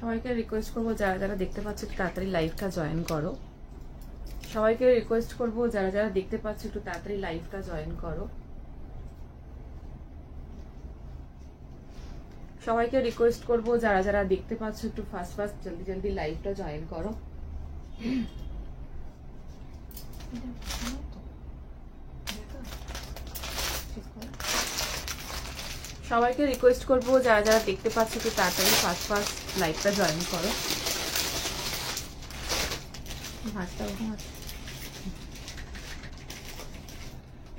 সবাইকে রিকোয়েস্ট করবো যারা যারা দেখতে পাচ্ছ একটু তাড়াতাড়ি লাইভটা জয়েন করো। সবাইকে রিকোয়েস্ট করবো যারা যারা দেখতে পাচ্ছ একটু তাড়াতাড়ি লাইভটা জয়েন করো। সবাইকে রিকোয়েস্ট করবো যারা যারা দেখতে পাচ্ছ একটু ফাস্ট ফাস্ট জলদি জলদি লাইভটা জয়েন করো। সবাইকে রিকোয়েস্ট করবো যারা যারা দেখতে পাচ্ছ একটু তাড়াতাড়ি ফাস্ট ফাস্ট লাইভটা জয়েন করো।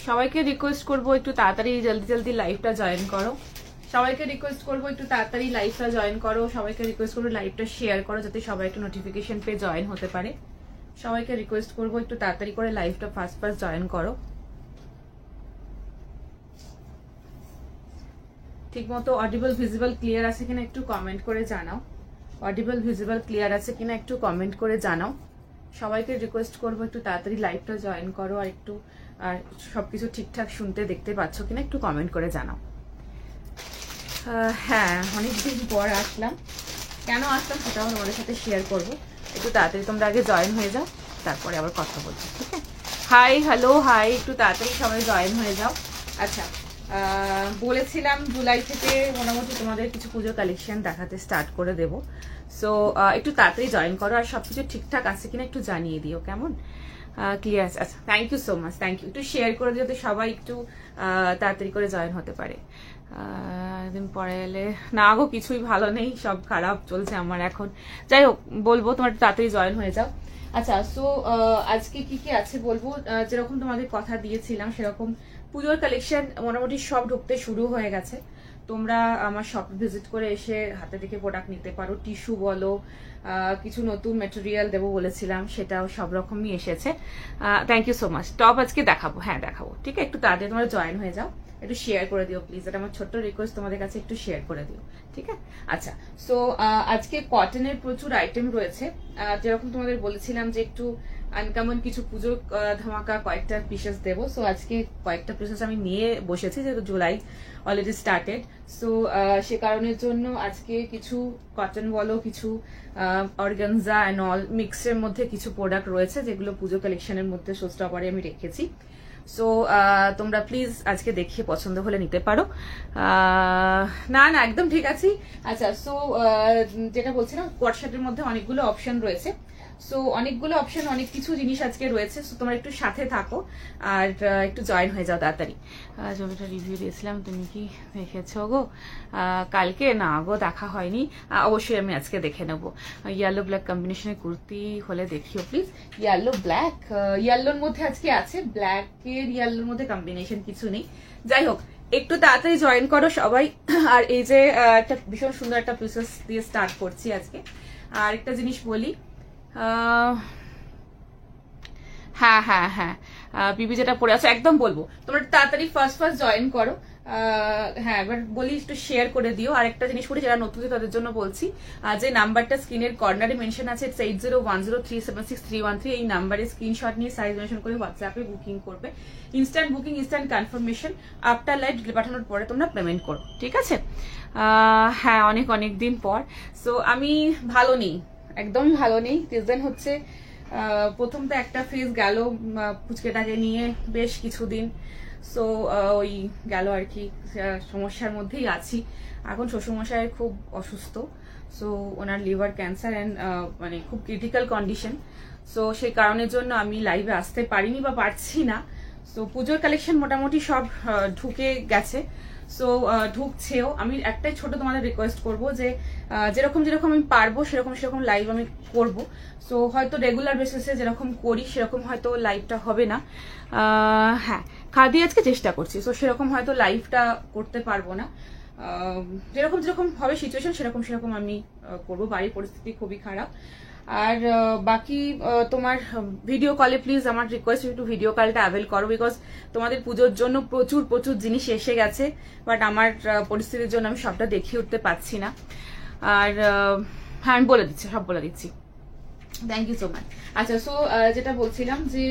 সবাইকে রিকোয়েস্ট করবো একটু তাড়াতাড়ি জলদি জলদি লাইভটা জয়েন করো। সবাইকে রিকোয়েস্ট করবো একটু তাড়াতাড়ি লাইভটা জয়েন করো। সবাইকে রিকোয়েস্ট করবো লাইভটা শেয়ার করো যাতে সবাই একটু নোটিফিকেশন পেয়ে জয়েন হতে পারে। সবাইকে রিকোয়েস্ট করবো একটু তাড়াতাড়ি করে লাইভটা ফাস্ট ফাস্ট জয়েন করো। ঠিকমতো অডিবল ভিজিবল ক্লিয়ার আছে কিনা একটু কমেন্ট করে জানাও। অডিবল ভিজিবল ক্লিয়ার আছে কিনা একটু কমেন্ট করে জানাও। সবাইকে রিকোয়েস্ট করবো একটু তাড়াতাড়ি লাইভটা জয়েন করো আর একটু আর সবকিছু ঠিকঠাক শুনতে দেখতে পাচ্ছ কিনা একটু কমেন্ট করে জানাও। হ্যাঁ, অনেকদিন পর আসলাম। কেন আসলাম সেটাও তোমাদের সাথে শেয়ার করবো। একটু তাড়াতাড়ি তোমরা আগে জয়েন হয়ে যাও, তারপরে আবার কথা বলছি, ঠিক আছে? হাই, হ্যালো, হাই, একটু তাড়াতাড়ি সবাই জয়েন হয়ে যাও। আচ্ছা, বলেছিলাম জুলাই থেকে মোটামুটি তোমাদের কিছু পুজো কালেকশন দেখাতে স্টার্ট করে দেব। সো একটু তাড়াতাড়ি জয়েন করো আর সবকিছু ঠিকঠাক আছে কিনা একটু জানিয়ে দিও, কেমন? ক্লিয়ার আছে? আচ্ছা, thank you so much, thank you. একটু শেয়ার করে যাতে সবাই একটু তাড়াতাড়ি করে জয়েন হতে পারে। দিন পরে এলে না গো, কিছুই ভালো নেই, সব খারাপ চলছে আমার এখন। যাই হোক, বলবো তোমার তাড়াতাড়ি জয়েন হয়ে যাও। আচ্ছা, সো আজকে কি কি আছে বলবো। যেরকম তোমাদের কথা দিয়েছিলাম সেরকম পুজোর কালেকশন মোটামুটি সব ঢুকতে শুরু হয়ে গেছে। তোমরা আমার শপ ভিজিট করে এসে হাতে দেখে প্রোডাক্ট নিতে পারো। টিস্যু বলো, কিছু নতুন মেটেরিয়াল দেবো বলেছিলাম, সেটাও সব রকমই এসেছে। Thank you so much. Top আজকে দেখাবো, হ্যাঁ দেখাবো, ঠিক আছে? একটু তাড়াতাড়ি তোমরা জয়েন হয়ে যাও, একটু শেয়ার করে দিও প্লিজ। এটা আমার ছোট্ট রিকোয়েস্ট তোমাদের কাছে, একটু শেয়ার করে দিও, ঠিক আছে? আচ্ছা, সো আজকে কটনের প্রচুর আইটেম রয়েছে। যেরকম তোমাদের বলেছিলাম যে একটু আনকমন কিছু পুজোর ধামাকা কয়েকটা পিসেস দেবো। সো আজকে কয়েকটা পিসেস আমি নিয়ে বসেছি, যেহেতু জুলাই অলরেডি স্টার্টেড। সো সে কারণের জন্য আজকে কিছু কটন বলো, কিছু অর্গানজা অ্যান্ড অল মিক্সের মধ্যে কিছু প্রোডাক্ট রয়েছে যেগুলো পুজো কালেকশনের মধ্যে শো স্টপারে আমি রেখেছি। সো তোমরা প্লিজ আজকে দেখে পছন্দ হলে নিতে পারো। না না, একদম ঠিক আছে। আচ্ছা, সো যেটা বলছিলাম, কোয়ার্টশার্টের মধ্যে অনেকগুলো অপশন রয়েছে। সো অনেকগুলো অপশন, অনেক কিছু জিনিস আজকে রয়েছে। সো তোমরা একটু সাথে থাকো আর একটু জয়েন হয়ে যাও তাড়াতাড়ি। ছবিটা রিভিউ দিয়েছিলাম, তুমি কি দেখেছো গো? কালকে না গো, দেখা হয়নি। অবশ্যই আমি আজকে দেখে নেবো। ইয়েলো ব্ল্যাক কম্বিনেশনের কুর্তি হলে দেখিও প্লিজ। ইয়েলো ব্ল্যাক, ইয়েলোর মধ্যে আজকে আছে, ব্ল্যাকের ইয়েলোর মধ্যে কম্বিনেশন কিছু নেই। যাই হোক, একটু তাড়াতাড়ি জয়েন করো সবাই। আর এই যে একটা ভীষণ সুন্দর একটা পিসেস দিয়ে স্টার্ট করছি আজকে। আর একটা জিনিস বলি, হ্যাঁ হ্যাঁ হ্যাঁ, বিবি যেটা পড়ে আছে একদম বলবো, তোমরা তাড়াতাড়ি ফার্স্ট জয়েন করো। হ্যাঁ, এবার বলি একটু শেয়ার করে দিও। আর একটা জিনিস বলি, যারা নতুন তাদের জন্য বলছি, যে নাম্বারটা স্ক্রিনের কর্নারে মেনশন আছে, 8010376313, এই নাম্বারে স্ক্রিনশট নিয়ে সাইজ মেনশন করে হোয়াটসঅ্যাপে বুকিং করবে। Instant booking, instant confirmation, after live পাঠানোর পরে তোমরা পেমেন্ট করো, ঠিক আছে? হ্যাঁ, অনেক অনেক দিন পর। সো আমি ভালো নেই, একদমই ভালো নেই। রিজন হচ্ছে, প্রথম তো একটা ফেজ গেল পুচকেটাকে নিয়ে বেশ কিছুদিন। সো ওই গেল আর কি, সমস্যার মধ্যেই আছি এখন। শ্বশুরমশাই খুব অসুস্থ। So owner liver cancer and মানে খুব ক্রিটিক্যাল কন্ডিশন। সো সেই কারণের জন্য আমি লাইভে আসতে পারিনি বা পারছি না। সো পুজোর কালেকশন মোটামুটি সব ঢুকে গেছে। সো ঢুকছেও। আমি একটাই ছোট তোমাদের রিকোয়েস্ট করব যে যেরকম যেরকম আমি পারবো সেরকম সেরকম লাইভ আমি করব। সো হয়তো রেগুলার বেসিসে যেরকম করি সেরকম হয়তো লাইভটা হবে না। হ্যাঁ, খাদি আজকে চেষ্টা করছি। সো সেরকম হয়তো লাইভটা করতে পারবো না। যেরকম যেরকম হবে সিচুয়েশন সেরকম সেরকম আমি করবো। বাড়ির পরিস্থিতি খুবই খারাপ। আর বাকি তোমার ভিডিও কলে প্লিজ আমার রিকোয়েস্ট, একটু ভিডিও কলটা অ্যাভেল করো, বিকজ তোমাদের পুজোর জন্য প্রচুর প্রচুর জিনিস এসে গেছে, বাট আমার পরিস্থিতির জন্য আমি সবটা দেখিয়ে উঠতে পারছি না। আর হ্যাঁ, আমি বলে দিচ্ছি, সব বলে দিচ্ছি। Thank you so much. আচ্ছা, সো যেটা বলছিলাম যে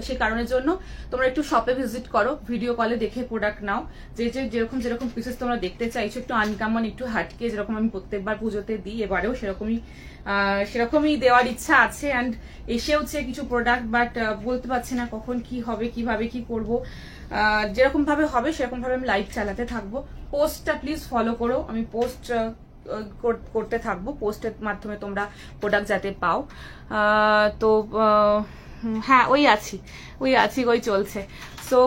সে কারণের জন্য তোমরা একটু শপে ভিজিট করো, ভিডিও কলে দেখে প্রোডাক্ট নাও। যেরকম যেরকম পিসেস তোমরা দেখতে চাইছো, একটু আনকমন, একটু হাটকে, যেরকম আমি প্রত্যেকবার পুজোতে দিই, এবারেও সেরকমই দেওয়ার ইচ্ছা আছে। অ্যান্ড এসেওছে কিছু প্রোডাক্ট, বাট বলতে পারছি না কখন কি হবে, কিভাবে কি করব। যেরকম ভাবে হবে সেরকম ভাবে আমি লাইভ চালাতে থাকবো। পোস্টটা প্লিজ ফলো করো, আমি পোস্ট করতে থাকবো, পোস্টের মাধ্যমে তোমরা প্রোডাক্ট যাতে পাও। তো হ্যাঁ, ওই চলছে। সো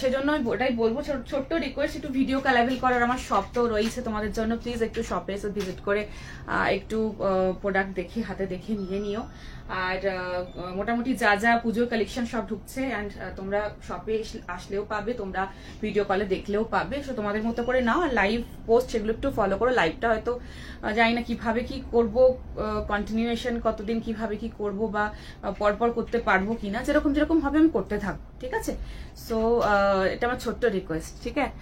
সেজন্য ওটাই বলবো, ছোট্ট রিকোয়েস্ট, একটু ভিডিও কল অ্যাভেল করার আমার শপ তো রয়েছে তোমাদের জন্য। প্লিজ একটু শপে এসে ভিজিট করে একটু প্রোডাক্ট দেখে হাতে দেখে নিয়ে নিও। আর মোটামুটি যা যা পুজোর কালেকশন সব ঢুকছে, অ্যান্ড তোমরা শপে আসলেও পাবে, তোমরা ভিডিও কলে দেখলেও পাবে। সো তোমাদের মতো করে নাও, আর লাইভ পোস্ট সেগুলো একটু ফলো করো। লাইভটা হয়তো জানি না কিভাবে কি করব, কন্টিনিউয়েশন কতদিন কিভাবে কি করব, বা পরপর করতে পারবো কিনা, যেরকম যেরকম ভাবে আমি করতে থাকবো, ঠিক আছে? সো এটা আমার ছোট্ট রিকোয়েস্ট, ঠিক আছে?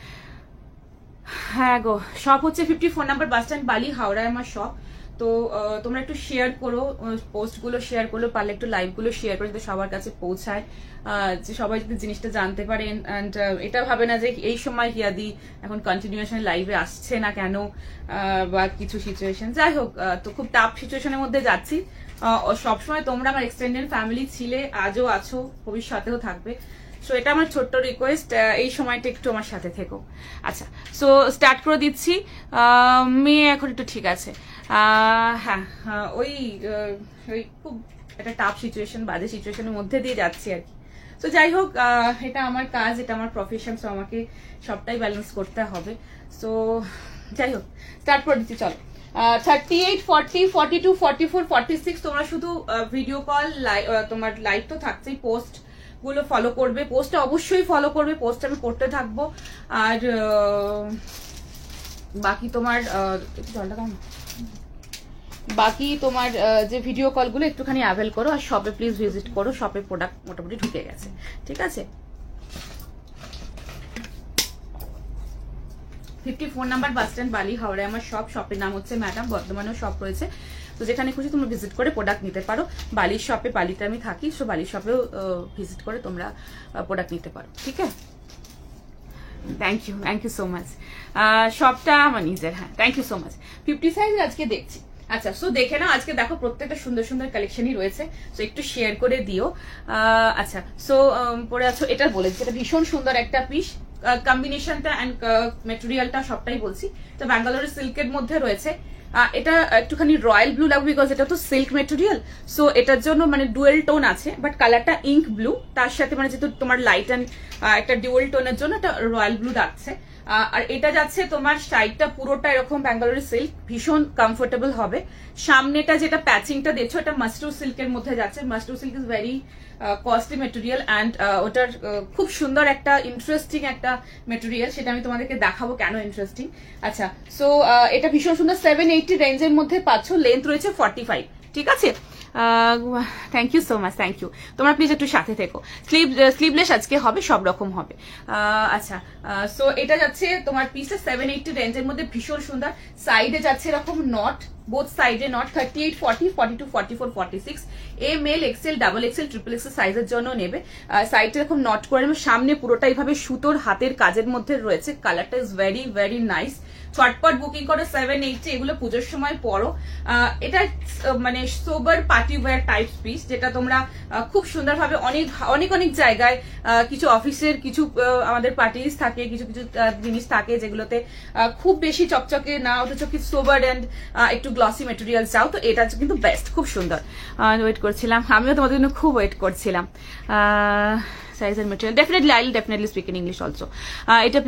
হ্যাঁ গো, শপ হচ্ছে 54 নাম্বার বাস স্ট্যান্ড, বালি, হাওড়ায় আমার শপ। তো তোমরা একটু শেয়ার করো, পোস্টগুলো শেয়ার করো, পারলে একটু লাইভগুলো শেয়ার করে যাতে সবার কাছে পৌঁছায়, যে সবাই যদি জিনিসটা জানতে পারেন। অ্যান্ড এটা ভাবে না যে এই সময় হিয়াদি এখন কন্টিনিউশন লাইভে আসছে না কেন, বা কিছু সিচুয়েশন, যাই হোক, তো খুব টাফ সিচুয়েশনের মধ্যে যাচ্ছি। সবসময় তোমরা আমার এক্সটেন্ডেড ফ্যামিলি ছিলে, আজও আছো, ভবিষ্যতেও থাকবে। সো এটা আমার ছোট্ট রিকোয়েস্ট, এই সময়টা একটু আমার সাথে থেকো। আচ্ছা, সো স্টার্ট করে দিচ্ছি। মেয়ে এখন একটু ঠিক আছে। হ্যাঁ, ওই খুব একটা টাফ সিচুয়েশন, বাজে সিচুয়েশনের মধ্যে দিয়ে যাচ্ছি আর কি। তো যাই হোক, এটা আমার কাজ, এটা আমার প্রফেশন, সো আমাকে সবটাই ব্যালেন্স করতে হবে। সো যাই হোক, স্টার্ট করে দিচ্ছি, চলো। 38, 40, 42, 44, 46 তোমরা শুধু ভিডিও কল, তোমার লাইভ তো থাকছেই, পোস্ট গুলো ফলো করবে, পোস্টটা অবশ্যই ফলো করবে, পোস্ট আমি করতে থাকবো। আর বাকি তোমার জলটা কেমন, বাকি তোমার যে ভিডিও কলগুলো একটুখানি অ্যাভেল করো, আর শপে প্লিজ ভিজিট করো, শপে প্রোডাক্ট মোটামুটি ঢুকে গেছে, ঠিক আছে? 54 নাম্বার বাস স্ট্যান্ড, বালি, হাওড়ায় আমার শপের নাম হচ্ছে ম্যাডাম, বর্ধমানেও শপ রয়েছে। তো যেখানে খুশি তোমরা ভিজিট করে প্রোডাক্ট নিতে পারো। বালির শপে, বালিতে আমি থাকি, সো বালির শপেও ভিজিট করে তোমরা প্রোডাক্ট নিতে পারো, ঠিক আছে? Thank you so much. শপটা আমার নিজের, হ্যাঁ, thank you so much. 50 size আজকে দেখছি। আচ্ছা, সো দেখে নাও, আজকে দেখো প্রত্যেকটা সুন্দর সুন্দর কালেকশনই রয়েছে, সো একটু শেয়ার করে দিও। আচ্ছা, সো পরে আছো, এটা বলেছি, এটা ভীষণ সুন্দর একটা পিস, কম্বিনেশনটা অ্যান্ড মেটেরিয়ালটা সবটাই বলছি। তো ব্যাঙ্গালোরের সিল্কের মধ্যে রয়েছে। এটা একটুখানি রয়্যাল ব্লু লাগবে, বিকজ এটা তো সিল্ক মেটেরিয়াল, সো এটার জন্য মানে ডুয়েল টোন আছে, বাট কালারটা ইঙ্ক ব্লু, তার সাথে মানে যেহেতু তোমার লাইট অ্যান্ড একটা ডুয়েল টোনের জন্য এটা রয়্যাল ব্লু ডাকছে। আর এটা যাচ্ছে তোমার সাইডটা পুরোটা এরকম ব্যাঙ্গালোরের সিল্ক, ভীষণ কমফোর্টেবল হবে। সামনেটা যেটা প্যাচিংটা দেখছো, এটা মাস্ট্রু সিল্কের মধ্যে যাচ্ছে। Mashru silk is very costly material, and ওটার খুব সুন্দর একটা ইন্টারেস্টিং একটা মেটেরিয়াল, সেটা আমি তোমাদেরকে দেখাবো কেন ইন্টারেস্টিং। আচ্ছা, সো এটা ভীষণ সুন্দর, 780 রেঞ্জের মধ্যে পাচ্ছ, লেন্থ রয়েছে 45, ঠিক আছে? Thank you so much, thank you. তোমরা প্লিজ একটু সাথে থেকো। স্লিভলেস আজকে হবে, সব রকম হবে। আচ্ছা, সো এটা যাচ্ছে তোমার পিসে 780 রেঞ্জের মধ্যে, ভীষণ সুন্দর। সাইডে যাচ্ছে এরকম নট, বোথ সাইডে knot, 38, 40, 42, 44, 46 L, XL, double XL, triple XL সাইজের জন্য নেবে। সাইডে এরকম নট করে নেবে, সামনে পুরোটা এইভাবে সুতোর হাতের কাজের মধ্যে রয়েছে। কালারটা ইজ ভেরি ভেরি নাইস। ছটপট বুকিং করো, 780, এগুলো পুজোর সময় পরো। এটা মানে সোবার পার্টি ওয়্যার টাইপ পিস, যেটা তোমরা খুব সুন্দরভাবে অনেক অনেক জায়গায়, কিছু অফিসের কিছু আমাদের পার্টিস থাকে, কিছু কিছু জিনিস থাকে যেগুলোতে খুব বেশি চকচকে না, অথচ কিছু সোবার অ্যান্ড একটু গ্লসি মেটেরিয়াল চাও, তো এটা কিন্তু বেস্ট, খুব সুন্দর। ওয়েট করছিলাম, আমিও তোমাদের জন্য খুব ওয়েট করছিলাম। Size and material definitely, I will definitely speak in English also. এটা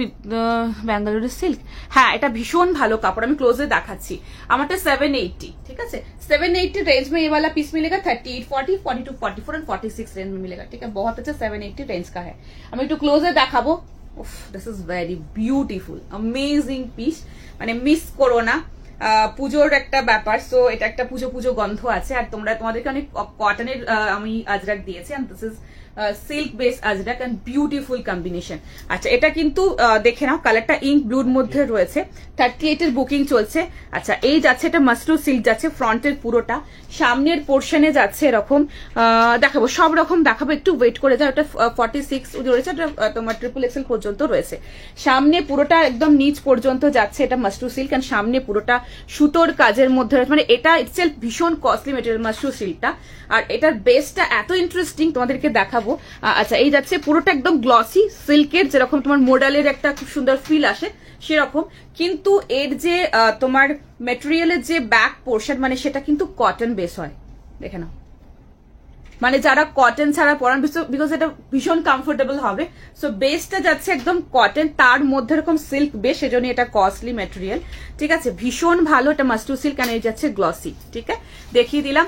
ব্যাঙ্গালোরের সিল্ক, হ্যাঁ, এটা ভীষণ ভালো কাপড়, আমি ক্লোজে দেখাচ্ছি। আমারটা 780, ঠিক আছে? 780 रेंज में ये वाला पीस मिलेगा, 38, 40, 42, 44 एंड 46 रेंज में मिलेगा, ठीक है? बहुत अच्छा 780 रेंज का है। আমি একটু ক্লোজে দেখাবো। This is very beautiful, amazing piece, মানে মিস করো না। পুজোর একটা ব্যাপার, সো এটা একটা পুজো পুজো গন্ধ আছে। আর তোমাদেরকে অনেক কটনের আমি আজরাক দিয়েছি, and this is silk base ajrak and beautiful combination. আচ্ছা এটা কিন্তু দেখে নাও, কালারটা ইঙ্ক ব্লুর মধ্যে রয়েছে, 38 এর বুকিং চলছে। আচ্ছা এই যাচ্ছে, এটা মাসরু সিল্ক যাচ্ছে ফ্রন্টের পুরোটা, সামনের পোর্শনে যাচ্ছে এরকম, দেখাবো সব রকম দেখাবো, একটু ওয়েট করে যাও। এটা 46 রয়েছে, তোমার XXL পর্যন্ত রয়েছে। সামনে পুরোটা একদম নিচ পর্যন্ত যাচ্ছে, এটা মাসরু সিল্ক, এন্ড সামনে পুরোটা সুতোর কাজের মধ্যে রয়েছে, মানে এটা ইটসেলফ ভীষণ কস্টলি মেটেরিয়াল মাসরু সিল্কটা। আর এটার বেসটা এত ইন্টারেস্টিং, তোমাদেরকে দেখাবো। আচ্ছা এই যাচ্ছে পুরোটা একদম গ্লসি সিল্কের, যেরকম তোমার মোডালের একটা খুব সুন্দর ফিল আসে সেরকম, কিন্তু এর যে তোমার মেটেরিয়ালের যে ব্যাক পোর্শন, মানে সেটা কিন্তু কটন বেস হয়, দেখে নাও। মানে যারা কটন ছাড়া পরান, বিকজ এটা ভীষণ কমফোর্টেবল হবে। সো বেসটা যাচ্ছে একদম কটন, তার মধ্যে এরকম সিল্ক বেস, সেজন্য এটা কস্টলি মেটেরিয়াল। ঠিক আছে, ভীষণ ভালো, এটা মাসরু সিল্ক, আর এই যাচ্ছে গ্লসি। ঠিক আছে, দেখিয়ে দিলাম।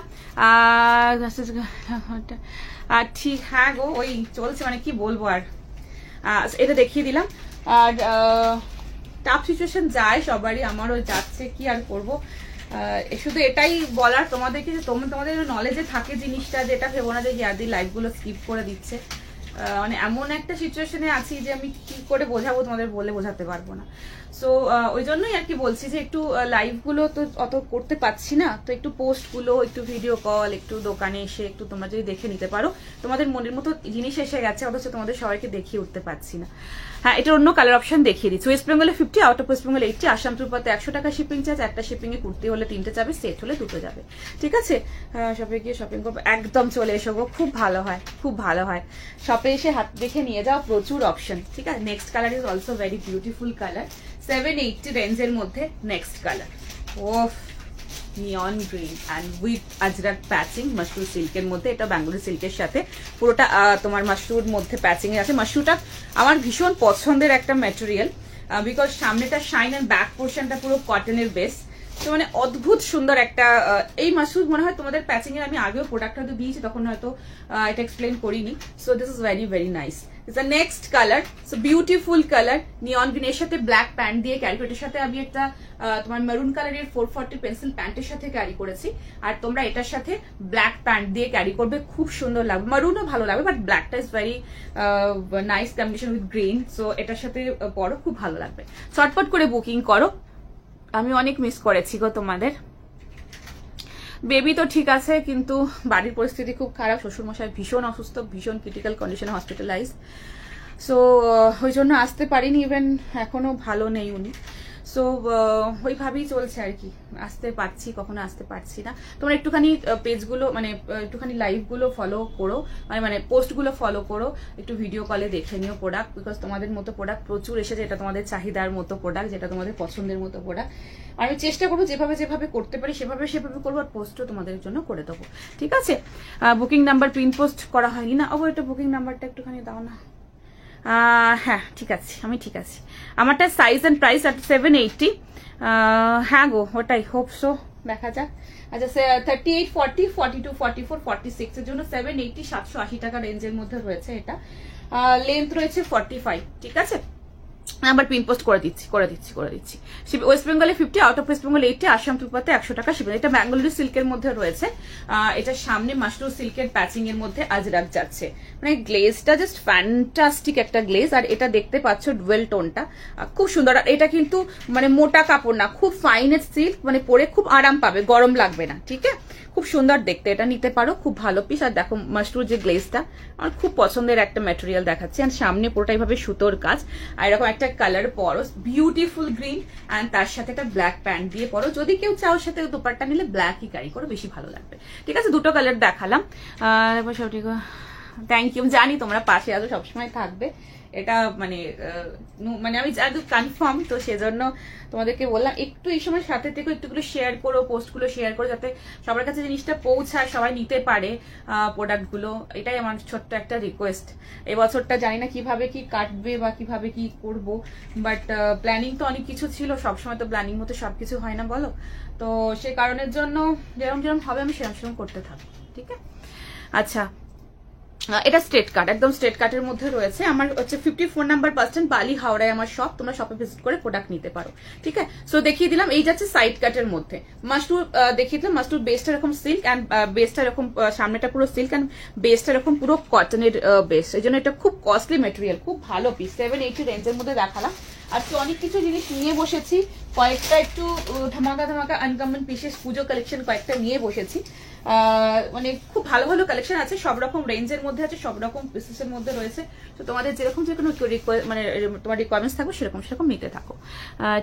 আর ঠিক, হ্যাঁ গো ওই চলছে, মানে কি বলবো আর, এটা দেখিয়ে দিলাম। আর টাফ সিচুয়েশন যায় সবারই, আমারও যাচ্ছে, কি আর করবো। শুধু এটাই বলার তোমাদেরকে যে তোমাদের নলেজে থাকে জিনিসটা, যেটা ভেবো না যে ইয়াদি লাইভগুলো স্কিপ করে দিচ্ছে। মানে এমন একটা সিচুয়েশনে আছি যে আমি কি করে বোঝাবো, তোমাদের বলে বোঝাতে পারবো না। সো ওই জন্যই আর কি বলছি যে একটু লাইভগুলো তো অত করতে পারছি না, তো একটু পোস্টগুলো, একটু ভিডিও কল, একটু দোকানে এসে একটু তোমরা যদি দেখে নিতে পারো, তোমাদের মনের মতো জিনিস এসে গেছে, অথচ তোমাদের সবাইকে দেখিয়ে উঠতে পারছি না। হ্যাঁ, এটা অন্য কালার অপশন দেখিয়ে দিচ্ছি। ওয়েস্ট বেঙ্গলে 50, out of West Bengal 80, Assam ত্রিপুরাতে 100 টাকা শিপিং চার্জ। একটা শিপিং এ কুর্তি হলে 3টে যাবে, সেট হলে 2টো যাবে। ঠিক আছে, শপে গিয়ে শপিং করবো, একদম চলে এসো গো, খুব ভালো হয়, খুব ভালো হয়। শপে এসে হাত দেখে নিয়ে যাও, প্রচুর অপশন। ঠিক আছে, next colour is also very beautiful colour, 780 রেঞ্জের মধ্যে next colour. Of, neon green and with Ajrak patching, Mashru সিল্কের মধ্যে, এটা বেঙ্গলি সিল্কের সাথে পুরোটা তোমার মাশরুর মধ্যে প্যাচিং এ আছে। মাশরুটা আমার ভীষণ পছন্দের একটা ম্যাটেরিয়াল, বিকজ সামনেটা শাইন অ্যান্ড ব্যাক পোর্শনটা পুরো কটনের বেস, তো মানে অদ্ভুত সুন্দর একটা। এই মাশরুর মনে হয় তোমাদের প্যাচিং এর আমি আগেও প্রোডাক্ট হয়তো দিয়েছি, তখন হয়তো এটা এক্সপ্লেন করিনি। So this is very very nice. The next colour, so beautiful colour, neon গ্রিনের সাথে ব্ল্যাক প্যান্ট দিয়ে ক্যারি করে, এটার সাথে আমি একটা তোমার মেরুন কালারের 440 পেন্সিল প্যান্টের সাথে ক্যারি করেছি, আর তোমরা এটার সাথে ব্ল্যাক প্যান্ট দিয়ে ক্যারি করবে, খুব সুন্দর লাগবে। মেরুনও ভালো লাগবে, বাট ব্ল্যাকটা is very nice combination with green. So এটার সাথে পরো, খুব ভালো লাগবে। চটপট করে বুকিং করো, আমি অনেক মিস করেছি গো তোমাদের। বেবি তো ঠিক আছে, কিন্তু বাড়ির পরিস্থিতি খুব খারাপ, শ্বশুরমশাই ভীষণ অসুস্থ, ভীষণ ক্রিটিক্যাল কন্ডিশনে হসপিটালাইজ। সো ওই জন্য আসতে পারিনি, ইভেন এখনো ভালো নেই উনি। সো ওইভাবেই চলছে আর কি, আসতে পারছি, কখনো আসতে পারছি না। তোমরা একটুখানি পেজগুলো, মানে একটুখানি লাইভগুলো ফলো করো, মানে পোস্টগুলো ফলো করো, একটু ভিডিও কলে দেখে নিও প্রোডাক্ট, বিকজ তোমাদের মতো প্রোডাক্ট প্রচুর এসেছে, এটা তোমাদের চাহিদার মতো প্রোডাক্ট, যেটা তোমাদের পছন্দের মতো প্রোডাক্ট। আমি চেষ্টা করবো যেভাবে যেভাবে করতে পারি সেভাবে করবো, আর পোস্টও তোমাদের জন্য করে দেবো। ঠিক আছে, বুকিং নাম্বার পিন পোস্ট করা হয়নি না, এটা বুকিং নাম্বারটা একটুখানি দাও না। হ্যাঁ ঠিক আছে, আমি ঠিক আছি। আমারটা সাইজ অ্যান্ড প্রাইস at 780। হ্যাঁ গো ওটাই, হোপ সো, দেখা যাক। আচ্ছা 38, 40, 42, 44, 46 এর জন্য 780, 780 টাকা রেঞ্জের মধ্যে রয়েছে এটা। লেন্থ রয়েছে 45। ঠিক আছে, আবার পিন পোস্ট করে দিচ্ছি। ওয়েস্ট বেঙ্গলে 50, out of West Bengal 80, Assam ত্রিপুরাতে 100 টাকা শিপিং। এটা বেঙ্গলি সিল্কের মধ্যে রয়েছে, এটা সামনে মাশরু সিল্কের প্যাচিং এর মধ্যে আজরাক যাচ্ছে, মানে গ্লেজটা জাস্ট ফ্যান্টাস্টিক একটা গ্লেজ। আর এটা দেখতে পাচ্ছ ডুয়েল টোনটা, খুব সুন্দর। আর এটা কিন্তু মানে মোটা কাপড় না, খুব ফাইনের সিল্ক, মানে পরে খুব আরাম পাবে, গরম লাগবে না। ঠিক আছে, খুব সুন্দর দেখতে, এটা নিতে পারো, খুব ভালো পিস। আর দেখো মাশরুর যে গ্লেজটা আমার খুব পছন্দের একটা ম্যাটেরিয়াল দেখাচ্ছে, আর সামনে পুরোটা এইভাবে সুতোর কাজ, আর এরকম একটা কালার পরো, বিউটিফুল গ্রিন, অ্যান্ড তার সাথে একটা ব্ল্যাক প্যান্ট দিয়ে পরো। যদি কেউ চাও সাথে দুপাট্টা নিলে ব্ল্যাকই ক্যারি করো, বেশি ভালো লাগবে। ঠিক আছে, দুটো কালার দেখালাম। সব ঠিক, থ্যাংক ইউ, জানি তোমরা পাশে আছো, সবসময় থাকবে, এটা মানে আমি যেহেতু কনফার্ম, তো সেজন্য তোমাদেরকে বললাম একটু এই সময় সাথে থেকে একটুগুলো শেয়ার করো, পোস্টগুলো শেয়ার করো, যাতে সবার কাছে জিনিসটা পৌঁছায়, সবাই নিতে পারে প্রোডাক্টগুলো। এটাই আমার ছোট্ট একটা রিকোয়েস্ট। এবছরটা জানি না কিভাবে কি কাটবে বা কিভাবে কি করব, বাট প্ল্যানিং তো অনেক কিছু ছিল, সবসময় তো প্ল্যানিং মতো সবকিছু হয় না বলো, তো সেই কারণের জন্য যেরকম যেরকম হবে আমি সেরকম করতে থাকবো। ঠিক আছে, আচ্ছা এটা স্ট্রেট কাট, একদম স্ট্রেট কাটের মধ্যে রয়েছে। আমার হচ্ছে 54 নাম্বার পার্সেন্ট বালি হাওড়ায় আমার শপ, তোমরা শপে ভিজিট করে প্রোডাক্ট নিতে পারো, ঠিক আছে। সো দেখিয়ে দিলাম, এই যাচ্ছে সাইড কাটের মধ্যে মাস্টুর, দেখিয়ে দিলাম মাস্টুর বেসটা এরকম সিল্ক অ্যান্ড বেসটা এরকম, সামনেটা পুরো সিল্ক অ্যান্ড বেসটা এরকম পুরো কটনের বেস, এই জন্য এটা খুব কস্টলি মেটেরিয়াল, খুব ভালো পিস। 780 রেঞ্জের মধ্যে দেখালাম। আজকে অনেক কিছু জিনিস নিয়ে বসেছি, কয়েকটা একটু ধামাকা ধামাকা আনকমন পিসেস পুজো কালেকশন কয়েকটা নিয়ে বসেছি। মানে খুব ভালো ভালো কালেকশন আছে, সব রকম রেঞ্জের মধ্যে আছে, সব রকম পিসেসের মধ্যে রয়েছে। তো তোমাদের যেরকম যে কোনো মানে তোমার রিকোয়ারমেন্টস থাকবে সেরকম সেরকম নিতে থাকো,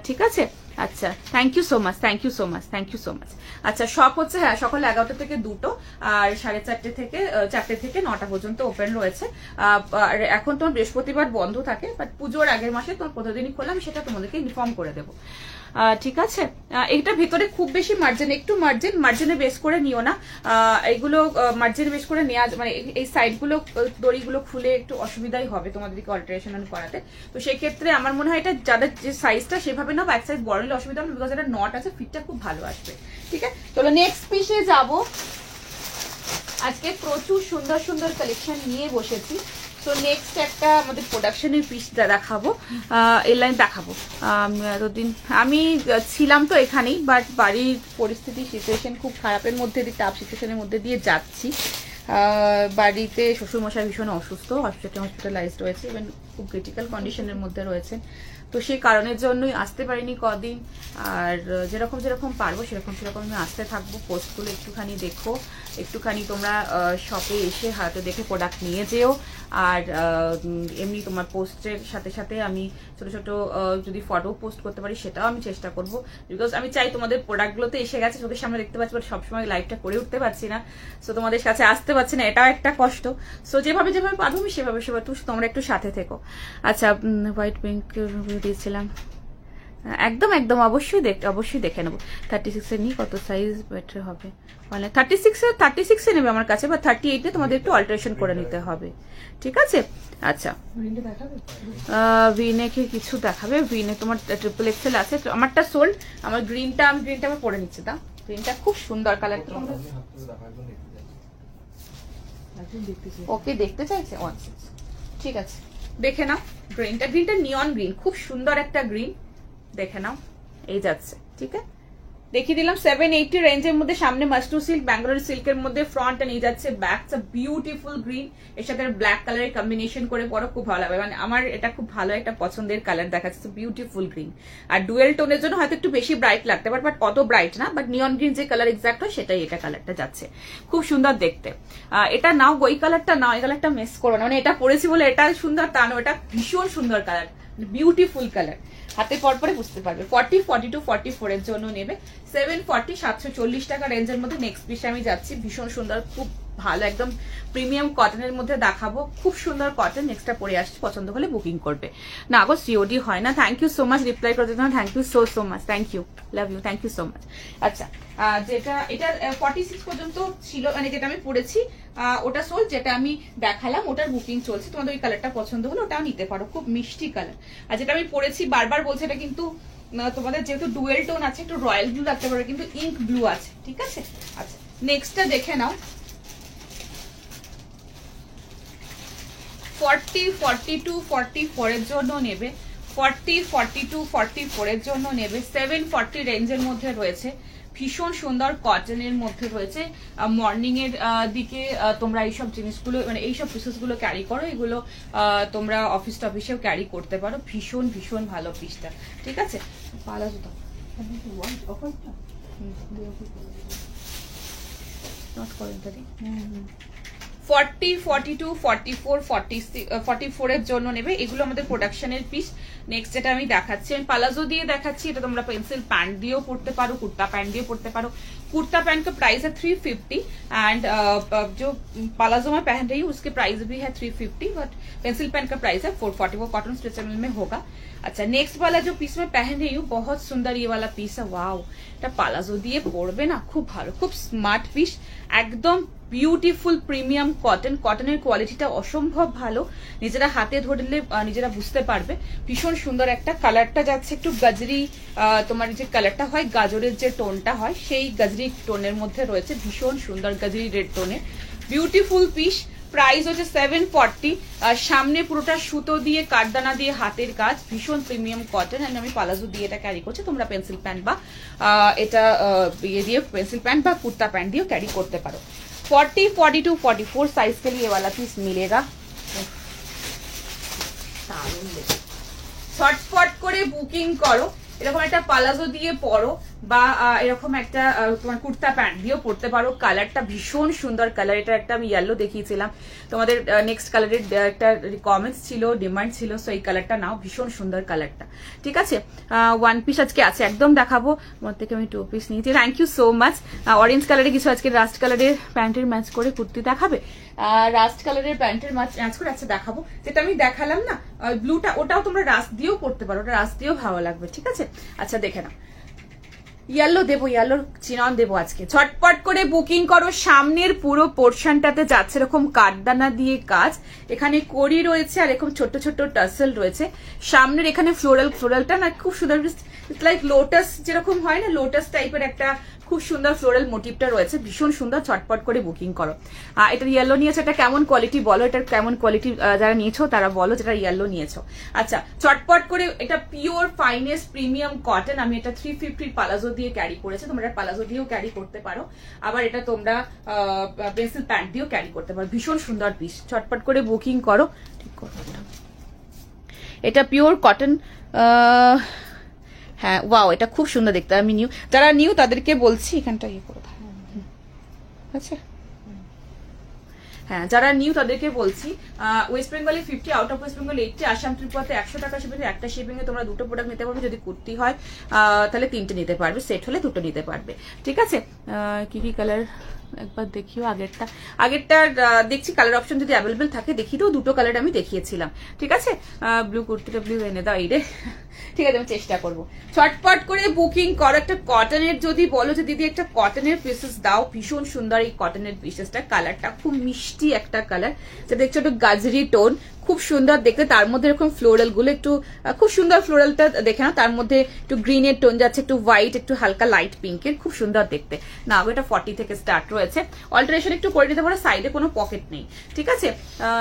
ঠিক আছে। আচ্ছা, thank you so much, thank you so much, thank you so much. আচ্ছা, শপ হচ্ছে হ্যাঁ সকাল 11টা থেকে 2টো, আর 4:30 থেকে 4টে থেকে 9টা পর্যন্ত ওপেন রয়েছে। আর এখন তোমার বৃহস্পতিবার বন্ধ থাকে, বাট পুজোর আগের মাসে তোমার প্রতিদিনই খোলা, আমি সেটা তোমাদেরকে ইনফর্ম করে দেবো, ঠিক আছে। এইটার ভিতরে খুব বেশি মার্জিন, একটু মার্জিনে বেস করে নিও না, এইগুলো মার্জিনে বেস করে নেওয়া, মানে এই সাইডগুলো দড়িগুলো খুলে একটু অসুবিধাই হবে তোমাদেরকে অল্টারেশন করাতে। তো সেই ক্ষেত্রে আমার মনে হয় এটা যাদের যে সাইজটা সেভাবে না, এক সাইজ বড় হলে অসুবিধা হবে, বিকজ এটা নট আছে, ফিটটা খুব ভালো আসবে, ঠিক আছে। চলো নেক্সট পিসে যাবো। আজকে প্রচুর সুন্দর সুন্দর কালেকশন নিয়ে বসেছি। তো নেক্সট একটা আমাদের প্রোডাকশনের পিস দেখাবো, এলাইন দেখাবো। এতদিন আমি ছিলাম তো এখানেই, বাট বাড়ির পরিস্থিতি সিচুয়েশন খুব খারাপের মধ্যে দিয়ে, টাফ সিচুয়েশনের মধ্যে দিয়ে যাচ্ছি। বাড়িতে শ্বশুরমশাই ভীষণ অসুস্থ, হসপিটালাইজড রয়েছে, ইভেন খুব ক্রিটিক্যাল কন্ডিশনের মধ্যে রয়েছেন। তো সেই কারণের জন্যই আসতে পারিনি কদিন, আর যেরকম যেরকম পারবো সেরকম সেরকম আমি আসতে থাকবো। পোস্টগুলো একটুখানি দেখো, একটুখানি তোমরা শপে এসে হাতে দেখে প্রোডাক্ট নিয়ে যেও। আর এমনি তোমার পোস্টের সাথে সাথে আমি ছোট ছোট যদি ফটো পোস্ট করতে পারি সেটাও আমি চেষ্টা করবো, বিকজ আমি চাই তোমাদের প্রোডাক্টগুলোতে এসে গেছে, চোখের সামনে দেখতে পাচ্ছি, বাট সবসময় লাইভটা করে উঠতে পারছি না, সো তোমাদের কাছে আসতে পারছি না, এটাও একটা কষ্ট। সো যেভাবে যেভাবে পারবো আমি সেভাবে সেভাবে তোমরা একটু সাথে থেকো। আচ্ছা, হোয়াইট পিঙ্ক দিয়েছিলাম, একদম একদম অবশ্যই দেখে নেবো। 36 এর নিয়ে কত সাইজ বেটার হবে, মানে 36 নেবে আমার কাছে, বা 38 তোমাদের একটু অল্টারেশন করে নিতে হবে, ঠিক আছে। আচ্ছা, ভিনেকে কিছু দেখাবে, ভিনে তোমার ট্রিপল এক্সেল আছে, আমারটা সোল্ড, আমার গ্রিনটা আমি আবার পরে নিচ্ছি, দা গ্রিনটা খুব সুন্দর কালার। ওকে দেখতে চাইছে, ঠিক আছে দেখে নাও। গ্রিনটা নিয়ন গ্রিন, খুব সুন্দর একটা গ্রিন, দেখে নাও, এই যাচ্ছে, ঠিক আছে। দেখিয়ে দিলাম 780 রেঞ্জের মধ্যে, সামনে মাস্টু সিল্ক, ব্যাঙ্গালোর সিল্কের মধ্যে ফ্রন্ট এন্ড এই যাচ্ছে ব্যাক, বিউটিফুল গ্রিন, এর সাথে ব্ল্যাক কালারের কম্বিনেশন করে পরো, খুব ভালো লাগবে, মানে আমার এটা খুব ভালো একটা পছন্দের কালার দেখাচ্ছে, বিউটিফুল গ্রিন। আর ডুয়েল টোনের জন্য হয়তো একটু বেশি ব্রাইট লাগতে পারে, বাট অত ব্রাইট না, বাট নিয়ন গ্রিন যে কালার এক্সাক্ট হয় সেটাই এটা কালারটা যাচ্ছে, খুব সুন্দর দেখতে। এটা নাও, ওই কালারটা নাও, এই কালারটা মিস করো না, মানে এটা পরেছি বলে এটা সুন্দর তা না, এটা ভীষণ সুন্দর কালার, বিউটিফুল কালার, হাতে পরে বুঝতে পারবে। 40, 42, 44 এর জন্য নেবে 740, 740 টাকা রেঞ্জের মধ্যে। নেক্সট পিসে আমি যাচ্ছি, ভীষণ সুন্দর, খুব ভালো, একদম প্রিমিয়াম কটনের মধ্যে দেখাবো, খুব সুন্দর কটন। নেক্সটটা পরে আসছি, পছন্দ হলে বুকিং করবে না গো, সিওডি হয় না। Thank you so much reply করার জন্য, thank you so much, thank you, love you, thank you so much. আচ্ছা, যেটা এটা 46 পর্যন্ত ছিল, মানে যেটা আমি পড়েছি ওটা সোল, যেটা আমি দেখালাম ওটার বুকিং চলছে, তোমাদের ওই কালারটা পছন্দ হলো ওটাও নিতে পারো, খুব মিষ্টি কালার। আর যেটা আমি পড়েছি বারবার বলছি, এটা কিন্তু তোমাদের যেহেতু ডুয়েল টোন আছে, একটু রয়্যাল ব্লু লাগতে পারে, কিন্তু ইঙ্ক ব্লু আছে, ঠিক আছে। আচ্ছা, নেক্সটটা দেখে নাও। 40, 42, 44 এর জন্য নেবে, 40, 42, 44 এর জন্য নেবে। 740 রেঞ্জের মধ্যে রয়েছে, ভীষণ সুন্দর কটনের মধ্যে রয়েছে। মর্নিং এর দিকে তোমরা এইসব জিনিসগুলো, মানে এইসব পিসেসগুলো ক্যারি করো, এগুলো তোমরা অফিস টফিসেও ক্যারি করতে পারো, ভীষণ ভীষণ ভালো পিসটা, ঠিক আছে। পালা জুতো নট করেন তাই 40, 42, 44, 44 এর জন্য নেবে, এগুলো আমাদের প্রোডাকশনের পিস। নেক্সট যেটা আমি দেখাচ্ছি, আমি পালাজো দিয়ে দেখাচ্ছি, এটা তোমরা পেন্সিল প্যান্ট দিয়েও পড়তে পারো, কুর্তা প্যান্ট দিয়েও পড়তে পারো। कुर्ता पैंट का प्राइस है 350 एंड जो पालाजो में पहन रही हूँ उसके प्राइस भी है 350, बट पेंसिल पैंट का प्राइस है 440, वो कॉटन स्ट्रेचेबल में होगा। अच्छा, नेक्स्ट वाला जो पीस में पहन रही हूँ बहुत सुंदर ये वाला पीस है, वाओ, এটা পালাজো দিয়ে পরবে না, খুব ভালো, খুব স্মার্ট পিস, একদম বিউটিফুল প্রিমিয়াম কটন, কটনের কোয়ালিটিটা অসম্ভব ভালো, নিজেরা হাতে ধরলে নিজেরা বুঝতে পারবে, ভীষণ সুন্দর একটা কালারটা যাচ্ছে একটু গাজরি, তোমার যে কালারটা হয় গাজরের যে টোনটা হয় সেই গাজরি টোনের মধ্যে রয়েছে, ভীষণ সুন্দর গাজরি রেড টোনে, বিউটিফুল পিস। প্রাইস হচ্ছে 740। সামনে পুরোটা সুতো দিয়ে কাঠদানা দিয়ে হাতের কাজ, ভীষণ প্রিমিয়াম কটন। এন্ড আমি পালাজো দিয়ে এটা ক্যারি করছি, তোমরা পেন্সিল প্যান্ট বা এটা ये দিয়ে পেন্সিল প্যান্ট বা কুর্তা প্যান্ট দিয়েও ক্যারি করতে পারো। 40, 42, 44 साइज के लिए ये वाला पीस मिलेगा। ছটফট করে বুকিং করো, এরকম একটা পালাজো দিয়ে পরো বা এরকম একটা তোমার কুর্তা প্যান্ট দিয়েও পরতে পারো। কালারটা ভীষণ সুন্দর কালার। এটা একটা আমি ইয়েলো দেখিয়েছিলাম তোমাদের, নেক্সট কালারের একটা কমেন্টস ছিল, ডিমান্ড ছিল, সো এই কালারটা নাও, ভীষণ সুন্দর কালারটা। ঠিক আছে, ওয়ান পিস আজকে আছে, একদম দেখাবো। আমার থেকে আমি 2 পিস নিয়েছি, thank you so much. Orange কালারে কিছু আজকে রাস্ট কালারের প্যান্টের ম্যাচ করে কুর্তি দেখাবে, রাস্ট কালারের প্যান্টের ম্যাচ করে আচ্ছা দেখাবো। যেটা আমি দেখালাম না ব্লুটা, ওটাও তোমরা রাস্ট দিয়েও পরতে পারো, ওটা রাস্ট দিয়েও ভালো লাগবে। ঠিক আছে, আচ্ছা দেখে নাও। ইয়েলো দেবো, ইয়েলোর চিনন দেবো আজকে। ছটপট করে বুকিং করো। সামনের পুরো পোর্শনটাতে যাচ্ছে এরকম কাঠদানা দিয়ে কাজ, এখানে কড়ি রয়েছে আর এরকম ছোট ছোট টাসেল রয়েছে। সামনের এখানে ফ্লোরালটা না খুব সুন্দর, লাইক লোটাস যেরকম হয় না, লোটাস টাইপের একটা খুব সুন্দর ফ্লোরাল মোটিভটা রয়েছে, ভীষণ সুন্দর। ছটপট করে বুকিং করো। এটা ইয়েলো নিয়েছো, এটা কেমন কোয়ালিটি বলো, এটার কেমন কোয়ালিটি যারা নিয়েছো তারা বলো, যেটা ইয়েলো নিয়েছো। আচ্ছা ছটপট করে, এটা পিওর ফাইনেস্ট প্রিমিয়াম কটন। আমি এটা 350 পালাজো দিয়ে ক্যারি করেছি, তোমরা পালাজো দিয়েও ক্যারি করতে পারো, আবার এটা তোমরা পেন্সিল প্যান্ট দিয়েও ক্যারি করতে পারো, ভীষণ সুন্দর পিস। ছটপট করে বুকিং করো। ঠিক করো, এটা পিওর কটন। হ্যাঁ ওয়াও, এটা খুব সুন্দর দেখতে। আমি যারা নিউ তাদেরকে বলছি এখানটা ইয়ে করে দাও। আচ্ছা হ্যাঁ, যারা নিউ তাদেরকে বলছি, ওয়েস্ট বেঙ্গলে 50, out of West Bengal 80, Assam ত্রিপুরাতে 100 টাকা শিপিং। একটা শিপিং এ তোমরা 2টো প্রোডাক্ট নিতে পারবে, যদি কুর্তি হয় তাহলে 3টে নিতে পারবে, সেট হলে 2টো নিতে পারবে। ঠিক আছে, কি কি কালার একবার দেখিও। আগেরটা দেখছি কালার অপশন যদি অ্যাভেলেবেল থাকে দেখিয়ে দাও, 2টো কালার আমি দেখিয়েছিলাম। ঠিক আছে, ব্লু কুর্তিটা ব্লু এনে দাও, এই রে। ঠিক আছে, আমি চেষ্টা করবো। ছটপট করে বুকিং করো। একটা কটনের যদি বলো যে দিদি একটা কটনের পিসেস দাও, ভীষণ সুন্দর এই কটনের পিসেসটা। কালারটা খুব মিষ্টি একটা কালার, যেটা দেখছো একটু গাজরি টোন, খুব সুন্দর দেখতে। তার মধ্যে এরকম ফ্লোরাল গুলো একটু খুব সুন্দর, ফ্লোরালটা দেখে না, তার মধ্যে একটু গ্রিনের টোন যাচ্ছে, একটু হোয়াইট, একটু হালকা লাইট পিঙ্কের, খুব সুন্দর দেখতে। না এটা 40 থেকে স্টার্ট রয়েছে, অল্টারেশন একটু করে নিতে পারো, সাইডে কোনো পকেট নেই। ঠিক আছে,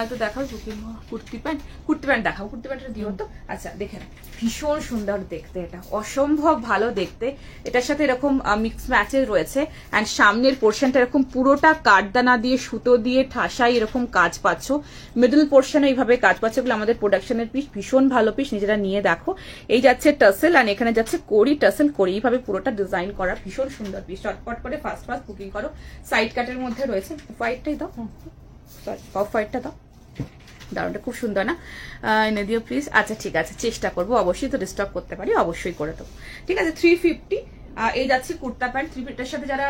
একটু দেখাও বুকিং। কুর্তি প্যান্ট দেখাও, কুর্তি প্যান্টটা দিও তো। আচ্ছা দেখে না, ভীষণ সুন্দর দেখতে, এটা অসম্ভব ভালো দেখতে। এটার সাথে এরকম মিক্স ম্যাচের রয়েছে, অ্যান্ড সামনের পোর্শনটা এরকম পুরোটা কাঠদানা দিয়ে সুতো দিয়ে ঠাসাই এরকম কাজ পাচ্ছ। মিডল পোর্শনে এইভাবে কাজ পাচ্ছে, এগুলো আমাদের প্রোডাকশনের পিস, ভীষণ ভালো পিস, নিজেরা নিয়ে দেখো। এই যাচ্ছে টাসেল, আর এখানে যাচ্ছে কড়ি, টাসেল কড়ি, এইভাবে পুরোটা ডিজাইন করা, ভীষণ সুন্দর পিস। চটপট করে ফার্স্ট বুকিং করো। সাইড কাটের মধ্যে রয়েছে, হোয়াইটটাই দাও, সরি অফ হোয়াইটটা দাও, দারুণটা খুব সুন্দর না, এনে দিও প্লিজ। আচ্ছা ঠিক আছে, চেষ্টা করবো, অবশ্যই তো রিস্টক করতে পারি, অবশ্যই করে দেবো। ঠিক আছে, 350। এই যাচ্ছে কুর্তা প্যান্ট। এটার সাথে যারা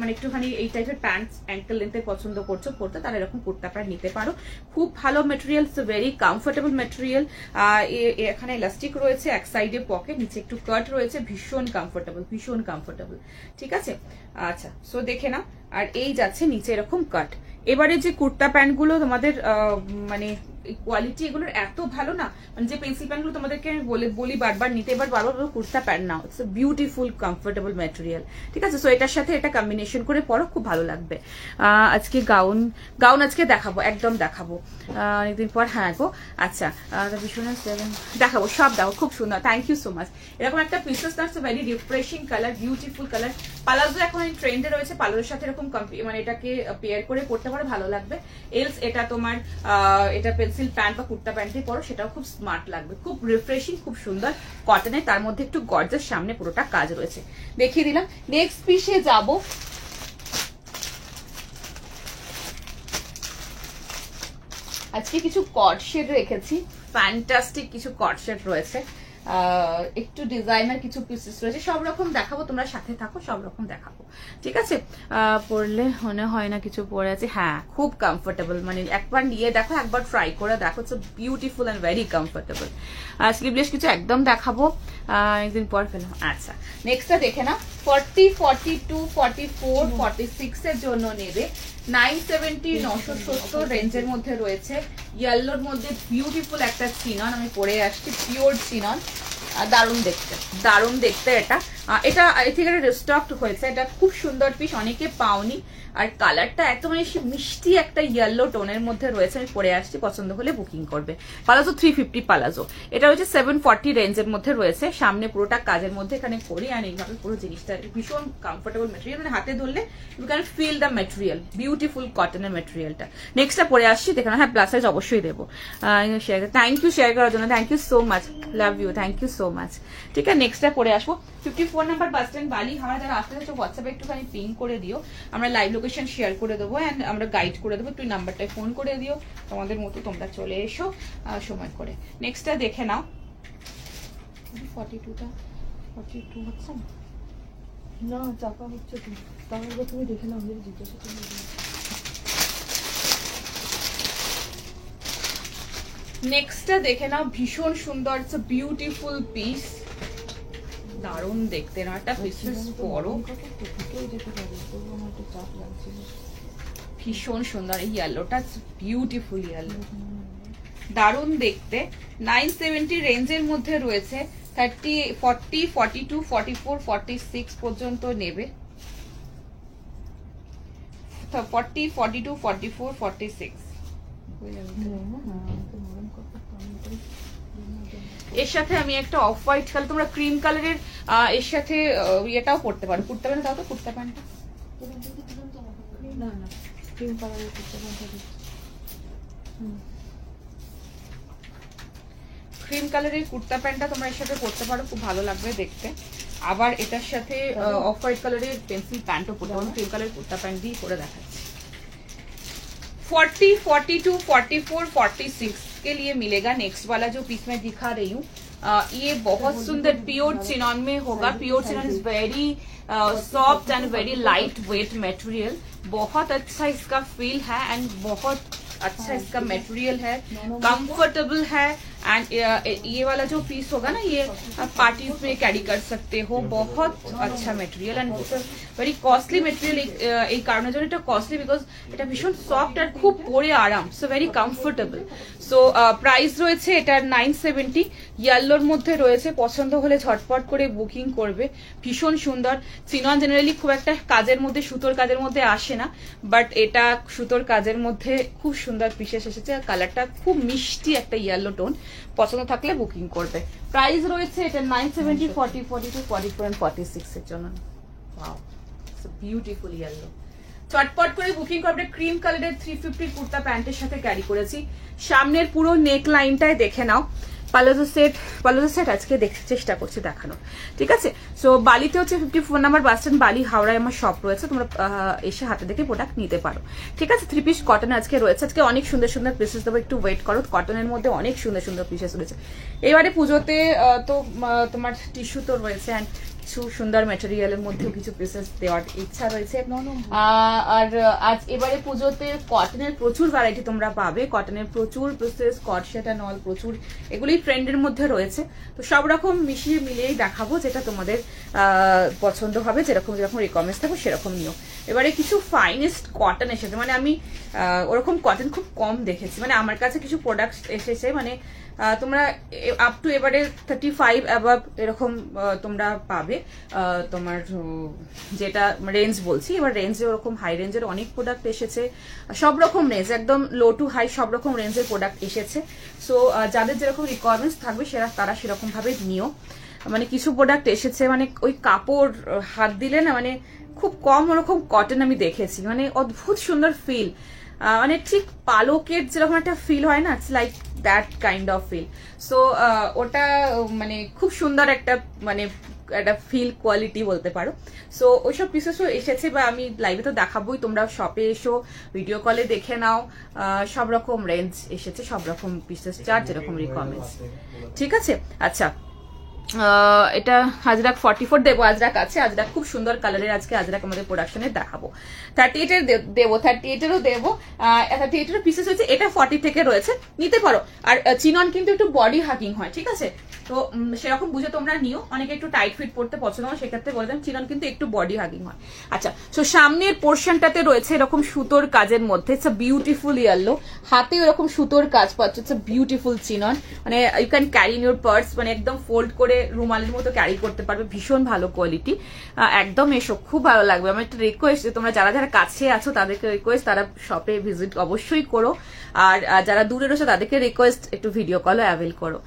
মানে একটুখানি এই টাইপের প্যান্ট অ্যাঙ্কেল লেন্থের পছন্দ করছো পড়তে, তারা এরকম কুর্তা প্যান্ট নিতে পারো। খুব ভালো মেটেরিয়াল, ভেরি কমফোর্টেবল মেটেরিয়াল। এখানে ইলাস্টিক রয়েছে, এক সাইডে পকেট, নিচে একটু কাট রয়েছে, ভীষণ কমফোর্টেবল, ভীষণ কমফোর্টেবল। ঠিক আছে, আচ্ছা সো দেখে না। আর এই যাচ্ছে নিচে এরকম কাট। এবারে যে কুর্তা প্যান্ট গুলো তোমাদের মানে কোয়ালিটি এগুলোর এত ভালো না, মানে যে পেন্সিল প্যান্ট গুলো তোমাদেরকে আমি বলি বারবার নিতে, এবার বারবার kurta pant now, it's beautiful comfortable material. ঠিক আছে, সো এটার সাথে এটা কম্বিনেশন করে পরো, খুব ভালো লাগবে। আজকে গাউন আজকে দেখাবো, একদম দেখাবো অনেকদিন পর। হ্যাঁ গো, আচ্ছা দেখাবো, সব দেখো, খুব সুন্দর, থ্যাংক ইউ সো মাচ। এরকম একটা pieces that's very refreshing colour, beautiful colour. Palazzo এখন ট্রেন্ডে রয়েছে, পালাজোর সাথে এরকম মানে এটাকে পেয়ার করে পড়তে পারো, ভালো লাগবে। এলস এটা তোমার এটা পেন্সিল প্যান্ট বা কুর্তা প্যান্টে পরো, সেটাও খুব স্মার্ট লাগবে, খুব রিফ্রেশিং, খুব সুন্দর কটনে, তার মধ্যে একটু গর্জাস, সামনে পুরোটা কাজ রয়েছে, দেখিয়ে দিলাম। নেক্সট পিসে যাব। আজকে কিছু কট শেড রেখেছি, ফ্যান্টাস্টিক কিছু কট শেড রয়েছে, একটু ডিজাইনার কিছু পিসেস রয়েছে, সব রকম দেখাবো, তোমরা সাথে থাকো, সব রকম দেখাবো। ঠিক আছে, পরলে মনে হয় না কিছু পরে আছে। হ্যাঁ খুব কমফোর্টেবল, মানে একবার নিয়ে দেখো, একবার ট্রাই করে দেখো, it's beautiful and very comfortable. Sleeveless কিছু একদম দেখাবো, একদিন পর ফেলাম। আচ্ছা নেক্সটটা দেখে না, 40, 42, 44, 46 এর জন্য নেবে। 970, 970 রেঞ্জের মধ্যে রয়েছে। ইয়েলোর মধ্যে বিউটিফুল একটা চিনন আমি পরে আসছি, পিওর চিনন, দারুণ দেখতে এটা এটা আই থিঙ্ক এটা রিস্টকড হয়েছে, এটা খুব সুন্দর পিস, অনেকে পাওনি। আর কালারটা এত মানে মিষ্টি একটা ইয়েলো টোনের মধ্যে রয়েছে, আমি পরে আসছি, পছন্দ হলে বুকিং করবে। পালাজো 350 পালাজো, এটা হচ্ছে 740 রেঞ্জের মধ্যে রয়েছে, সামনে পুরোটা কাজের মধ্যে এখানে করি। আর এইভাবে পুরো জিনিসটা ভীষণ কমফোর্টেবল মেটেরিয়াল, মানে হাতে ধরলে you can feel the material, beautiful কটনের মেটেরিয়ালটা। নেক্সটটা পরে আসছি, দেখেন। হ্যাঁ, প্লাস সাইজ অবশ্যই দেবো। থ্যাংক ইউ শেয়ার করার জন্য, thank you so much, love you, thank you so much. ঠিক আছে, নেক্সটটা পরে আসবো। 54 নাম্বার বাস স্ট্যান্ড বালি হাওড়া। যারা আসতে চাইছো হোয়াটসঅ্যাপে একটুখানি পিং করে দিও, আমরা লাইভ লোকেশন শেয়ার করে দেবো অ্যান্ড আমরা গাইড করে দেবো। তুই নাম্বারটায় ফোন করে দিও, তোমাদের মতো তোমরা চলে এসো সময় করে। নেক্সটটা দেখে নাও। 42টা 42 হচ্ছে না, চাপা হচ্ছে তো, তাহলে তুমি দেখে নাও, আমি জিজ্ঞাসা করে নেক্সটটা দেখে নাও। ভীষণ সুন্দর, ইটস আ বিউটিফুল পিস, দারুণ দেখতে না, একটা পিসেস বড়, ভীষণ সুন্দর। এই ইয়েলোটা বিউটিফুল ইয়েলো, দারুণ দেখতে। 970 রেঞ্জের মধ্যে রয়েছে, 30, 40, 42, 44, 46 পর্যন্ত নেবে। 40, 42, 44, 46 এর সাথে আমি একটা অফ হোয়াইট কালার, তোমরা ক্রিম কালারের এর সাথে ইয়েটাও পড়তে পারো। কুর্তা প্যান্ট দাও তো, কুর্তা প্যান্টটা ক্রিম কালারের কুর্তা প্যান্টটা, ক্রিম কালারের কুর্তা প্যান্টটা তোমরা এর সাথে পড়তে পারো, খুব ভালো লাগবে দেখতে। আবার এটার সাথে অফ হোয়াইট কালারের পেন্সিল প্যান্টও পড়তে পারো, ক্রিম কালারের কুর্তা প্যান্ট দিয়ে পরে দেখাচ্ছি। 40, 42, 44, 46 के लिए मिलेगा। नेक्स्ट वाला जो पीस मैं दिखा रही हूँ, ये बहुत सुंदर प्योर चिनॉन में होगा। Pure chinon is very soft and very light weight material, बहुत अच्छा इसका फील है एंड बहुत अच्छा इसका मटेरियल है, कंफर्टेबल है। एंड ये वाला जो पीस होगा ना, ये पार्टीज में कैरी कर सकते हो, बहुत अच्छा material and very costly material. এই কারণে জন্য এটা কস্টলি, বিকজ এটা ভীষণ সফট আর খুব পরে আরাম, so very comfortable. So price রয়েছে এটার 970, ইয়েলোর মধ্যে রয়েছে। পছন্দ হলে ঝটপট করে বুকিং করবে, ভীষণ সুন্দর। চিনন জেনারেলি খুব একটা কাজের মধ্যে, সুতোর কাজের মধ্যে আসে না, বাট এটা সুতোর কাজের মধ্যে খুব সুন্দর পিসেস এসেছে। কালারটা খুব মিষ্টি একটা ইয়েলো টোন, পছন্দ থাকলে বুকিং করবে। প্রাইস রয়েছে এটা 970, 40, 42, 44 and 46 এর জন্য। ওয়াও, সো বিউটিফুল ইয়েলো, চটপট করে বুকিং করবে। ক্রিম কালারের 350 কুর্তা প্যান্টের সাথে ক্যারি করেছি। সামনের পুরো নেক লাইনটাই দেখে নাও। পালাজো সেট আজকে দেখতে চেষ্টা করছি দেখানো, ঠিক আছে। সো বালিতে হচ্ছে 54 নাম্বার বাস স্ট্যান্ড বালি হাওড়ায় আমার শপ রয়েছে, তোমরা এসে হাতে দেখে প্রোডাক্ট নিতে পারো, ঠিক আছে। 3 পিস কটন আজকে রয়েছে, আজকে অনেক সুন্দর সুন্দর পিসেস দেবো, একটু ওয়েট করো। কটনের মধ্যে অনেক সুন্দর সুন্দর পিসেস রয়েছে। এবারে পুজোতে তো তোমার টিস্যু তো রয়েছে, অ্যান্ড কিছু সুন্দর ম্যাটেরিয়ালের মধ্যেও কিছু পিসেস দেওয়ার ইচ্ছা রয়েছে। আর আজ এবারে পুজোতে কটনের প্রচুর ভ্যারাইটি তোমরা পাবে, কটনের প্রচুর পিসেস, কট সেট অ্যান্ড অল প্রচুর, এগুলি ট্রেন্ডের মধ্যে রয়েছে। তো সব রকম মিশিয়ে মিলিয়েই দেখাবো, যেটা তোমাদের পছন্দ হবে, যেরকম যেরকম রিকমেন্স থাকবে সেরকম নিও। এবারে কিছু ফাইনেস্ট কটন এসেছে, মানে আমি ওরকম কটন খুব কম দেখেছি, মানে আমার কাছে কিছু প্রোডাক্ট এসেছে, মানে তোমরা আপ টু এবারে 35 অ্যাবাভ এরকম তোমরা পাবে। তোমার যেটা রেঞ্জ বলছি, এবার রেঞ্জে ওরকম হাই রেঞ্জের অনেক প্রোডাক্ট এসেছে, সব রকম রেঞ্জ, একদম লো টু হাই সব রকম রেঞ্জের প্রোডাক্ট এসেছে। সো যাদের যেরকম রিকোয়ারমেন্টস থাকবে তারা সেরকম ভাবে নিও। মানে কিছু প্রোডাক্ট এসেছে, মানে ওই কাপড় হাত দিলে না, মানে খুব কম ওরকম কটন আমি দেখেছি, মানে অদ্ভুত সুন্দর ফিল, মানে ঠিক পালকের যেরকম একটা ফিল হয় না, it's like that kind of feel. So ওটা মানে খুব সুন্দর একটা, মানে একটা ফিল কোয়ালিটি বলতে পারো। সো ওইসব পিসেসও এসেছে, বা আমি লাইভে তো দেখাবোই, তোমরা শপে এসো, ভিডিও কলে দেখে নাও। সব রকম রেঞ্জ এসেছে, সব রকম পিসেস, যার যেরকম রিকোয়ারমেন্টস, ঠিক আছে। আচ্ছা, এটা আজরাক 44 দেবো, আজরাক আছে, আজরাক খুব সুন্দর কালারের আজকে আজরাক আমাদের প্রোডাকশনে দেখাবো। 38 এর দেবো, 38 এরও দেবো। 38 এর পিসেস হচ্ছে, এটা 40 থেকে রয়েছে, নিতে পারো। আর চিনন কিন্তু একটু বডি হাকিং হয়, ঠিক আছে, তো সেরকম বুঝে তোমরা নিও। অনেকে একটু টাইট ফিট পড়তে পছন্দ হয়, সেক্ষেত্রে বলে দেন চিনন কিন্তু একটু বডি হাকিং হয়। আচ্ছা, তো সামনের পোর্শনটাতে রয়েছে এরকম সুতোর কাজের মধ্যে, ইটস আ বিউটিফুল ইয়েলো, হাতে এরকম সুতোর কাজ পাচ্ছ, ইটস আ বিউটিফুল চিনন, মানে you can carry in your purse, মানে একদম ফোল্ড করে করে রুমালের মতো ক্যারি করতে পারবে, ভীষণ ভালো কোয়ালিটি। একদম এসো, খুব ভালো লাগবে। আমার একটা রিকোয়েস্ট, তোমরা যারা যারা কাছে আছো তাদেরকে রিকোয়েস্ট তারা শপে ভিজিট অবশ্যই করো, আর যারা দূরে রয়েছে তাদেরকে রিকোয়েস্ট একটু ভিডিও কলও অ্যাভেল করো।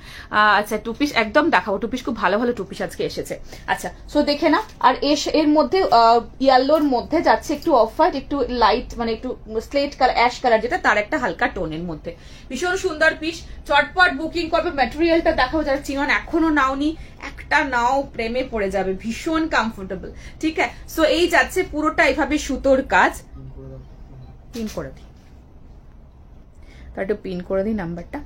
আচ্ছা, টু পিস একদম দেখাবো, টু পিস খুব ভালো ভালো টু পিস আজকে এসেছে। আচ্ছা, সো দেখে না। আর এর মধ্যে ইয়েলোর মধ্যে যাচ্ছে একটু অফ হোয়াইট, একটু লাইট মানে একটু স্লেট কালার, অ্যাশ কালার যেটা, তার একটা হালকা টোনের মধ্যে ভীষণ সুন্দর পিস। চটপট বুকিং করবে। ম্যাটেরিয়ালটা দেখাবো, যারা চিনন এখনো নাওনি, একটা নাও, প্রেমে পড়ে যাবে, ভীষণ কমফোর্টেবল। ঠিক আছে, সো এই যাচ্ছে পুরোটা এইভাবে সুতোর কাজ। পিন করে দিই, একটু পিন করে দিই নাম্বারটা।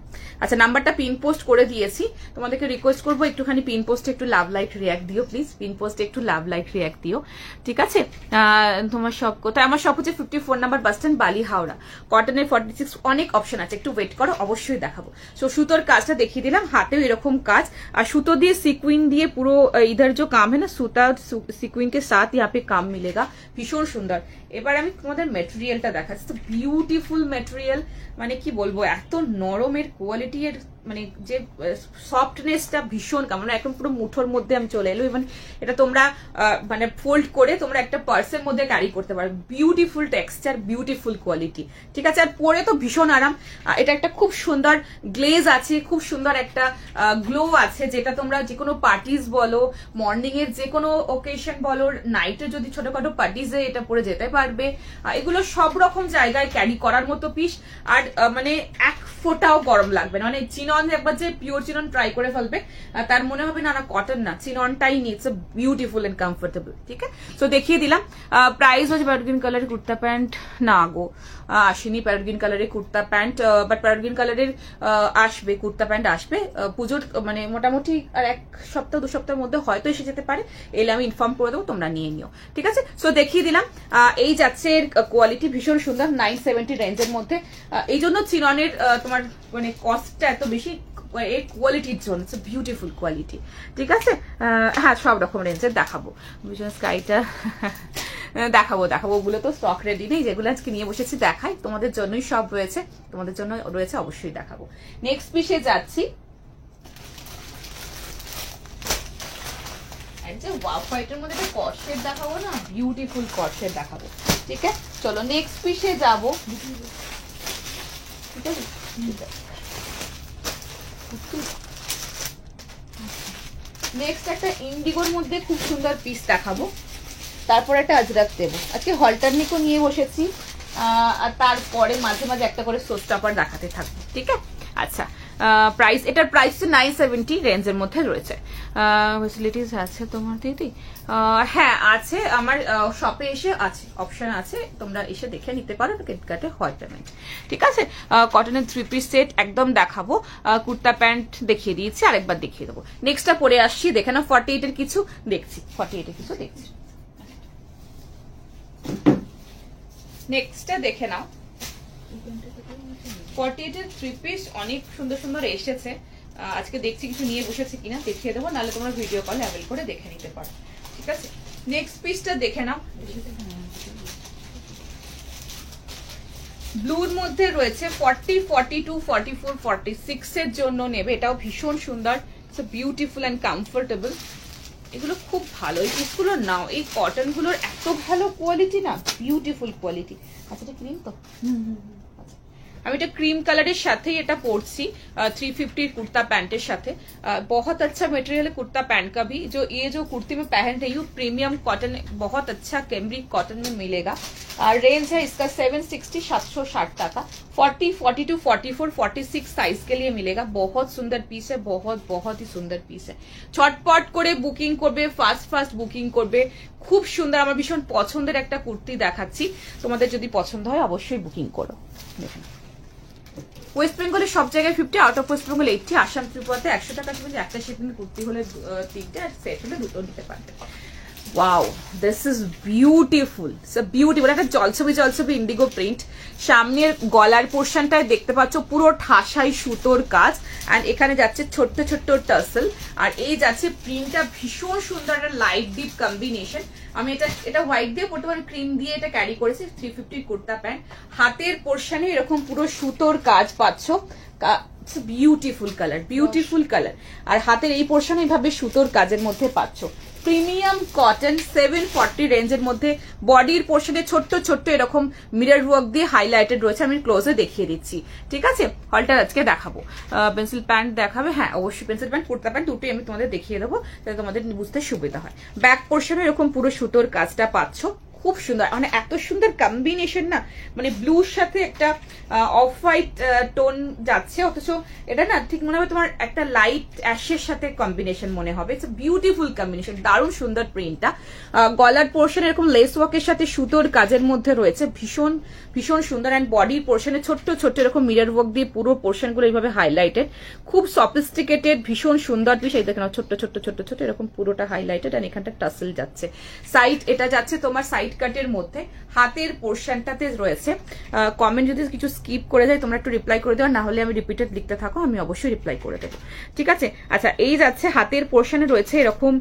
আচ্ছা, নাম্বারটা পিন পোস্ট করে দিয়েছি। তোমাদেরকে রিকোয়েস্ট করবো একটুখানি পিন পোস্টে একটু লাভ লাইক রিয়াক্ট দিও প্লিজ, পিন পোস্টে একটু লাভ লাইক রিয়াক্ট দিও, ঠিক আছে? তোমার সব কোথায়? আমার সব হচ্ছে 54 নাম্বার বাস স্ট্যান্ড, বালি, হাওড়া। কটনের 46 অনেক অপশন আছে, একটু ওয়েট করো, অবশ্যই দেখাবো। সো সুতোর কাজটা দেখিয়ে দিলাম, হাতেও এরকম কাজ, আর সুতো দিয়ে সিকুইন দিয়ে পুরো ইধার যে কাম হ্যাঁ না, সুতা সিকুইন কে সাথ यहाँ पे काम मिलेगा, ভীষণ সুন্দর। এবার আমি তোমাদের মেটেরিয়ালটা দেখাচ্ছি, তো বিউটিফুল মেটেরিয়াল, মানে কি বলবো, এত নরমের কোয়ালিটি, এর মানে যে সফটনেসটা ভীষণ, মানে একদম পুরো মুঠোর মধ্যে আমি চলে এলো। ইভেন এটা তোমরা মানে ফোল্ড করে তোমরা একটা পার্সের মধ্যে ক্যারি করতে পারো। বিউটিফুল টেক্সচার, বিউটিফুল কোয়ালিটি, ঠিক আছে? আর পরে তো ভীষণ আরাম। এটা একটা খুব সুন্দর গ্লেজ আছে, খুব সুন্দর একটা গ্লো আছে, যেটা তোমরা যে কোনো পার্টিজ বলো, মর্নিং এর যে কোনো ওকেশন বলো, নাইটে যদি ছোটখাটো পার্টিজে এটা পরে যেতে পারবে। এগুলো সব রকম জায়গায় ক্যারি করার মতো পিস, আর মানে এক ফোটাও গরম লাগবে না। মানে চিনন একবার যে পিওর চিনন ট্রাই করে ফেলবে, তার মনে হবে না না কটন না, চিননটাই নিয়ে, ইটস বিউটিফুল এন্ড কমফোর্টেবল। ঠিক আছে, তো দেখিয়ে দিলাম। প্রাইস হচ্ছে প্যারট গ্রিন কালারের কুর্তা প্যান্ট, না গো আসেনি প্যারট গ্রিন কালারের kurta pant, but parrot green কালারের আসবে, কুর্তা প্যান্ট আসবে পুজোর, মানে মোটামুটি আর এক সপ্তাহ দু সপ্তাহের মধ্যে হয়তো এসে যেতে পারে, এলে আমি ইনফর্ম করে দেবো, তোমরা নিয়ে নিও, ঠিক আছে? সো দেখিয়ে দিলাম। এই যাচ্ছে কোয়ালিটি ভীষণ সুন্দর, 970 রেঞ্জের মধ্যে। এই জন্য চিননের তোমার মানে কস্টটা এত বেশি, এই কোয়ালিটির জন্য, ইটস বিউটিফুল কোয়ালিটি, ঠিক আছে? হ্যাঁ, সব রকম রেঞ্জের দেখাবো। স্কাইটা দেখাবো, ওগুলো তো স্টক রেডি নেই, যেগুলো আজকে নিয়ে বসেছি দেখাই, তোমাদের জন্যই সব রয়েছে, তোমাদের জন্য রয়েছে, অবশ্যই দেখাবো। নেক্সট পিসে যাচ্ছি, ওয়াও হোয়াইটের মধ্যে একটা কর্সেট দেখাবো না, বিউটিফুল কর্সেট দেখাবো, ঠিক আছে? চলো নেক্সট পিসে যাবো, ঠিক আছে? নেক্সট একটা ইন্ডিগোর মধ্যে খুব সুন্দর পিস দেখাবো, তারপর একটা আজরাক দেবো। আজকে হলটারনিকও নিয়ে বসেছি, আর তারপরে মাঝে মাঝে একটা করে সোস্টাপার দেখাতে থাকবো, ঠিক আছে? আচ্ছা, প্রাইস, এটার প্রাইস 970 রেঞ্জের মধ্যে রয়েছে। ফেসিলিটিস আছে তোমার দিদি? হ্যাঁ আছে, আমার শপে এসে আছে, অপশন আছে, তোমরা এসে দেখে নিতে পারো, ক্রেডিট কার্ডে হয় পেমেন্ট, ঠিক আছে? কটনের 3 পিস সেট একদম দেখাবো, কুর্তা প্যান্ট দেখিয়ে দিয়েছি, আরেকবার দেখিয়ে দেবো। নেক্সটটা পরে আসছি, দেখে না 48 এর কিছু দেখছি, 48 এর কিছু দেখছি, নেক্সটটা দেখে নাও। 48 এর 3 পিস অনেক সুন্দর সুন্দর এসেছে, আজকে দেখছি কিছু নিয়ে বসেছে কিনা, দেখিয়ে দেবো, নাহলে তোমরা ভিডিও কল অ্যাভেল করে দেখে নিতে পারো, ঠিক আছে? নেক্সট পিসটা দেখে নাও, ব্লুর মধ্যে রয়েছে 40, 42, 44, 46 এর জন্য নেবে, এটাও ভীষণ সুন্দর, ইটস বিউটিফুল অ্যান্ড কমফোর্টেবল। এগুলো খুব ভালো, এই পিসগুলো নাও, এই কটন গুলোর এত ভালো কোয়ালিটি না, বিউটিফুল কোয়ালিটি। আচ্ছা, এটা ক্রিম তো, আমি এটা ক্রিম কালারের সাথেই এটা পরছি, 350 कुर्ता पैंटेर साथे, बहुत अच्छा मटेरियल है कुर्ता पैंट का भी। जो ये जो कुर्ती में पहन रही हूँ प्रीमियम कॉटन, बहुत अच्छा कैमरिक कॉटन में मिलेगा। रेंज है इसका 760 760 টাকা, 40, 42, 44, 46 साइज के लिए मिलेगा। बहुत सुंदर पीस है, बहुत ही सुंदर पीस है। ছটপট করে বুকিং করবে, ফাস্ট বুকিং করবে, খুব সুন্দর। আমার ভীষণ পছন্দের একটা কুর্তি দেখাচ্ছি, তোমাদের যদি পছন্দ হয় অবশ্যই বুকিং করো। দেখুন, ওয়েস্ট বেঙ্গলে সব জায়গায় 50, out of West Bengal 80, Assam ত্রিপুরাতে 100 টাকা দেবেন। একটা শিপিং কুর্তি হলে 3টে, আর সেট হলে 2টো নিতে পারবে। Wow, this is beautiful, beautiful. একটা জলছবি ইন্ডিগো প্রিন্ট, সামনের গলার পোর্শনটায় দেখতে পাচ্ছ পুরো ঠাসাই সুতোর কাজ, আর এখানে যাচ্ছে ছোট্ট ছোট্ট টাসেল, আর এই যাচ্ছে প্রিন্টটা ভীষণ সুন্দর, একটা লাইট ডিপ কম্বিনেশন। আমি এটা হোয়াইট দিয়ে পড়তে পারি, ক্রিম দিয়ে এটা ক্যারি করেছি। 350 কুর্তা প্যান্ট, হাতের পোর্শনে এরকম পুরো সুতোর কাজ পাচ্ছ, বিউটিফুল কালার, বিউটিফুল কালার। আর হাতের এই পোর্শন এইভাবে সুতোর কাজের মধ্যে পাচ্ছ। প্রিমিয়াম কটন 740 রেঞ্জের মধ্যে বডির পোর্শনে ছোট্ট ছোট্ট এরকম মিরর ওয়ার্ক দিয়ে হাইলাইটেড রয়েছে। আমি ক্লোজে দেখিয়ে দিচ্ছি, ঠিক আছে? হলটা আজকে দেখাবো। পেন্সিল প্যান্ট দেখাবে? হ্যাঁ অবশ্যই পেন্সিল প্যান্ট, কুর্তা প্যান্ট দুটোই আমি তোমাদের দেখিয়ে দেবো, যাতে তোমাদের বুঝতে সুবিধা হয়। ব্যাক পোর্শনে এরকম পুরো সুতোর কাজটা পাচ্ছ, খুব সুন্দর, মানে এত সুন্দর কম্বিনেশন না, মানে ব্লুর সাথে একটা অফ হোয়াইট টোন যাচ্ছে, অথচ এটা না ঠিক মনে হবে তোমার একটা লাইট অ্যাশের সাথে কম্বিনেশন মনে হবে। ইটস বিউটিফুল কম্বিনেশন, দারুণ সুন্দর প্রিন্টটা। গলার পোর্শন এরকম লেস ওয়ার্কের সাথে সুতোর কাজের মধ্যে রয়েছে, ভীষণ ভীষণ সুন্দর। অ্যান্ড বডির পোর্শনে ছোট্ট ছোট্ট এরকম মিরর ওয়ার্ক দিয়ে পুরো পোর্শনগুলো এইভাবে হাইলাইটেড, খুব সফিস্টিকেটেড, ভীষণ সুন্দর পিস। এই দেখেন ছোট্ট ছোট্ট ছোট্ট ছোট্ট এরকম পুরোটা হাইলাইটেড, অ্যান্ড এখানটা টাসেল যাচ্ছে। সাইড এটা যাচ্ছে তোমার সাইড কাটের মধ্যে, হাতের পোর্শনটাতে রয়েছে। কমেন্ট যদি কিছু স্কিপ করে যায় তোমরা একটু রিপ্লাই করে দেওয়া, না হলে আমি রিপিটেড লিখতে থাকো, আমি অবশ্যই রিপ্লাই করে দেবো, ঠিক আছে? আচ্ছা, এই যাচ্ছে হাতের পোর্শনে রয়েছে এরকম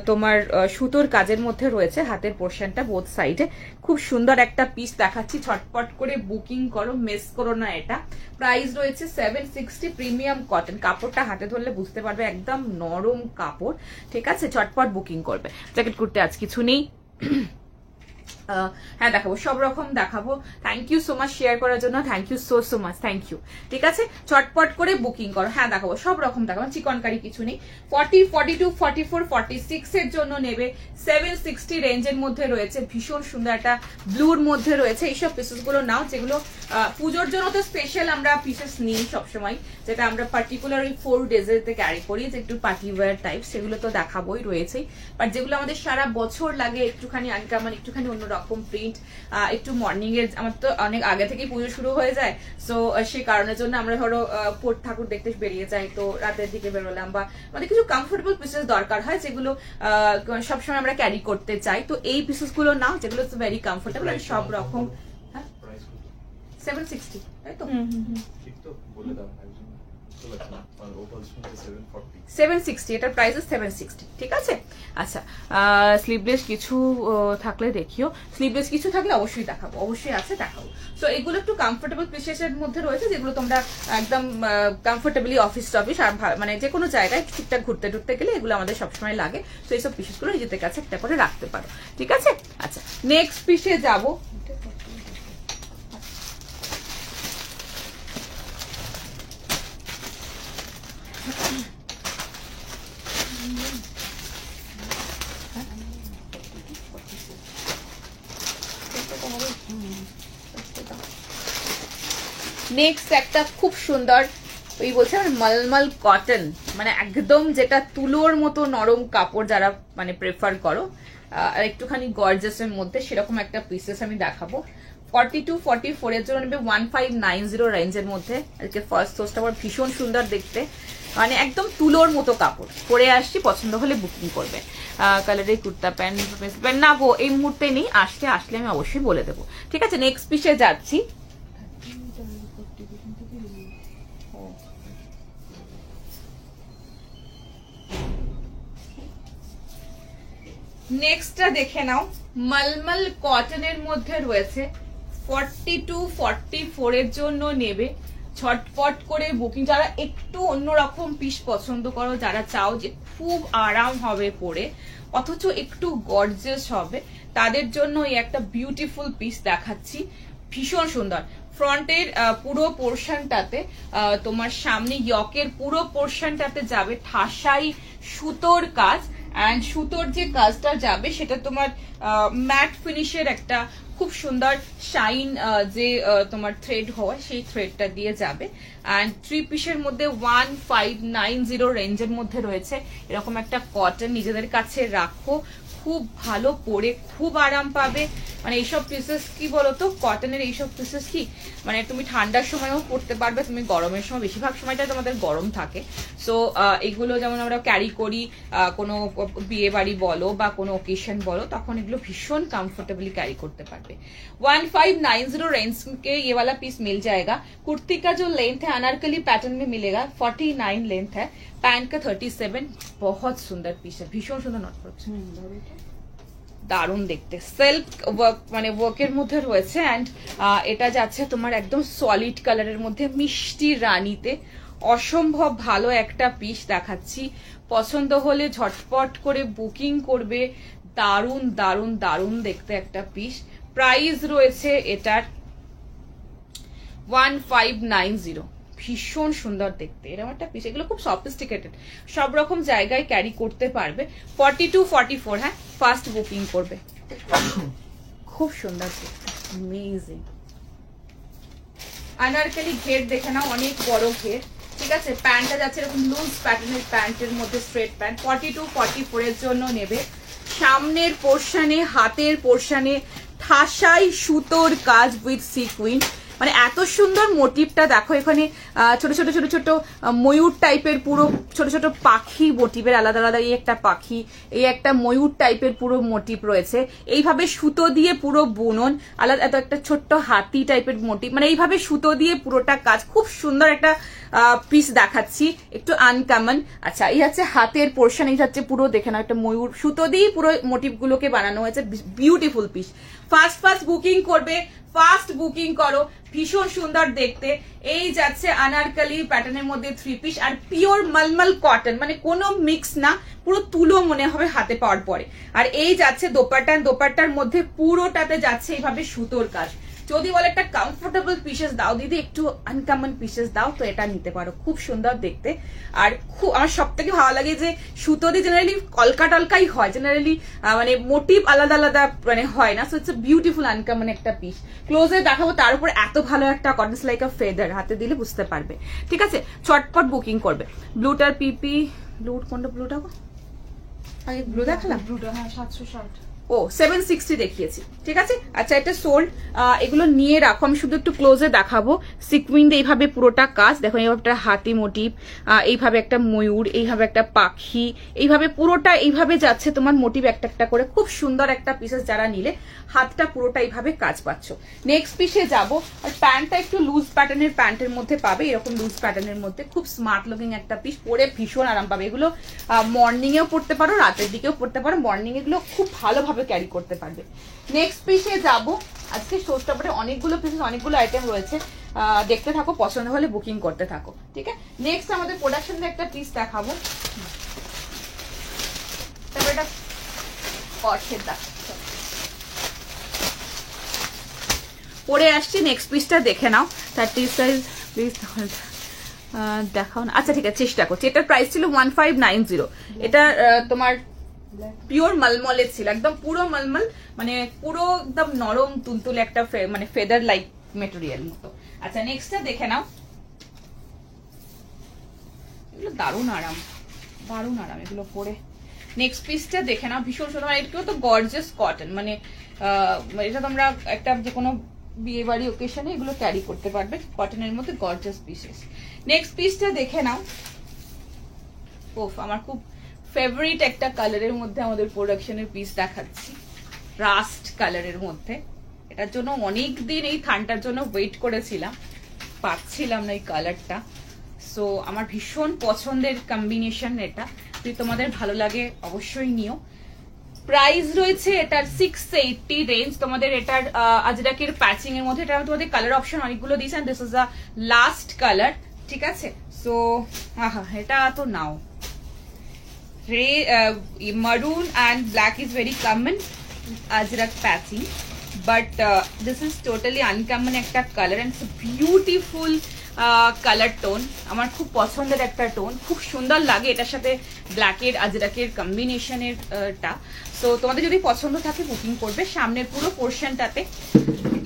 তোমার সুতোর কাজের মধ্যে রয়েছে হাতের পোর্শনটা বোথ সাইডে। খুব সুন্দর একটা পিস দেখাচ্ছি, ছটপট করে বুকিং করো, মিস করো না এটা। প্রাইস রয়েছে 760, প্রিমিয়াম কটন। কাপড়টা হাতে ধরলে বুঝতে পারবে একদম নরম কাপড়, ঠিক আছে? ছটপট বুকিং করবে। জ্যাকেট করতে আজ কিছু নেই। হ্যাঁ দেখাবো, সব রকম দেখাবো। Thank you so much share করার জন্য, thank you so much, thank you, ঠিক আছে? চটপট করে বুকিং করো। হ্যাঁ দেখাবো, সব রকম দেখাবো, চিকনকারি কিছু নেই। 40, 42, 44, 46 এর জন্য নেবে 760 রেঞ্জের মধ্যে রয়েছে, ভীষণ সুন্দর একটা ব্লুর মধ্যে রয়েছে। এইসব পিসেস গুলো নাও, যেগুলো পুজোর জন্য তো স্পেশাল আমরা পিসেস নিই সবসময়, যেটা আমরা পার্টিকুলার ওই 4 ডেজেতে ক্যারি করি, যে একটু পার্টি ওয়্যার টাইপ, সেগুলো তো দেখাবোই রয়েছেই। বাট যেগুলো আমাদের সারা বছর লাগে একটুখানি আনকমন, একটুখানি অন্যরকম প্রিন্ট, একটু মর্নিং এর, আমার তো অনেক আগে থেকেই পুজো শুরু হয়ে যায়, সো সেই কারণের জন্য আমরা ধরো ঠাকুর দেখতে বেরিয়ে যাই, তো রাতের দিকে বেরোলাম, বা আমাদের কিছু কমফোর্টেবল পিসেস দরকার হয় যেগুলো সবসময় আমরা ক্যারি করতে চাই। তো এই পিসেস গুলো নাও যেগুলো ভেরি কমফোর্টেবল, সব রকম। 760, তাই তো? ঠিক তো বলে দাও, 760, এটার প্রাইস 760, ঠিক আছে? আচ্ছা, স্লিভলেস কিছু থাকলে দেখিও, স্লিভলেস কিছু থাকলে অবশ্যই দেখাবো, অবশ্যই আছে, দেখাবো। সো এগুলো একটু কমফোর্টেবল পিসেসের মধ্যে রয়েছে, যেগুলো তোমরা একদম কমফোর্টেবলি অফিস টফিস আর মানে যে কোনো জায়গায় ঠিকঠাক ঘুরতে টুরতে গেলে এগুলো আমাদের সবসময় লাগে। তো এইসব পিসেসগুলো নিজেদের কাছে একটা করে রাখতে পারো, ঠিক আছে? আচ্ছা, নেক্সট পিসে যাবো। নেক্সট একটা খুব সুন্দর, ওই বলছে মলমল কটন, মানে একদম যেটা তুলোর মতো নরম কাপড় যারা মানে প্রেফার করো, আর একটুখানি গর্জাসের মধ্যে, সেরকম একটা পিসেস আমি দেখাবো। 42, 44 এর জন্য নেবে 1590 রেঞ্জের মধ্যে। আজকে ফার্স্ট সোর্সটা আমার ভীষণ সুন্দর দেখতে, মানে একদম তুলোর মতো কাপড়। পরে আসছি, পছন্দ হলে বুকিং করবে। কালারের কুর্তা প্যান্ট না গো, এই মুহূর্তে নেই, আসলে আমি অবশ্যই বলে দেবো, ঠিক আছে? নেক্সট পিসে যাচ্ছি। নেক্সটটা দেখে নাও, মলমল কটনের মধ্যে রয়েছে। 42, 44 এর জন্য নেবে, ছটপট করে বুকিং। যারা একটু অন্যরকম পিস পছন্দ করো, যারা চাও যে খুব আরাম হবে পরে অথচ একটু গর্জিয়াস হবে, তাদের জন্য এই একটা বিউটিফুল পিস দেখাচ্ছি, ভীষণ সুন্দর। ফ্রন্টের পুরো পোর্শনটাতে তোমার সামনে ইয়কের পুরো পোর্শনটাতে যাবে ঠাসাই সুতোর কাজ, অ্যান্ড সুতোর যে কাজটা যাবে সেটা তোমার ম্যাট ফিনিশের একটা খুব সুন্দর শাইন, যে তোমার থ্রেড হয় সেই থ্রেডটা দিয়ে যাবে। অ্যান্ড 3 পিসের মধ্যে 1590 রেঞ্জের মধ্যে রয়েছে। এরকম একটা কটন নিজেদের কাছে রাখো, খুব ভালো পরে খুব আরাম পাবে। মানে এইসব পিসেস কি বলতো, কটনের এইসব পিসেস কি মানে তুমি ঠান্ডার সময়ও পরতে পারবে, তুমি গরমের সময়, বেশিরভাগ সময়টাই তোমাদের গরম থাকে। সো এগুলো যেমন আমরা ক্যারি করি কোনো বিয়ে বাড়ি বলো বা কোনো ওকেশন বলো, তখন এগুলো ভীষণ কम्फर्टेबली कैरी करते पारबे। 1590 रेंज के ये वाला पीस मिल जाएगा। कुर्ती का जो लेंथ है अनारकली पैटर्न में मिलेगा, 49 लेंथ है, पैंट का 37। बहुत सुंदर पीस है, भीषण सुंदर नॉट দারুণ দেখতে, সেলফ ওয়ার্ক মানে ওয়ার্কের মধ্যে রয়েছে। অ্যান্ড এটা যাচ্ছে তোমার একদম সলিড কালারের মধ্যে, মিষ্টি রানীতে, অসম্ভব ভালো একটা পিস দেখাচ্ছি, পছন্দ হলে ঝটপট করে বুকিং করবে। দারুন দারুন দারুন দেখতে একটা পিস। প্রাইস রয়েছে এটার 1590। ভীষণ সুন্দর দেখতে এরকম একটা পিস, এগুলো খুব সফিস্টিকেটেড, সব রকম জায়গায় ক্যারি করতে পারবে। 42-44, হ্যাঁ ফার্স্ট বুকিং করবে। খুব সুন্দর দেখতে, অ্যামেজিং। আনারকলি ঘের দেখে নাও, অনেক বড় ঘের, ঠিক আছে। প্যান্টটা যাচ্ছে এরকম লুজ প্যাটার্নের প্যান্টের মধ্যে, স্ট্রেট প্যান্ট। 42-44 এর জন্য নেবে। সামনের পোর্শনে, হাতের পোর্শনে ঠাসাই সুতোর কাজ উইথ সিকুইন, মানে এত সুন্দর মোটিভটা দেখো। এখানে ছোট ছোট ছোট ছোট ময়ূর টাইপের, পুরো ছোট ছোট পাখি মোটিভের, আলাদা আলাদা। এই একটা পাখি, এই একটা ময়ূর টাইপের পুরো মোটিভ রয়েছে। এইভাবে সুতো দিয়ে পুরো বুনন, আলাদা এত একটা ছোট্ট হাতি টাইপের মোটিভ, মানে এইভাবে সুতো দিয়ে পুরোটা কাজ। খুব সুন্দর একটা পিস দেখাচ্ছি, একটু আনকমন। আচ্ছা, এই হচ্ছে হাতের পোর্শন, এই হচ্ছে পুরো দেখে নাও একটা ময়ূর, সুতো দিয়ে পুরো মোটিভ গুলোকে বানানো হয়েছে। Beautiful piece. ফার্স্ট বুকিং করবে, ফার্স্ট বুকিং করো। ভীষণ সুন্দর দেখতে। এই যাচ্ছে আনারকলি প্যাটার্নের মধ্যে 3 পিস, আর পিওর মলমল কটন, মানে কোনো মিক্স না, পুরো তুলো মনে হবে হাতে পাওয়ার পরে। আর এই যাচ্ছে দোপাট্টা, দোপাট্টার মধ্যে পুরোটাতে যাচ্ছে এইভাবে সুতোর কাজ। যদি বলে একটা কমফোর্টেবল পিসেস দাও দিদি, একটু আনকমন পিসেস দাও, তো এটা নিতে পারো। খুব সুন্দর দেখতে। আর খুব আমার সব থেকে ভালো লাগে যে সুতো দিয়ে জেনারেলি কলকা টলকাই হয়, জেনারেলি মানে মোটিভ আলাদা আলাদা মানে হয় না। সো ইটস বিউটিফুল আনকমন একটা পিস। ক্লোজে দেখাবো, তার উপর এত ভালো একটা কটন লাইক আ ফেদার, হাতে দিলে বুঝতে পারবে, ঠিক আছে। চটপট বুকিং করবে। ব্লুটার পিপি, ব্লু কোনটা, ব্লুটা আগে ব্লু দেখালাম, ব্লুটা হ্যাঁ 760, ও 760 দেখিয়েছি, ঠিক আছে। আচ্ছা, এটা সোল্ড। এগুলো নিয়ে রাখো, আমি শুধু একটু ক্লোজে দেখাবো। সিকুইন দিয়ে এইভাবে পুরোটা কাজ দেখো, এইভাবে একটা হাতি মোটিভ, এইভাবে একটা ময়ূর, এইভাবে একটা পাখি, এইভাবে পুরোটা এইভাবে যাচ্ছে তোমার মোটিভ একটা একটা করে। খুব সুন্দর একটা পিসেস, যারা নিলে হাতটা পুরোটা এইভাবে কাজ পাচ্ছ। নেক্সট পিসে যাবো। আর প্যান্টটা একটু লুজ প্যাটার্নের প্যান্টের মধ্যে পাবে, এরকম লুজ প্যাটার্নের মধ্যে। খুব স্মার্ট লুকিং একটা পিস, পরে ভীষণ আরাম পাবে। এগুলো মর্নিং এও পড়তে পারো, রাতের দিকেও পড়তে পারো। মর্নিং এগুলো খুব ভালোভাবে ক্যারি করতে পারবে। নেক্সট পিসে যাব। আজকে শোস্টপে অনেকগুলো পিসেস, অনেকগুলো আইটেম রয়েছে, দেখতে থাকো, পছন্দ হলে বুকিং করতে থাকো, ঠিক আছে। নেক্সট আমাদের প্রোডাকশনের একটা পিস দেখাবো, তারপর এটা কটসের দেখাবো। পরে আসছি, নেক্সট পিসটা দেখে নাও। 30 সাইজ প্লিজ দেখাও না। আচ্ছা ঠিক আছে, চেষ্টা করছি। এটার প্রাইস ছিল 1590। এটা তোমার পিওর মলমলে ছিল, একদম পুরো মলমল, মানে পুরো একদম নরম তুলতুলে একটা মানে ফেদার লাইক মেটেরিয়াল মতো। আচ্ছা, নেক্সটটা দেখে নাও। এগুলো দারুণ আরাম, দারুণ আরাম এগুলো পরে। নেক্সট পিসটা দেখে নাও, ভীষণ সুন্দর। এটাও তো গর্জিয়াস কটন, মানে এটা তোমরা একটা যে কোনো বিয়ে বাড়ি ওকেশনে এগুলো ক্যারি করতে পারবে, কটনের মধ্যে গর্জিয়াস পিসেস। নেক্সট পিসটা দেখে নাও। ওফ, আমার খুব ফেভারিট একটা কালারের মধ্যে আমাদের প্রোডাকশনের পিস দেখাচ্ছি, রাস্ট কালারের মধ্যে। এটার জন্য অনেক দিন এই থানটার জন্য ওয়েট করেছিলাম, পাচ্ছিলাম না এই কালারটা। সো আমার ভীষণ পছন্দের কম্বিনেশন এটা, যদি তোমাদের ভালো লাগে অবশ্যই নিও। প্রাইস রয়েছে এটার 680 রেঞ্জ। তোমাদের এটার আজরাকের প্যাচিং এর মধ্যে, এটা তোমাদের কালার অপশন অনেকগুলো দিয়েছে, this is the last colour, ঠিক আছে। সো এটা তো নাও। Maroon and black is very common ajrak patching, but this is totally uncommon একটা color and it's a beautiful color tone. আমার খুব পছন্দের একটা টোন, খুব সুন্দর লাগে এটার সাথে ব্ল্যাকের আজরাকের কম্বিনেশনের টা। সো তোমাদের যদি পছন্দ থাকে বুকিং করবে। সামনের পুরো পোর্শনটাতে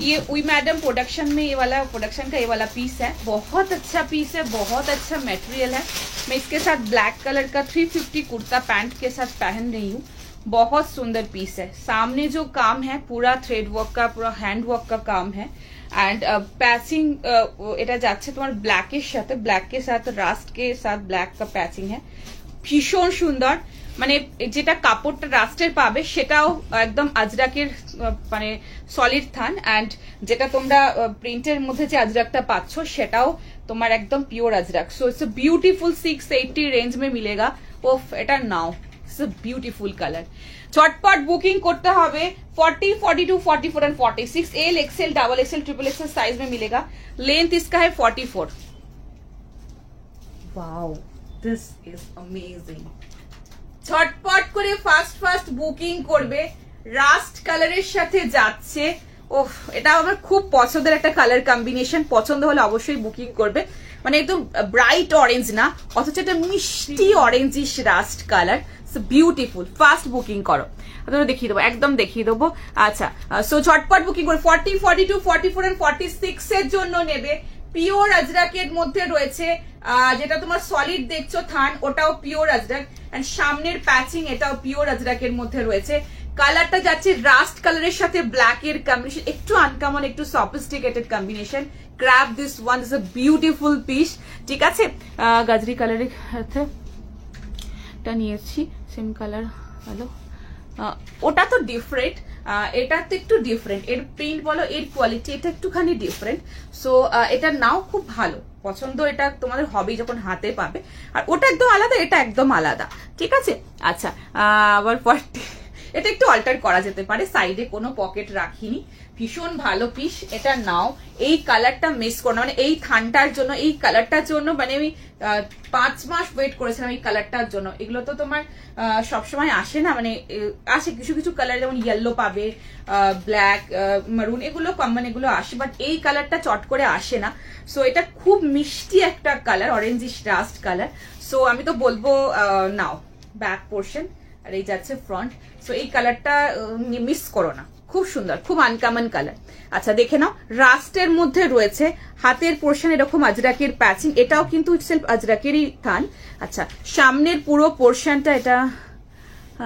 ये वी मैडम प्रोडक्शन में ये वाला प्रोडक्शन का ये वाला पीस है, बहुत अच्छा पीस है, बहुत अच्छा मटेरियल है। मैं इसके साथ ब्लैक कलर का 350 कुर्ता पैंट के साथ पहन रही हूँ, बहुत सुंदर पीस है। सामने जो काम है पूरा थ्रेड वर्क का, पूरा हैंड वर्क का काम है। एंड पैचिंग এটা যাচ্ছে তোমার ব্ল্যাকের সাথে, ব্ল্যাকের সাথে রাস্ট के साथ ব্ল্যাক का पैचिंग है, ভীষণ সুন্দর। মানে যেটা কাপড়টা রাস্টের পাবে সেটাও একদম আজরাকের মানে সলিড থান, এন্ড যেটা তোমরা প্রিন্টের মধ্যে যে আজরাকটা পাচ্ছ সেটাও তোমার একদম pure Ajrak. So it's a beautiful 680 range में मिलेगा। ओफ, এটা নাও, इट्स अ ब्यूटीफुल कलर। झटपट बुकिंग करते হবে। 40, 42, 44 and 46 L XL double XL triple XL size में मिलेगा। लेंथ इसका है 44। Wow, this is amazing. ঝটপট করে ফাস্ট বুকিং করবে, রাস্ট কালারের সাথে যাচ্ছে। ওহ, এটা আমার খুব পছন্দের একটা কালার কম্বিনেশন, পছন্দ হলে অবশ্যই বুকিং করবে। মানে একদম ব্রাইট অরেঞ্জ না, অথচ এটা মিষ্টি orangish rushed colour, beautiful. Fast booking করো, দেখিয়ে দেবো, একদম দেখিয়ে দেবো। আচ্ছা, সো ঝটপট বুকিং করো। 40, 42, 44 and 46 এর জন্য নেবে। পিওর আজরাকের মধ্যে রয়েছে, যেটা তোমার সলিড দেখছো থান, ওটাও পিওর আজরাক, এন্ড সামনের প্যাচিং এটাও পিওর আজরাকের মধ্যে রয়েছে। কালারটা যাচ্ছে রাস্ট কালারের সাথে ব্ল্যাক এর কম্বিনেশন, একটু আনকমন, একটু sophisticated combination. Grab this one, is a beautiful piece. ঠিক আছে, গাজরি কালারের সাথে এটা নিয়েছি, সেম কালার। হ্যালো, ওটা তো ডিফারেন্ট, এটা তো একটু ডিফারেন্ট, এর প্রিন্ট বলো, এর কোয়ালিটি এটা একটুখানি ডিফারেন্ট। সো এটা নাও, খুব ভালো পছন্দ, এটা তোমাদের হবেই যখন হাতে পাবে। আর ওটা একদম আলাদা, এটা একদম আলাদা। ঠিক আছে, আচ্ছা, আবার 40, এটা একটু অল্টার করা যেতে পারে, সাইডে কোনো পকেট রাখিনি। ভীষণ ভালো পিস, এটা নাও। এই কালারটা মিস করো না, মানে এই থানটার জন্য, এই কালারটার জন্য মানে আমি 5 মাস ওয়েট করেছিলাম এই কালারটার জন্য। এগুলো তো তোমার সবসময় আসে না, মানে আসে কিছু কিছু কালার, যেমন ইয়েলো পাবে, ব্ল্যাক, মারুন, এগুলো কমন, এগুলো আসে, বাট এই কালারটা চট করে আসে না। সো এটা খুব মিষ্টি একটা colour, orangish rushed colour. So আমি তো বলবো নাও। ব্যাক পোর্শন আর এই যাচ্ছে ফ্রন্ট। সো এই কালারটা মিস করো না, খুব সুন্দর, খুব আনকমন কালার। আচ্ছা, দেখে নাও, রাস্টের মধ্যে রয়েছে, হাতের পোর্শন এরকম আজরাকের প্যাচিং, এটাও কিন্তু সেলফ আজরাকেরই থান। আচ্ছা, সামনের পুরো পোর্শনটা এটা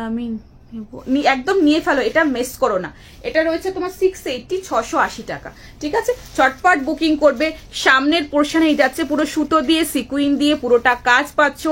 আমি একদম নিয়ে ফেলো, এটা মিস করো না। এটা রয়েছে তোমার 680, 680 টাকা। ঠিক আছে, চটপট বুকিং করবে। সামনের পোর্শনে যাচ্ছে পুরো সুতো দিয়ে, সিকুইন দিয়ে পুরোটা কাজ পাচ্ছ।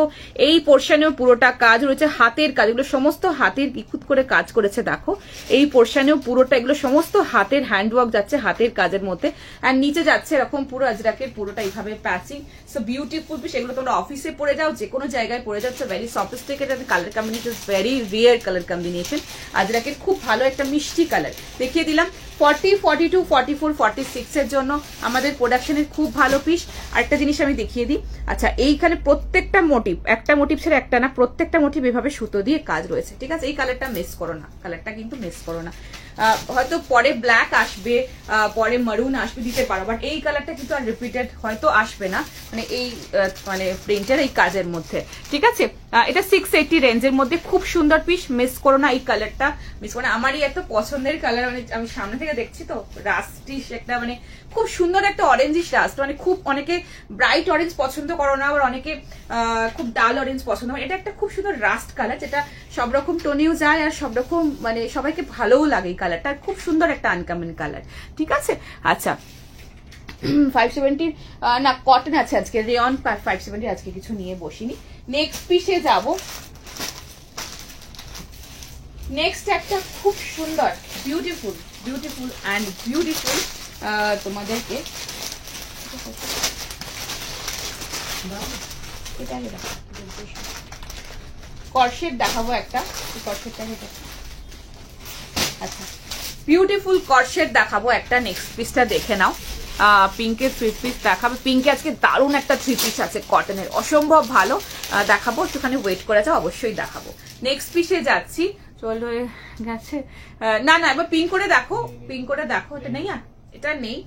এই পোর্শনেও পুরোটা কাজ রয়েছে, হাতের কাজ, এগুলো সমস্ত হাতের নিখুঁত করে কাজ করেছে। দেখো, এই পোর্শনেও পুরোটা, এগুলো সমস্ত হাতের হ্যান্ডওয়ার্ক যাচ্ছে, হাতের কাজের মধ্যে। আর নিচে যাচ্ছে এরকম পুরো আজরাকের পুরোটা এইভাবে প্যাচিং। সো বিউটিফুল পিস, এগুলো তোমরা অফিসে পরে যাও, যে কোনো জায়গায় পরে যাচ্ছে। Very sophisticated colour combination, very rare colour combination. আজরাকের খুব ভালো একটা মিষ্টি কালার দেখিয়ে দিলাম। 40, 42, 44, 46 এর জন্য আমাদের প্রোডাকশনের খুব ভালো পিস। আরেকটা জিনিস আমি দেখিয়ে দিই। আচ্ছা, এইখানে প্রত্যেকটা মোটিভ, একটা মোটিভ ছেড়ে একটা না, প্রত্যেকটা মোটিভ এভাবে সুতো দিয়ে কাজ রয়েছে। ঠিক আছে, এই কালারটা মিস করো না, কালারটা কিন্তু মিস করো না। হয়তো পরে ব্ল্যাক আসবে, পরে মারুন আসবে, দিতে পারো, বাট এই কালারটা কিন্তু আর রিপিটেড হয়তো আসবে না, মানে এই মানে প্রিন্টের এই কাজের মধ্যে। ঠিক আছে, এটা 680 রেঞ্জের মধ্যে, খুব সুন্দর পিস, মিস করো না এই কালারটা, মিস করো না। আমারই এত পছন্দের কালার, মানে আমি সামনে থেকে দেখছি তো, রাস্টিশ একটা, মানে খুব সুন্দর একটা অরেঞ্জিশ রাস্ট, মানে খুব অনেকে ব্রাইট অরেঞ্জ পছন্দ করো না, আবার অনেকে খুব ডাল অরেঞ্জ পছন্দ করে। এটা একটা খুব সুন্দর রাস্ট কালার, যেটা সব রকম টোনেও যায় আর সব রকম মানে সবাইকে ভালোও লাগে। এই কালারটা খুব সুন্দর একটা আনকমন কালার। ঠিক আছে, আচ্ছা, 570 না, কটন আছে আজকে, রেয়ন 570 আজকে কিছু নিয়ে বসিনি। নেক্সট পিসে যাব। নেক্সট একটা খুব সুন্দর, বিউটিফুল বিউটিফুল অ্যান্ড বিউটিফুল তোমাদেরকে কর্সেট দেখাবো একটা। আচ্ছা, বিউটিফুল কর্সেট দেখাবো একটা। নেক্সট পিসটা দেখে নাও, পিঙ্কের 3 পিস দেখাবো। পিঙ্কে আজকে দারুণ একটা 3 পিস আছে কটনের, অসম্ভব ভালো দেখাবো। একটুখানি ওয়েট করে যাও, অবশ্যই দেখাবো। নেক্সট পিসে যাচ্ছি, চল হয়ে গেছে, না না, এবার পিঙ্ক করে দেখো, পিঙ্ক করে দেখো। এটা নেই, আর এটা নেই।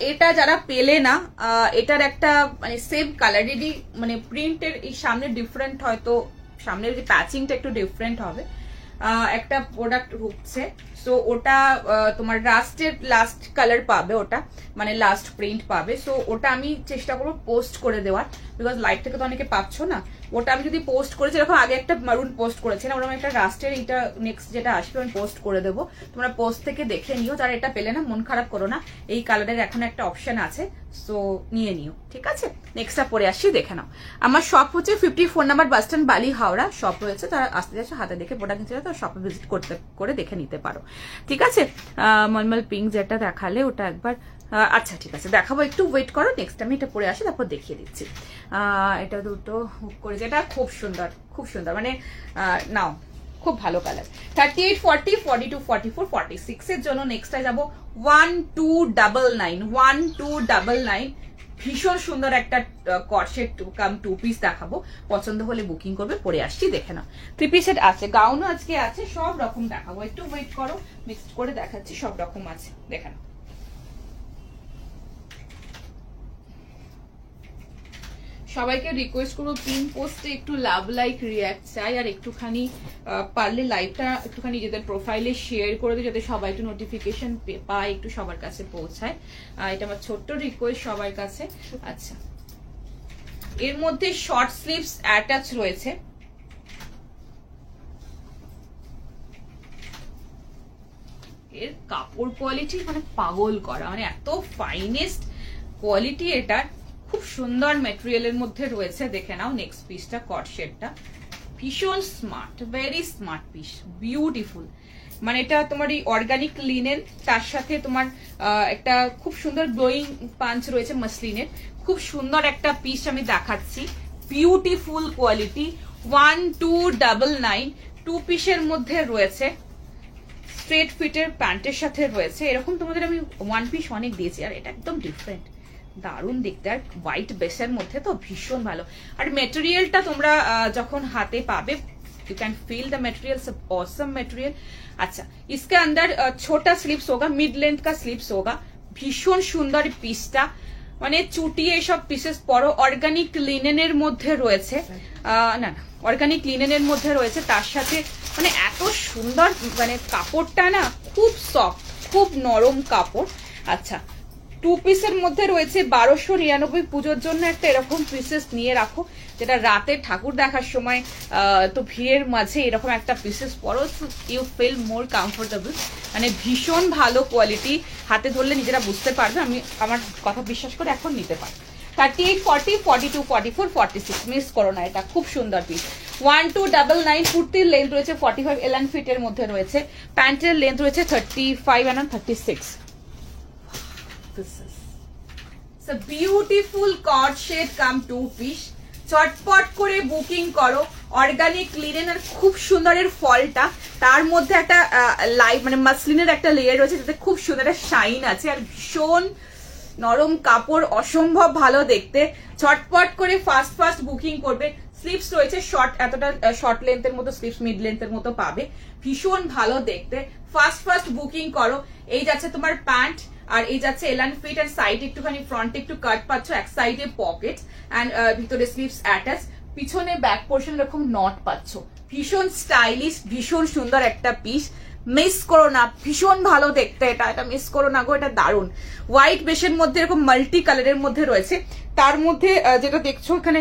এটা যারা পেলে না, এটার একটা মানে সেম কালারেরই, মানে প্রিন্টের এই সামনে ডিফারেন্ট, হয়তো সামনের যে প্যাচিংটা একটু ডিফারেন্ট হবে। একটা প্রোডাক্ট হচ্ছে, সো ওটা তোমার রাস্টের লাস্ট কালার পাবে, ওটা মানে লাস্ট প্রিন্ট পাবে। সো ওটা আমি চেষ্টা করবো পোস্ট করে দেওয়ার, বিকজ লাইট থেকে তো অনেকে পাচ্ছ না। ওটা আমি যদি পোস্ট করেছি, এরকম আগে একটা মারুন পোস্ট করেছি না, ওরকম একটা রাস্টের, এইটা নেক্সট যেটা আসবে আমি পোস্ট করে দেবো। তোমরা পোস্ট থেকে দেখে নিও, যারা এটা পেলে না মন খারাপ করো না, এই কালারের এখন একটা অপশন আছে, সো নিয়ে নিও। ঠিক আছে, নেক্সটটা পরে আসছি, দেখে নাও। আমার শপ হচ্ছে 54 নাম্বার বাস স্ট্যান্ড, বালি, হাওড়া শপ রয়েছে। তারা আসতে যাচ্ছে, হাতে দেখে প্রোডাক্ট নিতে তো শপে ভিজিট করে দেখে নিতে পারো। ঠিক আছে, মলমল পিঙ্ক যেটা দেখালে ওটা একবার, আচ্ছা ঠিক আছে দেখাবো, একটু ওয়েট করো। নেক্সট আমি এটা পরে আসি, তারপর দেখিয়ে দিচ্ছি। এটা দুটো হুক করেছে, এটা খুব সুন্দর, খুব সুন্দর, মানে নাও, খুব ভালো কালার। 38, 40, 42, 44, 46 এর জন্য নেক্সটটা যাবো 1299, 1299। ভীষণ সুন্দর একটা কর্সেট কাম 2 পিস দেখাবো, পছন্দ হলে বুকিং করবে, পরে আসছি দেখে নাও। 3 পিস সেট আছে, গাউনও আজকে আছে, সব রকম দেখাবো, একটু ওয়েট করো, মিক্স করে দেখাচ্ছি, সব রকম আছে দেখে নাও। সবাইকে রিকোয়েস্ট করবো পিন পোস্টে একটু লাভ লাইক রিয়াক্ট চাই, আর একটুখানি পারলে লাইভটা একটুখানি নিজেদের প্রোফাইলে শেয়ার করে দিই, যাতে সবাই একটু নোটিফিকেশন পায়, একটু সবার কাছে পৌঁছায়, এটা আমার ছোট্ট রিকোয়েস্ট সবার কাছে। আচ্ছা, এর মধ্যে শর্ট স্লিভস অ্যাটাচ রয়েছে, এর কাপড় কোয়ালিটি মানে পাগল করা, মানে এত ফাইনেস্ট কোয়ালিটি, এটা খুব সুন্দর মেটেরিয়ালের মধ্যে রয়েছে, দেখে নাও। নেক্সট পিসটা কর্সেটটা ভীষণ smart, very smart piece, beautiful, মানে এটা তোমার এই অর্গানিক লিনেন, তার সাথে তোমার একটা খুব সুন্দর গ্লোয়িং পাঞ্চ রয়েছে মাসলিনের, খুব সুন্দর একটা পিস আমি দেখাচ্ছি, বিউটিফুল কোয়ালিটি, 1299 2 পিসের মধ্যে রয়েছে, স্ট্রেট ফিটের প্যান্টের সাথে রয়েছে। এরকম তোমাদের আমি 1 পিস অনেক দিয়েছি, আর এটা একদম ডিফারেন্ট, দারুণ দেখতে, আর হোয়াইট বেসের মধ্যে তো ভীষণ ভালো। আর মেটেরিয়ালটা তোমরা যখন হাতে পাবে, you can feel the material, सब ऑसम मटेरियल। अच्छा, इसके अंदर छोटा स्लीव्स होगा, मिड लेंथ का स्लीव्स होगा, भीषण सुंदर পিসটা, মানে চুটিয়ে সব পিসেস পরো, অর্গানিক লিনেনের মধ্যে রয়েছে, না না অর্গানিক লিনেনের মধ্যে রয়েছে, তার সাথে মানে এত সুন্দর, মানে কাপড়টা না খুব সফট, খুব নরম কাপড়। আচ্ছা, 2 পিসের মধ্যে রয়েছে 1299, পুজোর জন্য একটা এরকম পিসেস নিয়ে রাখো, যেটা রাতে ঠাকুর দেখার সময় তো ভিড়ের মাঝে এরকম একটা পিসেস পরো, ইউ ফিল মোর কমফোর্টেবল, মানে ভীষণ ভালো কোয়ালিটি, হাতে ধরলে নিজেরা বুঝতে পারবে, আমি আমার কথা বিশ্বাস করে এখন নিতে পারি। 38, 40, 42, 44, 46 মিস করো না, এটা খুব সুন্দর পিস। 1299, কুর্তির লেন্থ রয়েছে 45 এলান ফিটের মধ্যে রয়েছে, প্যান্টের লেন্থ রয়েছে 35 and 36। This is a beautiful cord shade come 2 piece, চটপট করে বুকিং করো, অর্গানিক লিনেন, আর খুব সুন্দরের ফলটা, তার মধ্যে একটা লাইভ মানে মাসলিনের একটা লেয়ার রয়েছে, যাতে খুব সুন্দর একটা শাইন আছে, আর ভীষণ নরম কাপড়, অসম্ভব ভালো দেখতে, চটপট করে ফাস্ট বুকিং করবে। স্লিভস রয়েছে শর্ট, এতটা শর্ট লেন্থের মতো স্লিভস, মিড লেন্থের মতো পাবে, ভীষণ ভালো দেখতে, ফাস্ট বুকিং করো। এই যাচ্ছে তোমার প্যান্ট, আর এই যাচ্ছে এলান ফিট, আর সাইডে একটুখানি ফ্রন্টে একটু কাট পাচ্ছ, এক সাইডে পকেট, এন্ড ভিতরে স্লিভস অ্যাটাচ, পিছনে ব্যাক পোর্শন এরকম নট পাচ্ছ, ভীষণ স্টাইলিশ, ভীষণ সুন্দর একটা পিস, মিস করো না, ভীষণ ভালো দেখতে, এটা মিস করো না গো, এটা দারুণ। হোয়াইট বেসের মধ্যে এরকম মাল্টি কালারের মধ্যে রয়েছে, তার মধ্যে যেটা দেখছো এখানে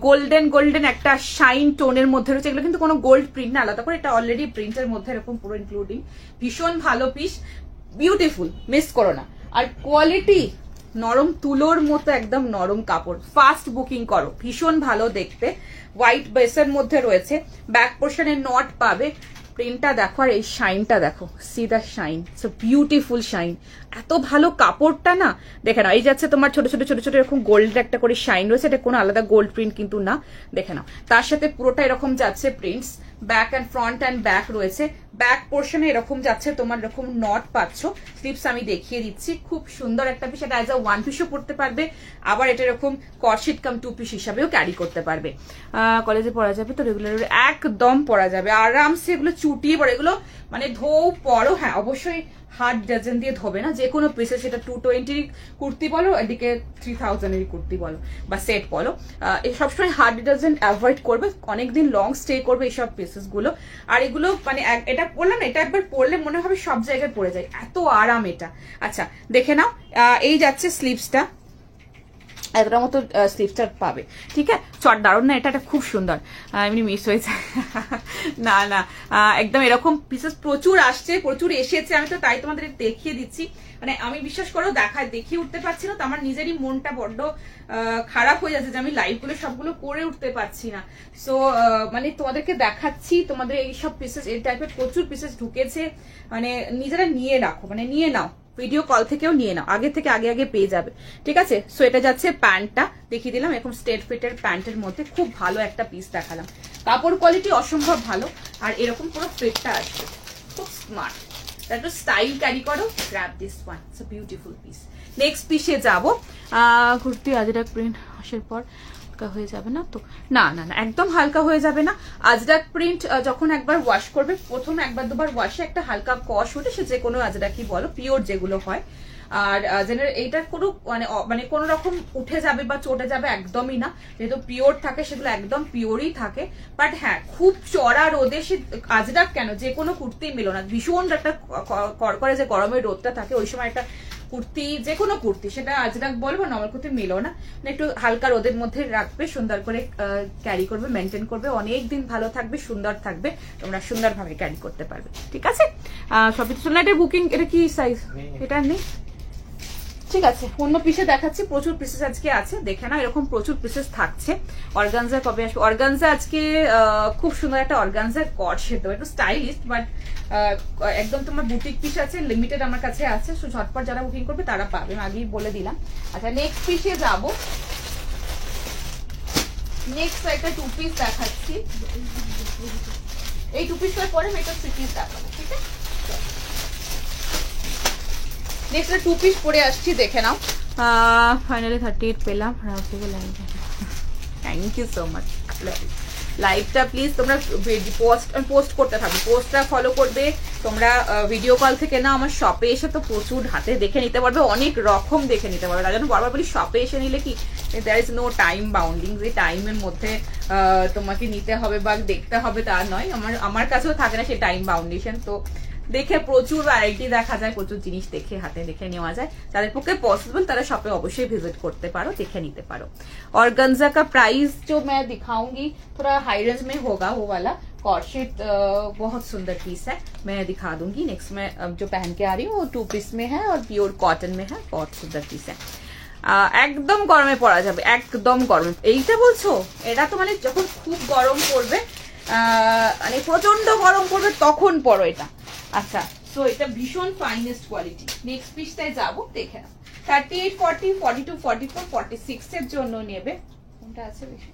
গোল্ডেন একটা শাইন টোনের মধ্যে রয়েছে, এগুলো কিন্তু কোনো গোল্ড প্রিন্ট না, আলাদা করে, এটা অলরেডি প্রিন্টের মধ্যে এরকম পুরো ইনক্লুডিং, ভীষণ ভালো পিস, বিউটিফুল, মিস করো না। আর কোয়ালিটি নরম তুলোর মতো, একদম নরম কাপড়, ফাস্ট বুকিং করো, ভীষণ ভালো দেখতে, হোয়াইট বেসের মধ্যে রয়েছে, ব্যাক পোর্শনে নট পাবে, প্রিন্টটা দেখো, আর এই শাইনটা দেখো, C the shine, so beautiful shine, এত ভালো কাপড়টা না, দেখে নাও। এই যাচ্ছে তোমার ছোট ছোট এরকম গোল্ড একটা করে শাইন রয়েছে, এটা কোনো আলাদা গোল্ড প্রিন্ট কিন্তু না, দেখে নাও। তার সাথে পুরোটা এরকম যাচ্ছে prints, back and front and back রয়েছে, ব্যাক পোর্শনে এরকম যাচ্ছে তোমার এরকম নট পাচ্ছ, স্লিপস আমি দেখিয়ে দিচ্ছি, খুব সুন্দর একটা পিস, এটা অ্যাজ আ 1 পিসও পড়তে পারবে, আবার এটা এরকম কর্সেট কাম 2 পিস হিসাবেও ক্যারি করতে পারবে, কলেজে পড়া যাবে তো, রেগুলার একদম পড়া যাবে আরামসে, এগুলো চুটিয়ে পড়ে, এগুলো মানে ধোও পরো, হ্যাঁ অবশ্যই হার্ড ডাজন দিয়ে ধোবে না, যে কোনো পিসে, সেটা 220 কুর্তি বলো, এদিকে 3000 কুর্তি বলো বা সেট বলো, সবসময় হার্ড ডিটারজেন্ট অ্যাভয়েড করবে, অনেকদিন লং স্টে করবে এইসব পিসেস গুলো। আর এগুলো মানে এটা পরলাম, এটা একবার পরলে মনে হবে সব জায়গায় পরে যায়, এত আরাম এটা। আচ্ছা, দেখে নাও, এই যাচ্ছে স্লিভসটা, এতটা মতো স্লিভসটা পাবে, ঠিক আছে, চট দারুণ না, এটা খুব সুন্দর, এমনি মিস হয়েছে না একদম এরকম পিসেস প্রচুর আসছে, প্রচুর এসেছে, আমি তো তাই তোমাদের দেখিয়ে দিচ্ছি, মানে আমি বিশ্বাস করো দেখিয়ে উঠতে পারছি না, তো আমার নিজেরই মনটা বড্ড খারাপ হয়ে যাচ্ছে যে আমি লাইভগুলো সবগুলো করে উঠতে পারছি না। সো মানে তোমাদেরকে দেখাচ্ছি, তোমাদের এইসব পিসেস, এই টাইপের প্রচুর পিসেস ঢুকেছে, মানে নিজেরা নিয়ে রাখো, মানে নিয়ে নাও, ভিডিও কল থেকেও নিয়ে নাও, আগে থেকে আগে পেয়ে যাবে, ঠিক আছে। সো এটা যাচ্ছে প্যান্টটা, দেখিয়ে দিলাম এরকম স্ট্রেট ফিটের প্যান্টের মধ্যে, খুব ভালো একটা পিস দেখালাম, কাপড় কোয়ালিটি অসম্ভব ভালো, আর এরকম পুরো ফিটটা আসবে, খুব স্মার্ট, একটু স্টাইল ক্যারি করো, grab this one, it's a beautiful piece. Next পিসে যাব। কুর্তি আজরাক প্রিন্ট আসার পর হয়ে যাবে না তো? না না না, একদম হালকা হয়ে যাবে না। আজরাক প্রিন্ট যখন একবার ওয়াশ করবে, প্রথম একবার দুবার ওয়াশে একটা হালকা কষ ওঠে, সে যে কোনো আজরাকই বলো, পিওর যেগুলো হয়। আর এইটার কোনো মানে কোনো রকম উঠে যাবে বা চটে যাবে একদমই না, যেহেতু পিওর থাকে সেগুলো একদম পিওরই থাকে। বাট হ্যাঁ, খুব চড়া রোদে সে আজরাক কেন, যে কোনো কুর্তি মেলো না, ভীষণ একটা কড়কড়ে যে গরমের রোদটা থাকে ওই সময় একটা কুর্তি, যে কোনো কুর্তি, সেটা আজরাক বলবো নর্মাল কুর্তি মেলো না, একটু হালকা রোদের মধ্যে রাখবে, সুন্দর করে ক্যারি করবে, মেনটেন করবে, অনেক দিন ভালো থাকবে, সুন্দর থাকবে, তোমরা সুন্দরভাবে ক্যারি করতে পারবে। ঠিক আছে, সবই তো এটার বুকিং, এটা কি সাইজ? এটা নেই, ঠিক আছে। অন্য পিসে দেখাচ্ছি, প্রচুর পিসেস আজকে আছে, দেখে না, এরকম প্রচুর পিসেস থাকছে। অর্গানজা কবে আসবে? অর্গানজা আজকে খুব সুন্দর একটা অর্গানজার কট সেট, একটু স্টাইলিস্ট, বাট একদম তোমার বুটিক পিস আছে, লিমিটেড আমার কাছে আছে, সো ঝটপট যারা বুকিং করবে তারা পাবে, আমি আগেই বলে দিলাম। আচ্ছা, নেক্সট পিসে যাবো। নেক্সট একটা 2 পিস দেখাচ্ছি, এই 2 পিসটার পরে আমি একটা 3 পিস দেখাবো, ঠিক আছে? নেক্সট 2 পিস পরে আসছি, দেখে নাও। ফাইনালি 38 পেলাম। Thank you so much. লাইভটা প্লিজ তোমরা পোস্ট করতে থাকো, পোস্টটা ফলো করবে তোমরা। ভিডিও কল থেকে না, আমার শপে এসে তো প্রচুর হাতে দেখে নিতে পারবে, অনেক রকম দেখে নিতে পারবে। তার জন্য বারবার বলি, শপে এসে নিলে কি there is no time bounding, যে টাইমের মধ্যে তোমাকে নিতে হবে বা দেখতে হবে তা নয়, আমার কাছেও থাকে না সেই টাইম বাউন্ডেশন। তো দেখে প্রচুর ভ্যারাইটি দেখা যায়, প্রচুর জিনিস দেখে হাতে দেখে নেওয়া যায়। যাদের পক্ষে পসিবল তারা শপে অবশ্যই ভিজিট করতে পারো, দেখে নিতে পারো। ऑर्गेन्जा का प्राइस जो मैं दिखाऊंगी थोड़ा हाई रेंज में होगा, वो वाला कॉर्डसेट बहुत सुंदर पीस है, मैं दिखा दूंगी। नेक्स्ट मैं जो पहन के आ रही हूँ वो 2 पीस में है और प्योर कॉटन में है, बहुत सुंदर पीस है। একদম গরমে পরা যাবে, একদম গরমে। এইটা বলছো, এটা তো মানে যখন খুব গরম পড়বে, মানে প্রচন্ড গরম পড়বে তখন পরো এটা। আচ্ছা, সো এটা ভীষণ ফাইনেস্ট কোয়ালিটি। নেক্সট পিসটায় যাবো, দেখে নাও। 38, 40, 42, 44, 46 এর জন্য নেবে। কোনটা আছে বেশি?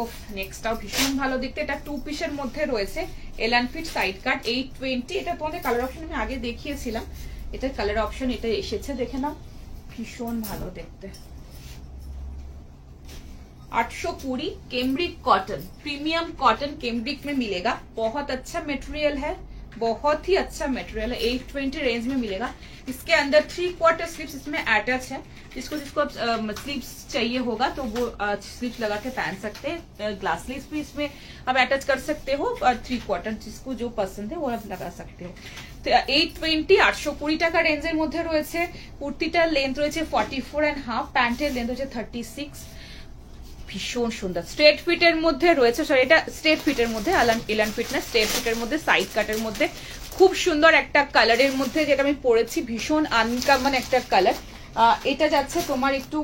ওফ, নেক্সটটাও ভীষণ ভালো দেখতে। এটা 2 পিসের মধ্যে রয়েছে, এলান ফিট সাইড কাট, 820। এটা তোমাদের কালার অপশন আমি আগে দেখিয়েছিলাম, এটার কালার অপশন এটা এসেছে, দেখে নাও, ভীষণ ভালো দেখতে। 820 cambric cotton, premium cotton cambric में मिलेगा, बहुत अच्छा मटेरियल है, बहुत ही अच्छा मटेरियल है। 820 रेंज में मिलेगा। इसके अंदर 3/4 स्लीव्स इसमें अटैच है, जिसको स्लीव्स चाहिए होगा तो वो स्लीव्स लगा के पहन सकते हैं। ग्लास स्लीव्स भी इसमें आप अटैच कर सकते हो, और 3/4 जिसको जो पसंद है वो आप लगा सकते हो। तो 820 820 টাকা রেঞ্জের মধ্যে রয়েছে। কুর্তিটার লেন্থ রয়েছে 44.5, প্যান্টের লেন্থ হচ্ছে 36। ভীষণ সুন্দর স্ট্রেট ফিটের মধ্যে রয়েছে, সরি এটা স্ট্রেট ফিটের মধ্যে, এলান ফিট না, স্ট্রেট ফিটের মধ্যে, সাইড কাটের মধ্যে, খুব সুন্দর একটা কালারের মধ্যে, যেটা আমি পরেছি, ভীষণ আনকমন একটা কালার। এটা যাচ্ছে তোমার একটু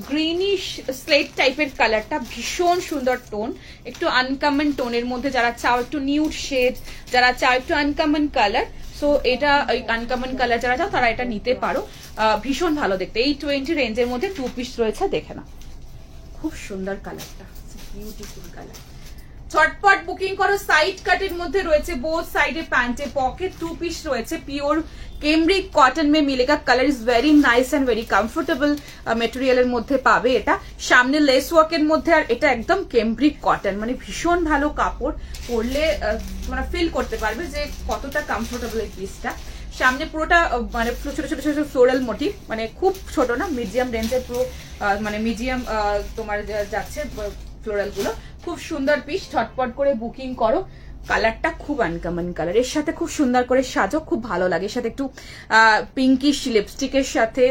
গ্রিনিশ স্লেট টাইপের কালারটা, ভীষণ সুন্দর টোন, একটু আনকমন টোনের মধ্যে, যারা চাও একটু নিউড শেড, যারা চাও একটু আনকমন কালার, সো এটা আনকমন কালার যারা চাও তারা এটা নিতে পারো। ভীষণ ভালো দেখতে। 820 রেঞ্জের মধ্যে 2 পিস রয়েছে, দেখে না, খুব সুন্দর কালারটা, বিউটিফুল কালার। ঝটপট বুকিং করো। সাইড কাটের মধ্যে রয়েছে, বোথ সাইডে প্যান্টে পকেট, 2 পিস রয়েছে, পিওর कैम्ब्रिक कॉटन में मिलेगा। Colour is very nice and very comfortable মেটেরিয়ালের মধ্যে পাবে। এটা সামনে লেস ওয়ার্কের মধ্যে, আর এটা একদম कैम्ब्रिक কটন, মানে ভীষণ ভালো কাপড়, পরলে তোমরা ফিল করতে পারবে যে কতটা কমফোর্টেবল এই পিসটা। সামনে পুরোটা মানে ছোট ছোট ছোট ফ্লোরাল মোটিভ, মানে খুব ছোট না, মিডিয়াম রেঞ্জের, পুরো মানে মিডিয়াম তোমার যাচ্ছে ফ্লোরাল গুলো। খুব সুন্দর পিস, ঝটপট করে বুকিং করো। কালারটা খুব আনকমন কালার, এর সাথে খুব সুন্দর করে সাজো, খুব ভালো লাগে। এর সাথে একটু পিঙ্কিশ লিপস্টিকের সাথে,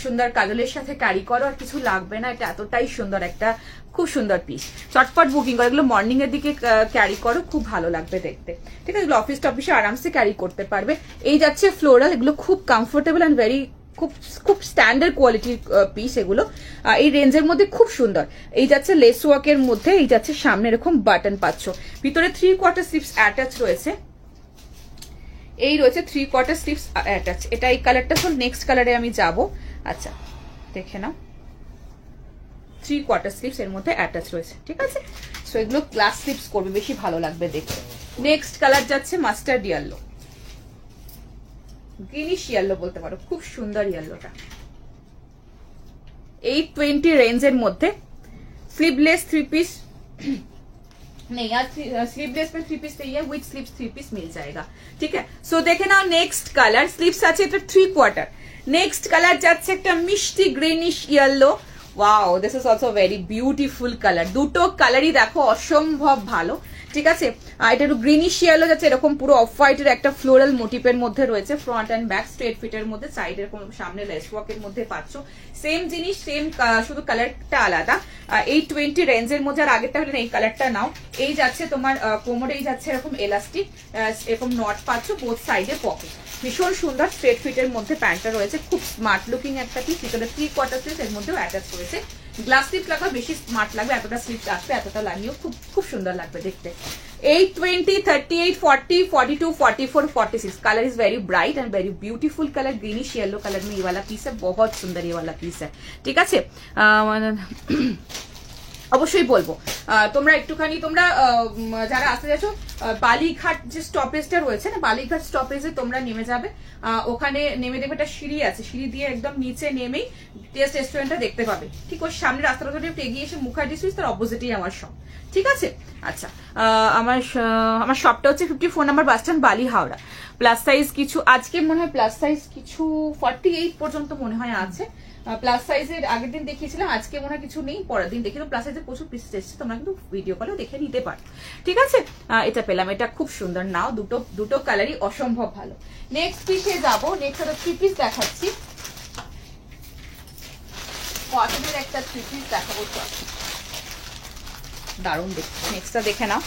সুন্দর কাজলের সাথে ক্যারি করো, আর কিছু লাগবে না। এটা এতটাই সুন্দর একটা খুব সুন্দর পিস। চটপট বুকিং করো, এগুলো মর্নিং এর দিকে ক্যারি করো, খুব ভালো লাগবে দেখতে। ঠিক আছে, এগুলো অফিস টফিসে আরামসে ক্যারি করতে পারবে। এই যাচ্ছে ফ্লোরাল, এগুলো খুব কমফোর্টেবল অ্যান্ড ভেরি খুব স্ট্যান্ডার্ড কোয়ালিটির পিস এগুলো। এই রেঞ্জের মধ্যে খুব সুন্দর। এই যাচ্ছে লেস ওয়ার্কের মধ্যে, এই যাচ্ছে সামনে এরকম বাটন পাচ্ছ, ভিতরে 3/4 স্লিভস অ্যাটাচ রয়েছে, এই রয়েছে 3/4 স্লিভস অ্যাটাচ। এটা এই কালারটা, নেক্সট কালারে আমি যাব। আচ্ছা, দেখে নাও, 3/4 স্লিভস এর মধ্যে অ্যাটাচ রয়েছে, ঠিক আছে। সো এগুলো গ্লাস স্লিভস করবে, বেশি ভালো লাগবে দেখতে। নেক্সট কালার যাচ্ছে মাস্টার্ড ইয়েলো, গ্রিনিশ ইয়েলো বলতে পারো, খুব সুন্দর ইয়েলোটা। 820 रेंजर मध्य स्लीवलेस 3 पीस नहीं यार, स्लीवलेस में 3 पीस नहीं है, विथ स्लीव्स 3 पीस मिल जाएगा, ठीक है। सो देखे ना नेक्स्ट कलर, स्लीव्स আছে এটা 3/4। नेक्स्ट कलर যাচ্ছে একটা মিষ্টি greenish yellow. Wow, this is also very beautiful colour. দুটো কালারই দেখো অসম্ভব ভালো, ঠিক আছে। এটা একটু গ্রিনিশ ইয়েলো যাচ্ছে, এরকম পুরো অফ হোয়াইটের একটা ফ্লোরাল মোটিভের মধ্যে রয়েছে, ফ্রন্ট এন্ড ব্যাক স্ট্রেট ফিটের মধ্যে, সাইড এরকম সামনে লেস ওয়ার্কের মধ্যে পাচ্ছ। সেম জিনিস, সেম, শুধু কালারটা আলাদা। 820 রেঞ্জের মধ্যে। আর আগেরটা হলে এই কালারটা নাও। এই যাচ্ছে তোমার কোমরে, এই যাচ্ছে এরকম এলাস্টিক, এরকম নট পাচ্ছ, বোথ সাইডে পকেট, ভীষণ সুন্দর স্ট্রেট ফিটের মধ্যে প্যান্টটা রয়েছে, খুব স্মার্ট লুকিং একটা পিস। ভিতরে 3/4 স্লিভ এর মধ্যেও অ্যাটাচ রয়েছে। গ্লাস স্লিভ লাগা বেশি স্মার্ট লাগবে, এতটা স্লিভ আসবে, এতটা লাগিয়েও খুব খুব সুন্দর লাগবে দেখতে। 820, 38, 40, 42, 44, 46 colour is very bright and very beautiful colour. Greenish yellow colour में ये वाला पीस है, बहुत सुंदर ये वाला पीस है, ঠিক আছে। অবশ্যই বলবো তোমরা একটুখানি, তোমরা যারা আসতে যাচ্ছ বালিঘাট যে স্টপেজটা রয়েছে না, বালিঘাট স্টপেজে তোমরা নেমে যাবে। ওখানে নেমে দেখবে একটা সিঁড়ি আছে, সিঁড়ি দিয়ে একদম নিচে নেমেই টেস্ট রেস্টুরেন্টটা দেখতে পাবে। ঠিক ওই সামনে রাস্তাটা ধরে এগিয়ে এসে মুখার্জি সুইটস, তার অপোজিটেই আমার শপ, ঠিক আছে। আচ্ছা, আমার শপটা হচ্ছে 54 নম্বর বাস স্ট্যান্ড, বালি, হাওড়া। প্লাস সাইজ কিছু আজকে মনে হয়, প্লাস সাইজ কিছু 48 পর্যন্ত মনে হয় আছে। প্লাস সাইজের আগের দিন দেখিয়েছিলাম, আজকে মনে হয় কিছু নেই, পরের দিন দেখিয়ে। প্লাস সাইজের প্রচুর পিস এসেছে, তোমরা কিন্তু ভিডিও কলেও দেখে নিতে পারো, ঠিক আছে। এটা পেলাম, এটা খুব সুন্দর। নাও, দুটো কালারই অসম্ভব ভালো। নেক্সট পিসে যাবো। নেক্সট একটা 3 পিস দেখাচ্ছি, কটনের একটা 3 পিস দেখাবো, দারুণ দেখতে। নেক্সটটা দেখে নাও।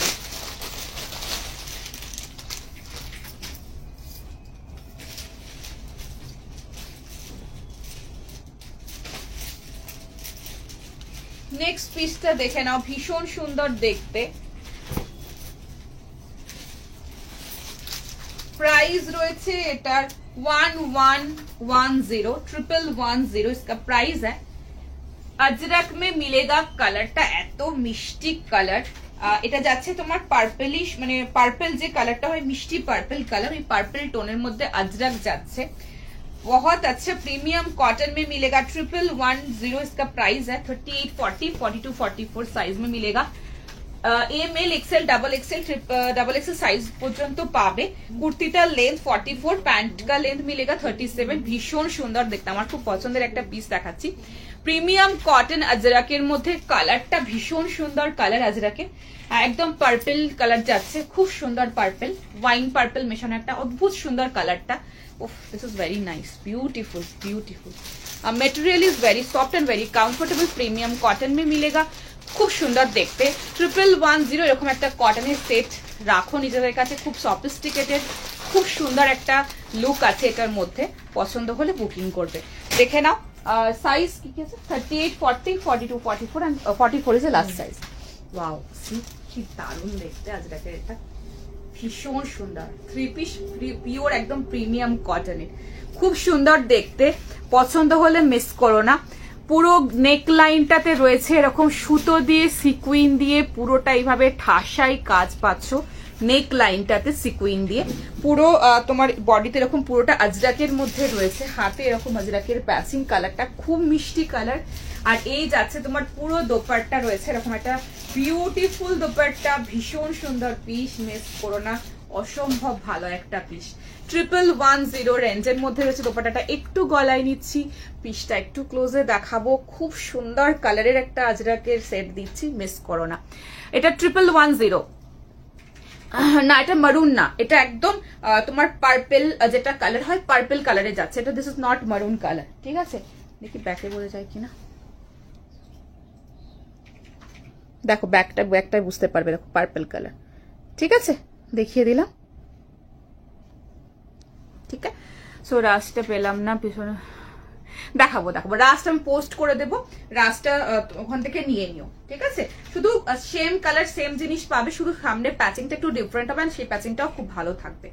নেক্সট পিসটা দেখে নাও, ভীষণ সুন্দর দেখতে। प्राइस রয়েছে এটার 1110, 1110 इसका प्राइस है। अजरक में मिलेगा। কালারটা এত মিষ্টি কালার। এটা যাচ্ছে তোমার পার্পলিশ, মানে পার্পল যে কালারটা হয়, মিষ্টি পার্পল কালার, এই পার্পল টোনের মধ্যে अजरक যাচ্ছে। बहुत अच्छा प्रीमियम कॉटन में मिलेगा। 1110 इसका प्राइस है। 38, 40, 42, 44 साइज में मिलेगा। M L XL double XL size পর্যন্ত পাবে। কুর্তিটার লেন্থ 44, প্যান্ট का लेंथ मिलेगा 37। ভীষণ সুন্দর দেখতে, আমার খুব পছন্দের একটা পিস দেখাচ্ছি। প্রিমিয়াম কটন আজরাকের মধ্যে, কালারটা ভীষণ সুন্দর কালার আজরাকে, একদম পার্পল কালার যাচ্ছে, খুব সুন্দর পার্পল, ওয়াইন পার্পল মেশানো একটা অদ্ভুত সুন্দর কালারটা। Oof, this is very nice, beautiful, beautiful. Material is very soft and very comfortable. Premium cotton में मिलेगा। খুব সুন্দর দেখতে। 1110 এরকম একটা কটনের সেট রাখো নিজেদের কাছে, খুব সফিস্টিকেটেড, খুব সুন্দর একটা লুক আছে এটার মধ্যে। পছন্দ হলে বুকিং করবে। দেখে নাও। সাইজ কি কি আছে? 38, 40, 42, 44 and 44 is the last size. Wow, see কি দারুণ দেখতে আজকে এটা, ভীষণ সুন্দর। 3 পিস পিওর একদম প্রিমিয়াম কটনের, খুব সুন্দর দেখতে। পছন্দ হলে মিস করো না। পুরো নেক লাইনটাতে রয়েছে এরকম সুতো দিয়ে, সিকুইন দিয়ে, পুরোটা এইভাবে ঠাসাই কাজ পাচ্ছ নেক লাইনটাতে সিকুইন দিয়ে। পুরো তোমার বডিতে এরকম পুরোটা আজরাকের মধ্যে রয়েছে, হাতে এরকম আজরাকের প্যাচিং, কালারটা খুব মিষ্টি কালার। আর এই যাচ্ছে তোমার পুরো দোপাট্টা রয়েছে এরকম একটা বিউটিফুল দোপাট্টা, ভীষণ সুন্দর পিস, মিস করো না, অসম্ভব ভালো একটা পিস। 1110 রেঞ্জের মধ্যে রয়েছে দোপাট্টাটা। একটু গলায় নিচ্ছি, পিসটা একটু ক্লোজে দেখাবো। খুব সুন্দর কালারের একটা আজরাকের সেট দিচ্ছি, মিস করো না। এটা 1110 না, এটা মারুন না, এটা একদম তোমার পার্পল যেটা কালার হয়, পার্পল কালারে যাচ্ছে এটা। দিস ইজ নট মারুন কালার, ঠিক আছে। দেখি ব্যাকে বোঝা যায় কিনা, দেখো ব্যাকটা বুঝতে পারবে, দেখো পার্পল কালার, ঠিক আছে, দেখিয়ে দিলাম, ঠিক আছে। সো রাস্টটা পেলাম না, পিছনে দেখাবো, রাস্ট আমি পোস্ট করে দেবো, রাস্টটা ওখান থেকে নিয়ে নিও, ঠিক আছে। শুধু সেম কালার সেম জিনিস পাবে, শুধু সামনে প্যাচিংটা একটু ডিফারেন্ট হবে, সেই প্যাচিংটাও খুব ভালো থাকবে।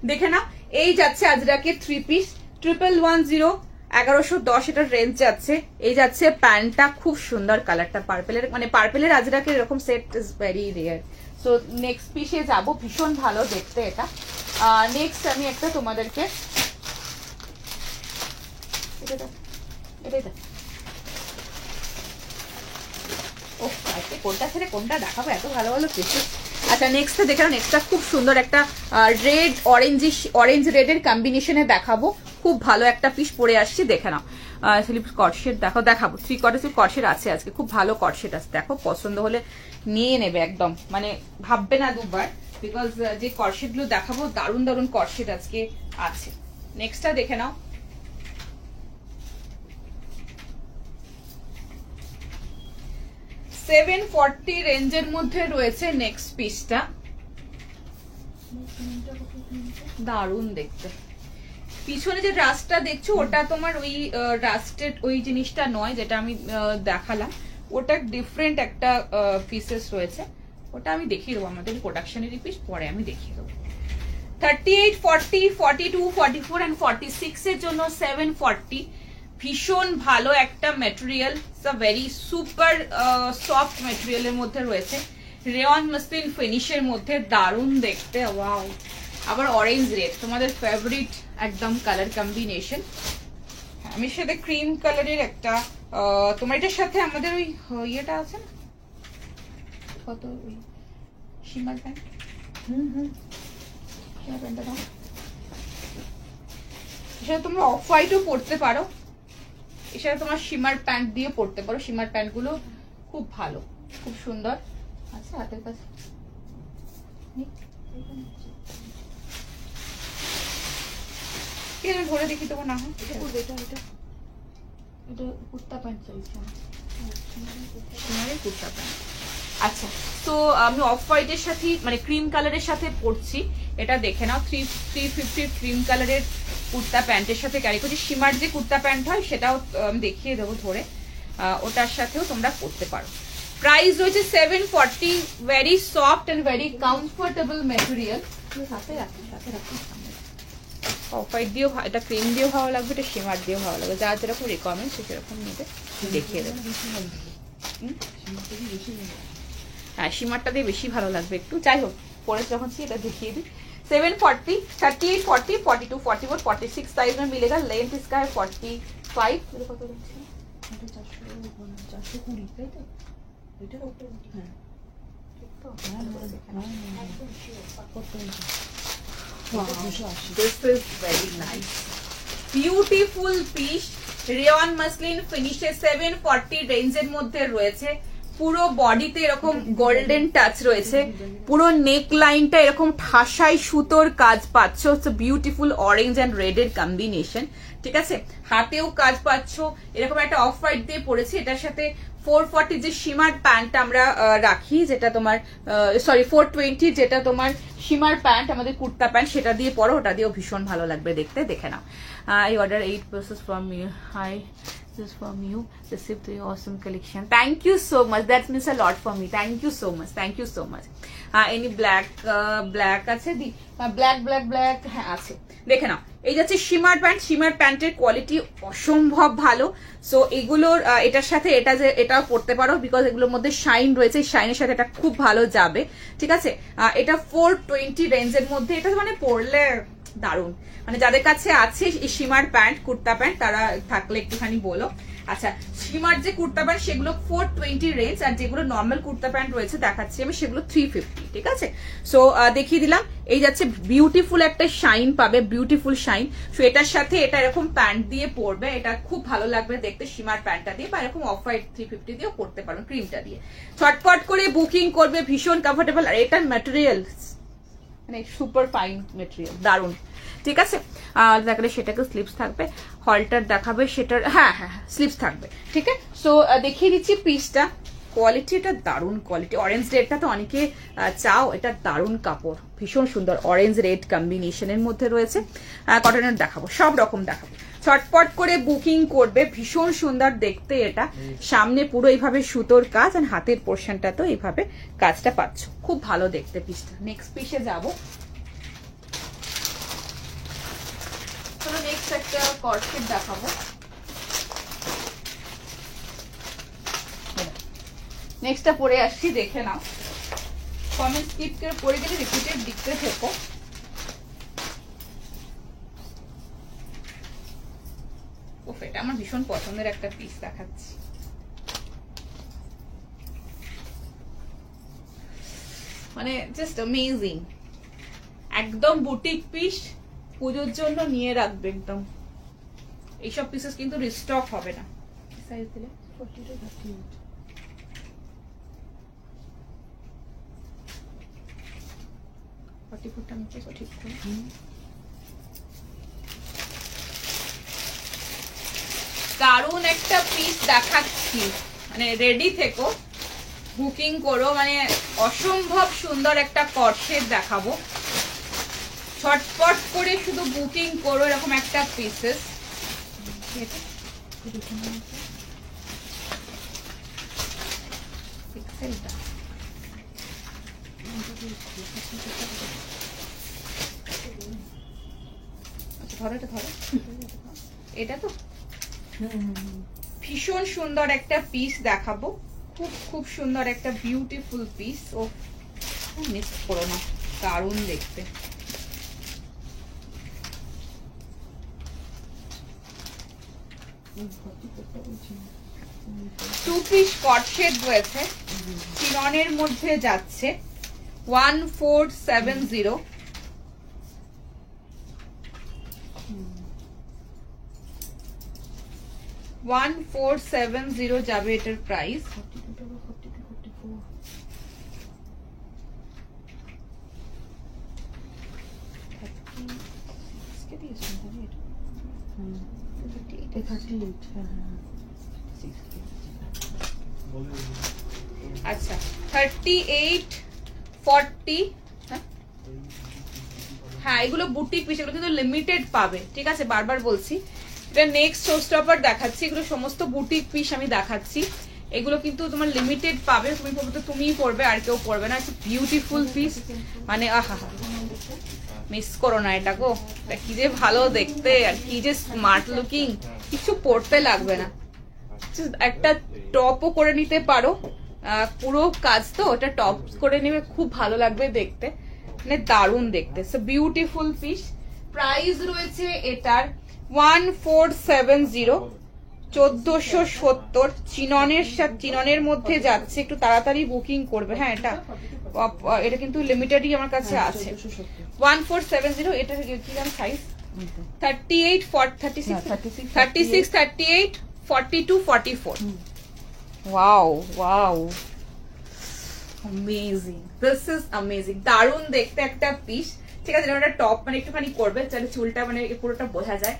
দেখে না, এই যাচ্ছে আজরাকে 3 পিস 1110 1110 এটার রেঞ্জ যাচ্ছে। এই যাচ্ছে প্যান্টটা, খুব সুন্দর কালারটা পার্পেলের, মানে পার্পেলের আজরাকের এরকম set is very rare. So next পিসে যাব, ভীষণ ভালো দেখতে এটা। নেক্সট আমি একটা তোমাদেরকে কোনটা ছেড়ে কোনটা দেখাবো, এত ভালো ভালো পিসেস। আচ্ছা নেক্সটটা দেখে নাও, নেক্সটটা খুব সুন্দর একটা রেড অরেঞ্জ রেডের কম্বিনেশনে দেখাবো, খুব ভালো একটা পিস পরে আসছি, দেখে নাও। কটশেট দেখাবো, 3 কোয়ার্টার কটশেট আছে আজকে, খুব ভালো কটশেট আছে, দেখো পছন্দ হলে নিয়ে নেবে একদম, মানে ভাববে না দুবার, বিকজ যে কটশেট গুলো দেখাবো দারুণ দারুণ কটশেট আজকে আছে। নেক্সটটা দেখে নাও, $740 রেঞ্জের মধ্যে রয়েছে নেক্সট পিসটা, দারুণ দেখতে। পিছনে যে রাস্টটা দেখছো ওটা তোমার ওই রাস্টেড ওই জিনিসটা নয় যেটা আমি দেখালাম, ওটা ডিফারেন্ট একটা পিসেস রয়েছে, ওটা আমি দেখিয়ে দেবো, আমাদের প্রোডাকশনের পিস পরে আমি দেখিয়ে দেবো। 38, 40, 42, 44 and 46 এর জন্য 740, ভীষণ ভালো একটা মেটেরিয়াল, ভেরি সুপার সফট মেটেরিয়ালের মধ্যে রয়েছে, রেয়ন মাসলিন ফিনিশের মধ্যে, দারুণ দেখতে, ওয়াও। আবার অরেঞ্জ রেড, তোমাদের ফেভারিট একদম কালার কম্বিনেশন। আমি সাথে ক্রিম কালারের একটা, তোমার এটার সাথে আমাদের ওই ইয়েটা আছে না, কত ওই শিমার প্যান্ট, প্যান্টটা দাও, সেটা তোমরা অফ হোয়াইটও পরতে পারো, এছাড়া তোমার শিমার প্যান্ট দিয়ে পরতে পারো, শিমার প্যান্ট গুলো খুব ভালো, খুব সুন্দর। আচ্ছা হাতের কাছে ধরে দেখি তোমার না হয়, এটা কুর্তা প্যান্ট চাইছি, কুর্তা প্যান্ট। আচ্ছা তো আমি অফ হোয়াইটের সাথে মানে ক্রিম কালারের সাথে পরছি, এটা দেখে নাও, 350 ক্রিম কালারের কুর্তা প্যান্টের সাথে ক্যারি করছি, শিমার যে কুর্তা প্যান্ট হয় সেটাও আমি দেখিয়ে দেবো ধরে, ওটার সাথেও তোমরা পরতে পারো। প্রাইস রয়েছে 740, very soft and very comfortable material. সাথে রাখুন, সাথে রাখুন, অফ হোয়াইট দিয়েও, এটা ক্রিম দিয়েও ভালো লাগবে, এটা শিমার দিয়েও ভালো লাগবে, যার যেরকম রিকোয়ারমেন্ট সেরকম নেবে, দেখিয়ে দেবো। হ্যাঁ শিমারটা দিয়ে বেশি ভালো লাগবে একটু, যাই হোক পরে যখন এটা দেখিয়ে দিই। 740, 38, 40, 42, 44, 46 साइज में मिलेगा, लेंथ इसका है 45। This is very nice, beautiful piece, rayon muslin ফিনিশে 740 রেঞ্জের মধ্যে রয়েছে, পুরো বডিতে এরকম গোল্ডেন টাচ রয়েছে, পুরো নেক লাইনটা এরকম ঠাসাই সুতোর কাজ পাচ্ছ, বিউটিফুল অরেঞ্জ এন্ড রেড এর কম্বিনেশন, ঠিক আছে, হাতেও কাজ পাচ্ছ, এরকম একটা অফ হোয়াইট দিয়ে পড়েছি, এটার সাথে 440 যে শিমার প্যান্ট আমরা রাখি, যেটা তোমার সরি 420 যেটা তোমার শিমার প্যান্ট আমাদের কুর্তা প্যান্ট, সেটা দিয়ে পরো, ওটা দিয়েও ভীষণ ভালো লাগবে দেখতে, দেখে নাও। I order 8 pieces from you. Hi, this is from you. Received the awesome collection. Thank you so much. That means a lot for me. Thank you so much. Thank you so much. Any black আছে দি? black হ্যাঁ আছে, দেখে নাও। এই যাচ্ছে shimmer pant, shimmer প্যান্টের quality অসম্ভব ভালো। So এগুলোর এটার সাথে এটা যে এটাও পরতে পারো, বিকজ এগুলোর মধ্যে শাইন রয়েছে, শাইনের সাথে এটা খুব ভালো যাবে, ঠিক আছে। এটা 420 রেঞ্জের মধ্যে, এটা মানে পরলে দারুণ, মানে যাদের কাছে আছে শিমার প্যান্ট কুর্তা প্যান্ট তারা থাকলে একটুখানি বলো। আচ্ছা শিমার যে কুর্তা প্যান্ট সেগুলো 420 রেঞ্জ, আর যেগুলো নর্মাল কুর্তা প্যান্ট রয়েছে দেখাচ্ছি আমি সেগুলো 350, ঠিক আছে। সো দেখিয়ে দিলাম, এই যাচ্ছে বিউটিফুল একটা শাইন পাবে, বিউটিফুল শাইন। সো এটার সাথে এটা এরকম প্যান্ট দিয়ে পরবে, এটা খুব ভালো লাগবে দেখতে শিমার প্যান্টটা দিয়ে, বা এরকম অফ হোয়াইট 350 দিয়েও পরতে পারো ক্রিমটা দিয়ে। ছটপট করে বুকিং করবে, ভীষণ কমফোর্টেবল, আর এটার ম্যাটেরিয়াল মানে সুপার ফাইন মেটেরিয়াল, দারুণ, ঠিক আছে। দেখলে সেটাকে স্লিপস থাকবে, হলটার দেখাবে সেটার, হ্যাঁ হ্যাঁ স্লিপস থাকবে, ঠিক আছে। সো দেখিয়ে দিচ্ছি পিসটা, কোয়ালিটি এটা দারুণ কোয়ালিটি, অরেঞ্জ রেডটা তো অনেকে চাও, এটা দারুণ কাপড়, ভীষণ সুন্দর অরেঞ্জ রেড কম্বিনেশনের মধ্যে রয়েছে। কটনের দেখাবো, সব রকম দেখাবো, ছটপট করে বুকিং করবে, ভীষণ সুন্দর দেখতে এটা, সামনে পুরো এইভাবে সুতোর কাজ, আর হাতের পোর্শনটা তো এইভাবে কাজটা পাচ্ছ, খুব ভালো দেখতে পিসটা। নেক্সট পিসে যাবো, চলো নেক্সট একটা কর্ডসেট দেখাবো, নেক্সটটা পরে আসছি, দেখে নাও। কমেন্ট স্কিপ করে পরে গেলে রিপিটেড দেখতে থেকো। ওফ, এটা আমার ভীষণ পছন্দের একটা পিস দেখাচ্ছি। মানে জাস্ট অ্যামেজিং, একদম বুটিক পিস, পুজোর জন্য নিয়ে রাখবে একদম। এইসব পিসেস কিন্তু রিস্টক হবে না। সাইজ দিলে 40 to 38, 44টা নিচে ঠিক করে। দারুণ একটা পিস দেখাচ্ছি, মানে রেডি থেকো, বুকিং করো। মানে অসম্ভব সুন্দর একটা কর্সেট দেখাবো, ছটপট করে শুধু বুকিং করো এরকম একটা পিসেস। এটা তো ভীষণ সুন্দর একটা পিস দেখাবো, খুব খুব সুন্দর একটা বিউটিফুল পিস। ও মিস করো না, দারুণ দেখতে। টু পিস কটসেট রয়েছে, চিননের মধ্যে যাচ্ছে 1470। যাবে এটার প্রাইস। আচ্ছা 38, 40। হ্যাঁ, এগুলো বুটিক পিস, এগুলো কিন্তু লিমিটেড পাবে, ঠিক আছে, বারবার বলছি। এটা নেক্সট শোস্টপার দেখাচ্ছি, এগুলো সমস্ত বুটিক পিস আমি দেখাচ্ছি। এগুলো কিন্তু তোমার লিমিটেড পাবে, তুমি পড়বে তো তুমিই পড়বে, আর কেউ পড়বে না। ইটস বিউটিফুল পিস, মানে আহা, মিস করো না এটা গো। কি যে ভালো দেখতে, আর কি যে স্মার্ট লুকিং, কিছু পড়তে লাগবে না, একটা টপও করে নিতে পারো। পুরো কাজ তো ওটা টপ করে নেবে, খুব ভালো লাগবে দেখতে, মানে দারুণ দেখতে। So beautiful piece. প্রাইস রয়েছে এটার 1470, 1470। চিননের সাথে, চিননের মধ্যে যাচ্ছে, একটু তাড়াতাড়ি বুকিং করবে। হ্যাঁ, এটা কিন্তু লিমিটেডই আমার কাছে আছে। 1470। এটা কি দাম size? 38, 36, 38, 42, 44। Wow wow, amazing, this is amazing, দারুণ দেখতে একটা পিস। ঠিক আছে, এটা টপ মানে একটুখানি করবে, তাহলে চুলটা মানে পুরোটা বোঝা যায়।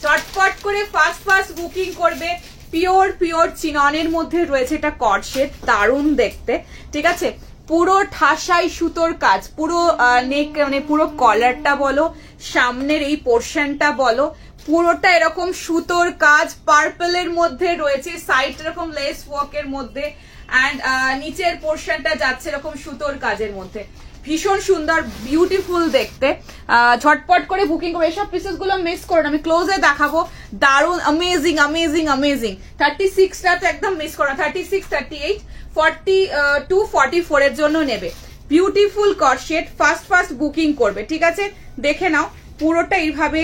চটপট করে ফাস্ট বুকিং করবে। পিওর পিওর চিননের মধ্যে রয়েছে এটা কটসেট, দারুণ দেখতে, ঠিক আছে। পুরো ঠাসাই সুতোর কাজ, পুরো নেক মানে পুরো কলারটা বলো, সামনের এই পোর্শনটা বলো, পুরোটা এরকম সুতোর কাজ, পার্পলের মধ্যে রয়েছে, সাইড এরকম লেস ওয়ার্কের মধ্যে, অ্যান্ড নিচের পোর্শনটা যাচ্ছে এরকম সুতোর কাজের মধ্যে। ভীষণ সুন্দর, বিউটিফুল দেখতে। ঝটপট করে বুকিং করো, এসব পিসেস গুলো মিস করো না, আমি ক্লোজে দেখাবো। দারুণ, অ্যামেজিং অ্যামেজিং অ্যামেজিং। 36টা তো একদম মিস করো না, 36, 38, 42, 44 এর জন্য নেবে। বিউটিফুল কটসেট, ফাস্ট বুকিং করবে, ঠিক আছে। দেখে নাও, পুরোটা এইভাবে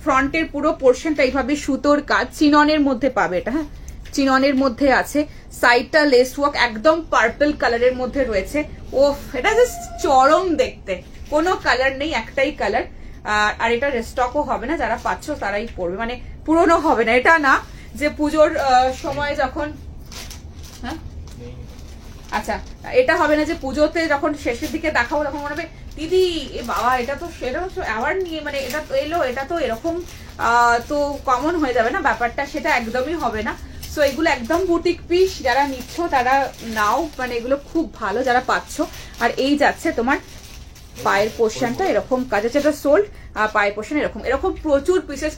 ফ্রন্টের পুরো পোর্শনটা এইভাবে সুতোর কাজ, চিননের মধ্যে পাবে এটা। হ্যাঁ, চিননের মধ্যে আছে, সাইডটা লেস ওয়ার্ক, একদম পার্পল কালারের মধ্যে রয়েছে। ওফ, এটা জাস্ট চরম দেখতে, কোনো কালার নেই, একটাই কালার। আর এটা রেস্টকও হবে না, যারা পাচ্ছ তারাই পড়বে, মানে পুরনো হবে না। এটা না যে পুজোর সময় যখন, হ্যাঁ আচ্ছা, এটা হবে না যে পুজোতে যখন শেষের দিকে দেখাবো তখন মনে হবে দিদি এ বাবা এটা তো অ্যাওয়ার্ড নিয়ে, মানে এটা তো এলো, এটা তো এরকম তো কমন হয়ে যাবে না ব্যাপারটা, সেটা একদমই হবে না। সো এগুলো একদম বুটিক পিস, যারা নিচ্ছ তারা নাও, মানে এগুলো খুব ভালো যারা পাচ্ছ। আর এই যাচ্ছে তোমার পায়ের পোর্শনটা এরকম কাজ আছে, এটা সোল্ড, আর পায়ের পোর্শন এরকম প্রচুর পিসেস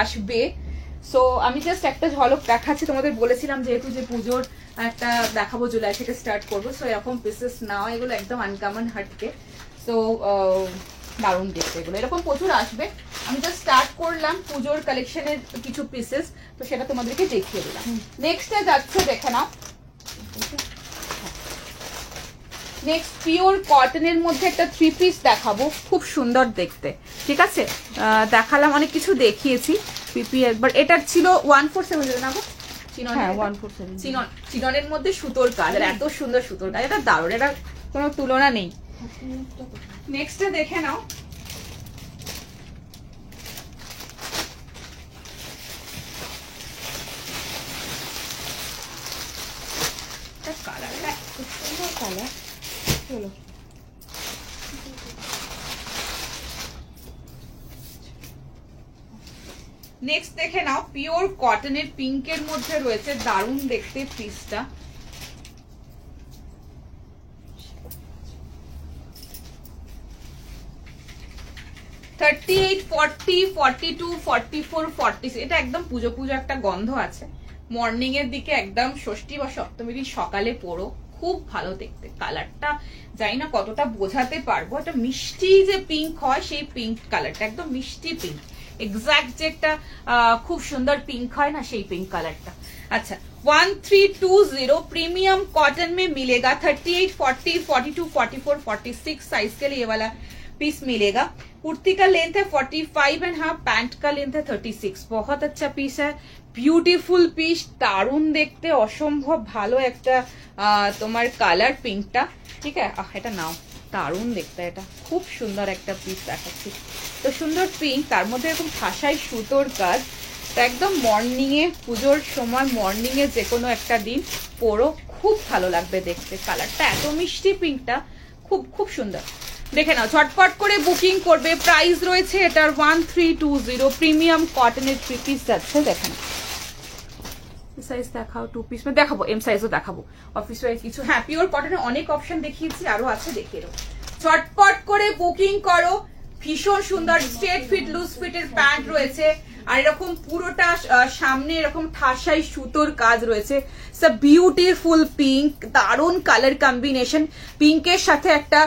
আসবে। সো আমি জাস্ট একটা ঝলক দেখাচ্ছি, তোমাদের বলেছিলাম যেহেতু যে পুজোর একটা দেখাবো, জুলাই থেকে স্টার্ট করবো। সো এরকম পিসেস নাও, এগুলো একদম আনকমন হাটকে। সো দারুণ দেখতে, এগুলো এরকম প্রচুর আসবে। আমি জাস্ট স্টার্ট করলাম পুজোর কালেকশনের কিছু পিসেস, তো সেটা তোমাদেরকে দেখিয়ে দিলাম। নেক্সটে যাচ্ছে, দেখে নাও, নেক্সট পিওর কটনের মধ্যে একটা 3 পিস দেখাবো, খুব সুন্দর দেখতে। ঠিক আছে, দেখালাম, অনেক কিছু দেখিয়েছি। পিপি একবার, এটার ছিল 1470 না গো? হ্যাঁ 147 চিননের মধ্যে সুতোর কাজ, আর এত সুন্দর সুতোর কাজ, এটা দারুণ, এটা কোনো তুলনা নেই। নেক্সট দেখে নাও, কালারটা খুব সুন্দর কালার। চলো নেক্সট দেখে নাও, পিওর কটনের পিঙ্কের মধ্যে রয়েছে, দারুণ দেখতে পিসটা। $38, $40, $42, $44, $46, এটা একদম পুজো পুজো একটা গন্ধ আছে। মর্নিং এর দিকে একদম ষষ্ঠী বা সপ্তমী দিন সকালে পরো, খুব ভালো দেখতে। কালারটা জানি না কতটা বোঝাতে পারবো, একটা মিষ্টি যে পিঙ্ক হয় সেই পিঙ্ক কালারটা, একদম মিষ্টি পিঙ্ক, এক্সাক্ট যে একটা খুব সুন্দর পিঙ্ক হয় না, সেই পিঙ্ক কালারটা। अच्छा 1320 प्रीमियम कॉटन में मिलेगा। 38, 40, 42, 44, 46 साइज के लिए ये वाला पीस मिलेगा। कुर्ती का लेंथ है 45.5, पैंट का लेंथ है 36। बहुत अच्छा पीस है, বিউটিফুল পিস, দারুণ দেখতে, অসম্ভব ভালো একটা তোমার কালার পিঙ্কটা। ঠিক আছে, এটা নাও, দারুণ দেখতে, এটা খুব সুন্দর একটা পিস দেখাচ্ছি। তো সুন্দর পিঙ্ক, তার মধ্যে এরকম ঠাসাই সুতোর কাজ, একদম মর্নিং এ, পুজোর সময় মর্নিং এ যে কোনো একটা দিন পরো, খুব ভালো লাগবে দেখতে। কালারটা এত মিষ্টি পিঙ্কটা, খুব খুব সুন্দর। দেখে নাও, ঝটপট করে বুকিং করবে। প্রাইস রয়েছে এটার 1320, প্রিমিয়াম কটনের 3 পিস যাচ্ছে। দেখেন সাইজ দেখাও, 2 পিস দেখাবো, এম সাইজও দেখাবো, অফিস ওয়ার কিছু। হ্যাঁ, পিওর কটনের অনেক অপশন দেখিয়েছি, আরো আছে, দেখিয়ে দেবো। ঝটপট করে বুকিং করো। ভীষণ সুন্দর স্ট্রেট ফিট লুজ ফিটের প্যান্ট রয়েছে, আর এরকম পুরোটা সামনে এরকম ঠাসাই সুতোর কাজ রয়েছে। বিউটিফুল পিঙ্ক, দারুণ কালার কম্বিনেশন, পিঙ্কের সাথে একটা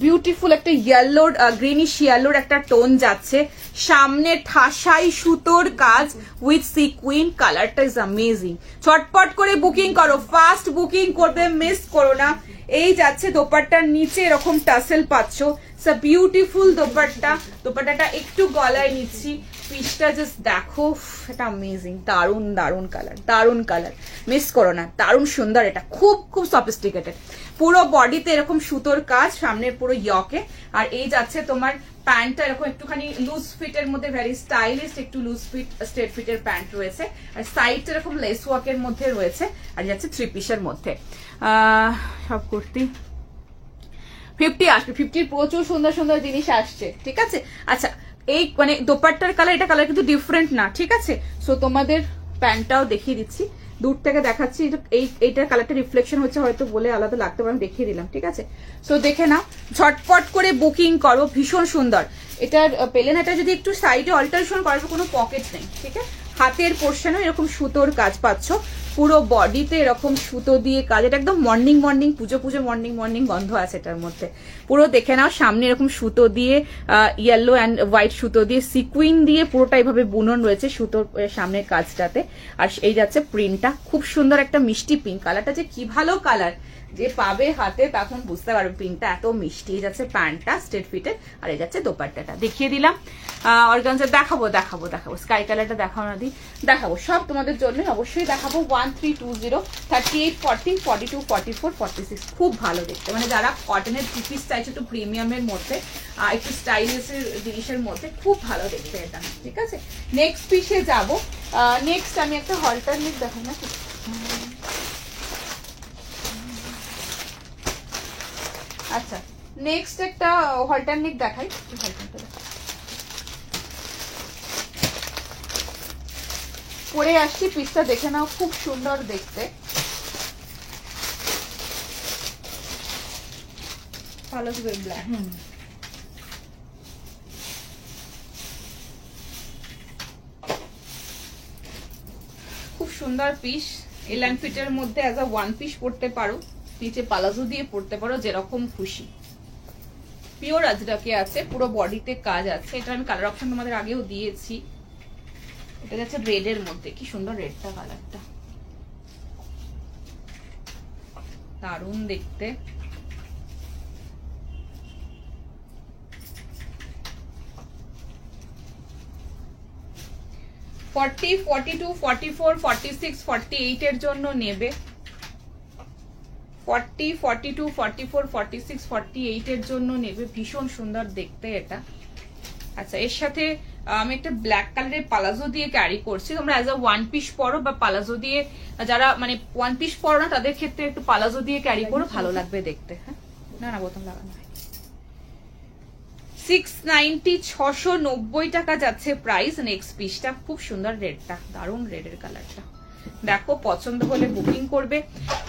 বিউটিফুল একটা ইয়েলোর, গ্রিনিশ ইয়েলোর একটা টোন যাচ্ছে। সামনে ঠাসাই সুতোর কাজ উইথ সিকুইন, কালারটা ইজ অ্যামেজিং। ছটপট করে বুকিং করো, ফাস্ট বুকিং করবে, মিস করো না। এই যাচ্ছে দোপাট্টার নিচে এরকম টাসেল পাচ্ছ, বিউটিফুল দোপাট্টা। দোপাট্টাটা একটু গলায় নিচ্ছি, পিসটা জাস্ট দেখো, এটা অ্যামেজিং, দারুণ দারুণ কালার, দারুণ কালার, মিস করো না, দারুণ সুন্দর। এটা খুব খুব সফিস্টিকেটেড, পুরো বডিতে এরকম সুতোর কাজ, সামনের পুরো ইয়কে। আর এই যাচ্ছে তোমার প্যান্টটা এরকম একটুখানি লুজ ফিটের মধ্যে, ভেরি স্টাইলিশ, একটু লুজ ফিট স্ট্রেট ফিটের প্যান্ট রয়েছে, আর সাইডটা এরকম লেস ওয়ার্কের মধ্যে রয়েছে, আর যাচ্ছে 3 পিসের মধ্যে। সব কুর্তি 50 আসবে, 50 প্রচুর সুন্দর সুন্দর জিনিস আসছে। ঠিক আছে, আচ্ছা এই মানে দোপাট্টার কালার, এটা কালার কিন্তু ডিফারেন্ট না, ঠিক আছে। সো তোমাদের প্যান্টটাও দেখিয়ে দিচ্ছি, দূর থেকে দেখাচ্ছি, এইটার কালারটা রিফ্লেকশন হচ্ছে হয়তো বলে আলাদা লাগতে পারে, আমি দেখিয়ে দিলাম। ঠিক আছে, সো দেখে নাও, ঝটপট করে বুকিং করো, ভীষণ সুন্দর। এটার পেলেনাটা যদি একটু সাইডে অল্টারেশন করার কোনো পকেট নেই, ঠিক আছে। হাতের পোর্শনেও এরকম সুতোর কাজ পাচ্ছ, পুরো বডিতে এরকম সুতো দিয়ে কাজ। এটা একদম মর্নিং মর্নিং, পুজো পুজো মর্নিং মর্নিং গন্ধ আছে এটার মধ্যে। পুরো দেখে নাও, সামনে এরকম সুতো দিয়ে ইয়েলো অ্যান্ড হোয়াইট সুতো দিয়ে সিকুইন দিয়ে পুরোটা এইভাবে বুনন রয়েছে সুতোর সামনের কাজটাতে। আর এই যাচ্ছে প্রিন্টটা, খুব সুন্দর একটা মিষ্টি পিঙ্ক কালারটা, যে কি ভালো কালার, যে পাবে হাতে তখন বুঝতে পারবে পিঙ্কটা এত মিষ্টি। এই যাচ্ছে প্যান্টটা স্ট্রেট ফিটের, আর এই যাচ্ছে দোপাট্টাটা, দেখিয়ে দিলাম। অর্গানজা দেখাবো দেখাবো দেখাবো, স্কাই কালারটা দেখাও না দি, দেখাবো সব তোমাদের জন্য অবশ্যই দেখাবো। 1320, 38, 40, 42, 44, 46, খুব ভালো দেখতে। মানে যারা কটনের 3 পিস চাইছে একটু প্রিমিয়ামের মধ্যে, একটু স্টাইলিশের জিনিসের মধ্যে, খুব ভালো দেখতে এটা। ঠিক আছে, নেক্সট পিসে যাবো। নেক্সট আমি একটা হলটারনেট দেখাই না, আচ্ছা নেক্সট একটা হলটারনেট দেখাই। পরে আসছি, পিসটা দেখে নাও, খুব সুন্দর দেখতে, ভালো ব্ল্যাক। খুব সুন্দর পিস, এল অ্যান্ড ফিটের মধ্যে অ্যাজ আ 1 পিস পড়তে পারো, নিচে পালাজো দিয়ে পড়তে পারো, যেরকম খুশি। পিওর আজরাকে আছে, পুরো বডিতে কাজ আছে। এটা আমি কালার অপশন তোমাদের আগেও দিয়েছি। এটা যাচ্ছে রেড এর মধ্যে, কি সুন্দর রেডটা কালারটা, দারুণ দেখতে। ফর্টি, 42, 44, 46, 48 এর জন্য নেবে। 40, 42, 44, 46, 48 এর জন্য নেবে। ভীষণ সুন্দর দেখতে এটা। আচ্ছা, এর সাথে আমি একটা ব্ল্যাক কালারের পালাজো দিয়ে ক্যারি করছি। তোমরা অ্যাজ আ ওয়ান পিস পরো বা পালাজো দিয়ে, যারা মানে ওয়ান পিস পরো না তাদের ক্ষেত্রে একটু পালাজো দিয়ে ক্যারি করো, ভালো লাগবে দেখতে। হ্যাঁ, না বোতাম লাগানো হয়। 690, 690 টাকা যাচ্ছে প্রাইস। নেক্সট পিসটা খুব সুন্দর, রেডটা দারুণ, রেডের কালারটা দেখো, পছন্দ হলে বুকিং করবে।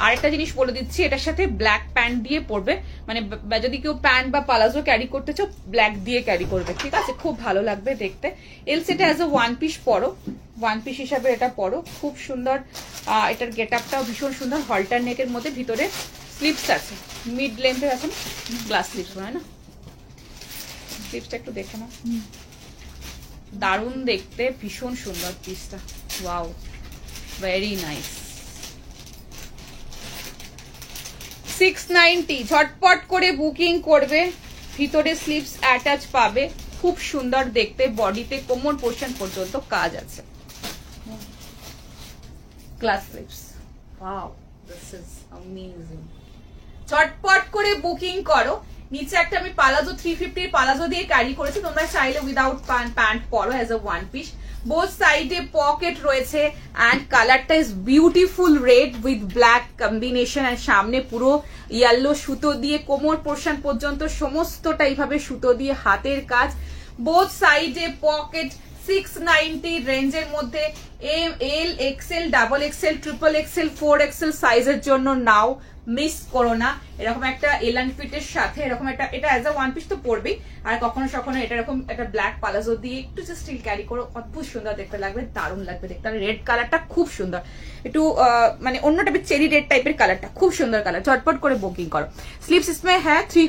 আর একটা জিনিস বলে দিচ্ছি, এটার সাথে ব্ল্যাক প্যান্ট দিয়ে পরবে, মানে যদি কেউ প্যান্ট বা পালাজো ক্যারি করতে চাও ব্ল্যাক দিয়ে ক্যারি করবে, ঠিক আছে? খুব ভালো লাগবে দেখতে। এলস এটা অ্যাজ এ ওয়ান পিস পরো, ওয়ান পিস হিসাবে এটা পরো, খুব সুন্দর। এটার গেট আপটাও ভীষণ সুন্দর, হলটার নেকের মধ্যে ভিতরে স্লিপস আছে, মিড লেন্থের আছে, গ্লাস স্লিপস হয় না, স্লিপসটা একটু দেখে নাও, দারুণ দেখতে, ভীষণ সুন্দর পিসটা। Wow, very nice. 690, ঝটপট করে বুকিং করবে। ভিতরে স্লিপস অ্যাটাচ পাবে, খুব সুন্দর দেখতে, বডিতে কোমর পোর্শন পর্যন্ত কাজ আছে, glass slips. Wow, this is amazing. ঝটপট করে বুকিং করো। নিচে একটা আমি পালাজো 350 পালাজো দিয়ে ক্যারি করেছি, তোমরা চাইলে উইদাউট প্যান্ট পরো as a one piece. Both সাইডে পকেট রয়েছে অ্যান্ড কালারটা is beautiful red with black combination, আর সামনে পুরো ইয়েলো সুতো দিয়ে কোমর পোর্শন পর্যন্ত সমস্তটা এইভাবে সুতো দিয়ে হাতের কাজ। বোথ সাইডে পকেট। 690 রেঞ্জের মধ্যে M, L, XL, double XL, triple XL, 4XL সাইজের জন্য নাও, মিস করো না। এরকম একটা এলান ফিটের সাথে এরকম একটা, এটা অ্যাজ আ ওয়ান পিস তো পরবেই, আর কখনো কখনো এটা এরকম একটা ব্ল্যাক পালাজো দিয়ে একটু জাস্ট স্টিল ক্যারি করো, অদ্ভুত সুন্দর দেখতে লাগবে, দারুণ লাগবে দেখতে। আর রেড কালারটা খুব সুন্দর, একটু মানে অন্য টাইপের চেরি রেড টাইপের কালারটা, খুব সুন্দর কালার। ঝটপট করে বুকিং করো। স্লিপস इसमें है 3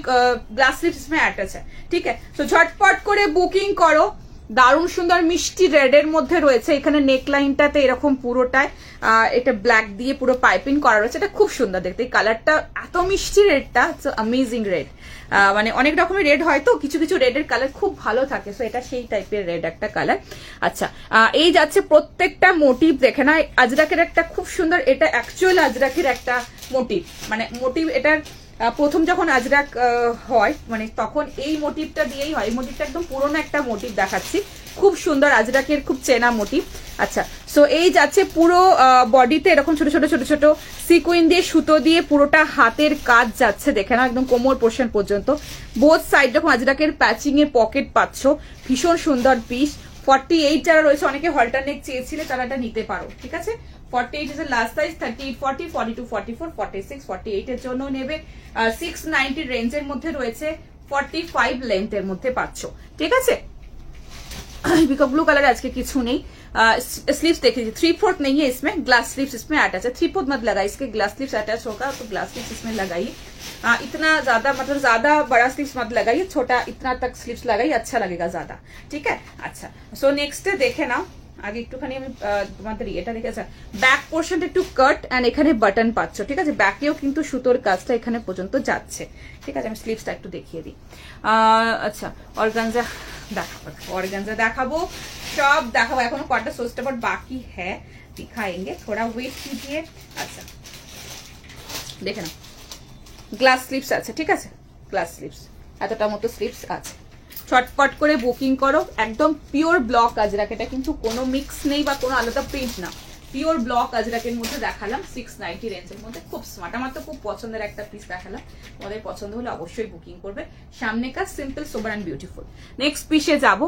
গ্লাস স্লিপস इसमें अटैच है, ঠিক है? তো ঝটপট করে বুকিং করো। দারুণ সুন্দর মিষ্টি রেডের মধ্যে রয়েছে, এখানে নেক লাইনটাতে এরকম পুরোটায় এটা ব্ল্যাক দিয়ে পুরো পাইপিং করা রয়েছে, এটা খুব সুন্দর দেখতে। এই কালারটা এত মিষ্টি, রেডটা অ্যামেজিং রেড। মানে অনেক রকমের রেড হয় তো, কিছু কিছু রেডের কালার খুব ভালো থাকে, সো এটা সেই টাইপের রেড একটা কালার। আচ্ছা, এই যাচ্ছে প্রত্যেকটা মোটিভ দেখে না, আজরাকের একটা খুব সুন্দর, এটা অ্যাকচুয়াল আজরাকের একটা মোটিভ, মানে মোটিভ এটার প্রথম যখন আজরাক হয় মানে তখন এই মোটিভটা দিয়েই হয়। এই মোটিভটা একদম পুরোনো একটা মোটিভ দেখাচ্ছি, খুব সুন্দর আজরাকের, খুব চেনা মোটিভ। আচ্ছা, সো এই যাচ্ছে পুরো বডিতে এরকম ছোট ছোট ছোট ছোট সিকুইন দিয়ে সুতো দিয়ে পুরোটা হাতের কাজ যাচ্ছে, দেখে না, একদম কোমর পোর্শন পর্যন্ত। বোথ সাইড যখন আজরাকের প্যাচিং এর পকেট পাচ্ছ, ভীষণ সুন্দর পিস। 48 যারা রয়েছে, অনেকে হলটার নেক চেয়েছিলে, তারা এটা নিতে পারো, ঠিক আছে? 48 is the last size, 38, 40, 42, 44, 46, 48 এর জন্য নেবে। 690 রেঞ্জের মধ্যে রয়েছে, 45 লেন্থের মধ্যে পাচ্ছ, ঠিক আছে? पिकअप ब्लू कलर आज के किछु नहीं। स्लीव्स देख लीजिए, 3/4 नहीं है इसमें, ग्लास स्लीव्स इसमें अटैच है। 3/4 मत लगाइए, इसके ग्लास स्लीव्स अटैच होगा तो ग्लास स्लीव्स इसमें लगाइए। इतना ज्यादा मतलब ज्यादा बड़ा स्लीव्स मत लगाइए, छोटा इतना तक स्लीव्स लगाइए, अच्छा लगेगा ज्यादा, ठीक है? अच्छा, सो नेक्स्ट देखे ना, আগে একটুখানি আমি তোমাদের এটা দেখেছি, ব্যাক পোর্শনটা একটু কাট এন্ড এখানে বাটন পাচ্ছ, ঠিক আছে? ব্যাকেও কিন্তু সুতোর কাজটা এখানে পর্যন্ত যাচ্ছে, ঠিক আছে? আমি স্লিভসটা একটু দেখিয়ে দিই। আচ্ছা, অর্গানজা দেখাবো, অর্গানজা দেখাবো, সব দেখাবো, এখনো কয়েকটা সোস্টা বাট বাকি হ্যাঁ, দিখাएंगे, थोड़ा वेट कीजिए। আচ্ছা, দেখে নাও, গ্লাস স্লিভস আছে, ঠিক আছে? গ্লাস স্লিভস, এতটা মতো স্লিভস আছে। ছটপট করে বুকিং করো, একদম পিওর ব্লক আজরাক, এটা কিন্তু কোনো মিক্স নেই বা কোনো আলাদা প্রিন্ট না, পিওর ব্লক আজরাকের মধ্যে দেখালাম 690 রেঞ্জের মধ্যে। খুব স্মার্ট, আমার তো খুব পছন্দের একটা পিস দেখালাম, তোমাদের পছন্দ হলে অবশ্যই বুকিং করবে। সামনে কাজ simple, sober and beautiful. Next পিসে যাবো,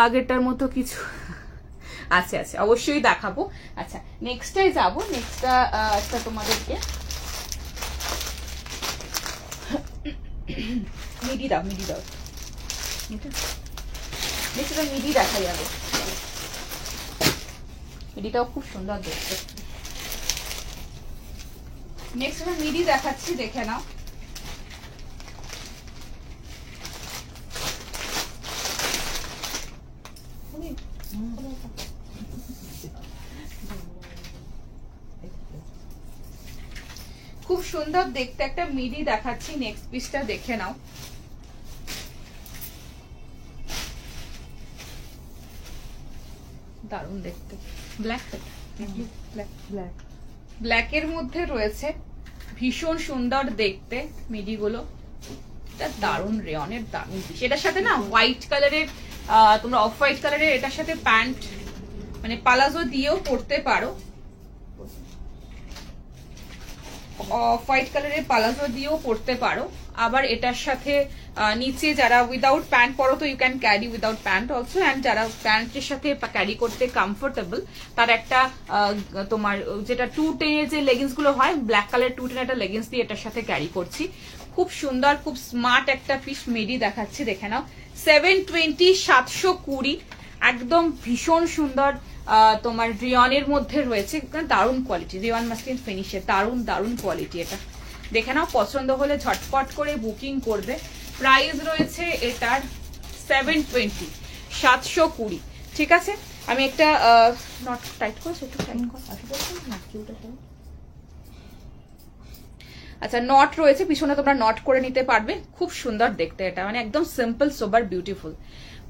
আগেরটার মতো কিছু আছে আছে অবশ্যই দেখাবো। আচ্ছা, নেক্সটটাই যাবো। নেক্সটটা তোমাদেরকে মিডি দাও, মিডি দাও, মিডি দেখা যাবে, মিডিটাও খুব সুন্দর দেখতে। নেক্সট আমি মিডি দেখাচ্ছি, দেখে নাও। খুব সুন্দর দেখতে একটা মিডি দেখাচ্ছি, নেক্সট পিসটা দেখে নাও। দারুণ দেখতে, ব্ল্যাক ব্ল্যাক ব্ল্যাকের মধ্যে রয়েছে, ভীষণ সুন্দর দেখতে মিডি গুলো। এটা দারুণ রেয়নের দারুণ পিস। এটার সাথে না হোয়াইট কালারের, তোমরা অফ হোয়াইট কালারের এটার সাথে প্যান্ট মানে পালাজো দিয়েও পরতে পারো, অফ হোয়াইট কালারের পালাজো দিয়েও পরতে পারো। আবার এটার সাথে নিচে যারা উইদাউট প্যান্ট পরো তো you can carry without pant also, and যারা প্যান্টের সাথে ক্যারি করতে কমফোর্টেবল তার একটা তোমার যেটা 210 এর যে লেগিংস গুলো হয়, ব্ল্যাক কালার 210 একটা লেগিংস দিয়ে এটার সাথে ক্যারি করছি। খুব সুন্দর, খুব স্মার্ট একটা পিস মিডি দেখাচ্ছি, দেখে নাও। 720, 720, একদম ভীষণ সুন্দর তোমার রিয়নের মধ্যে রয়েছে, দারুণ কোয়ালিটি, রিয়ন মাসলিন ফিনিশের দারুণ দারুণ কোয়ালিটি। এটা দেখে নাও, পছন্দ হলে ঝটপট করে বুকিং করবে। প্রাইস রয়েছে এটার 720, 720, ঠিক আছে। আমি একটা নট টাইট করছি, একটু টাইট কর, আচ্ছা নট রয়েছে পিছনে, তোমরা নট করে নিতে পারবে, খুব সুন্দর দেখতে এটা, মানে একদম সিম্পল সোবার বিউটিফুল।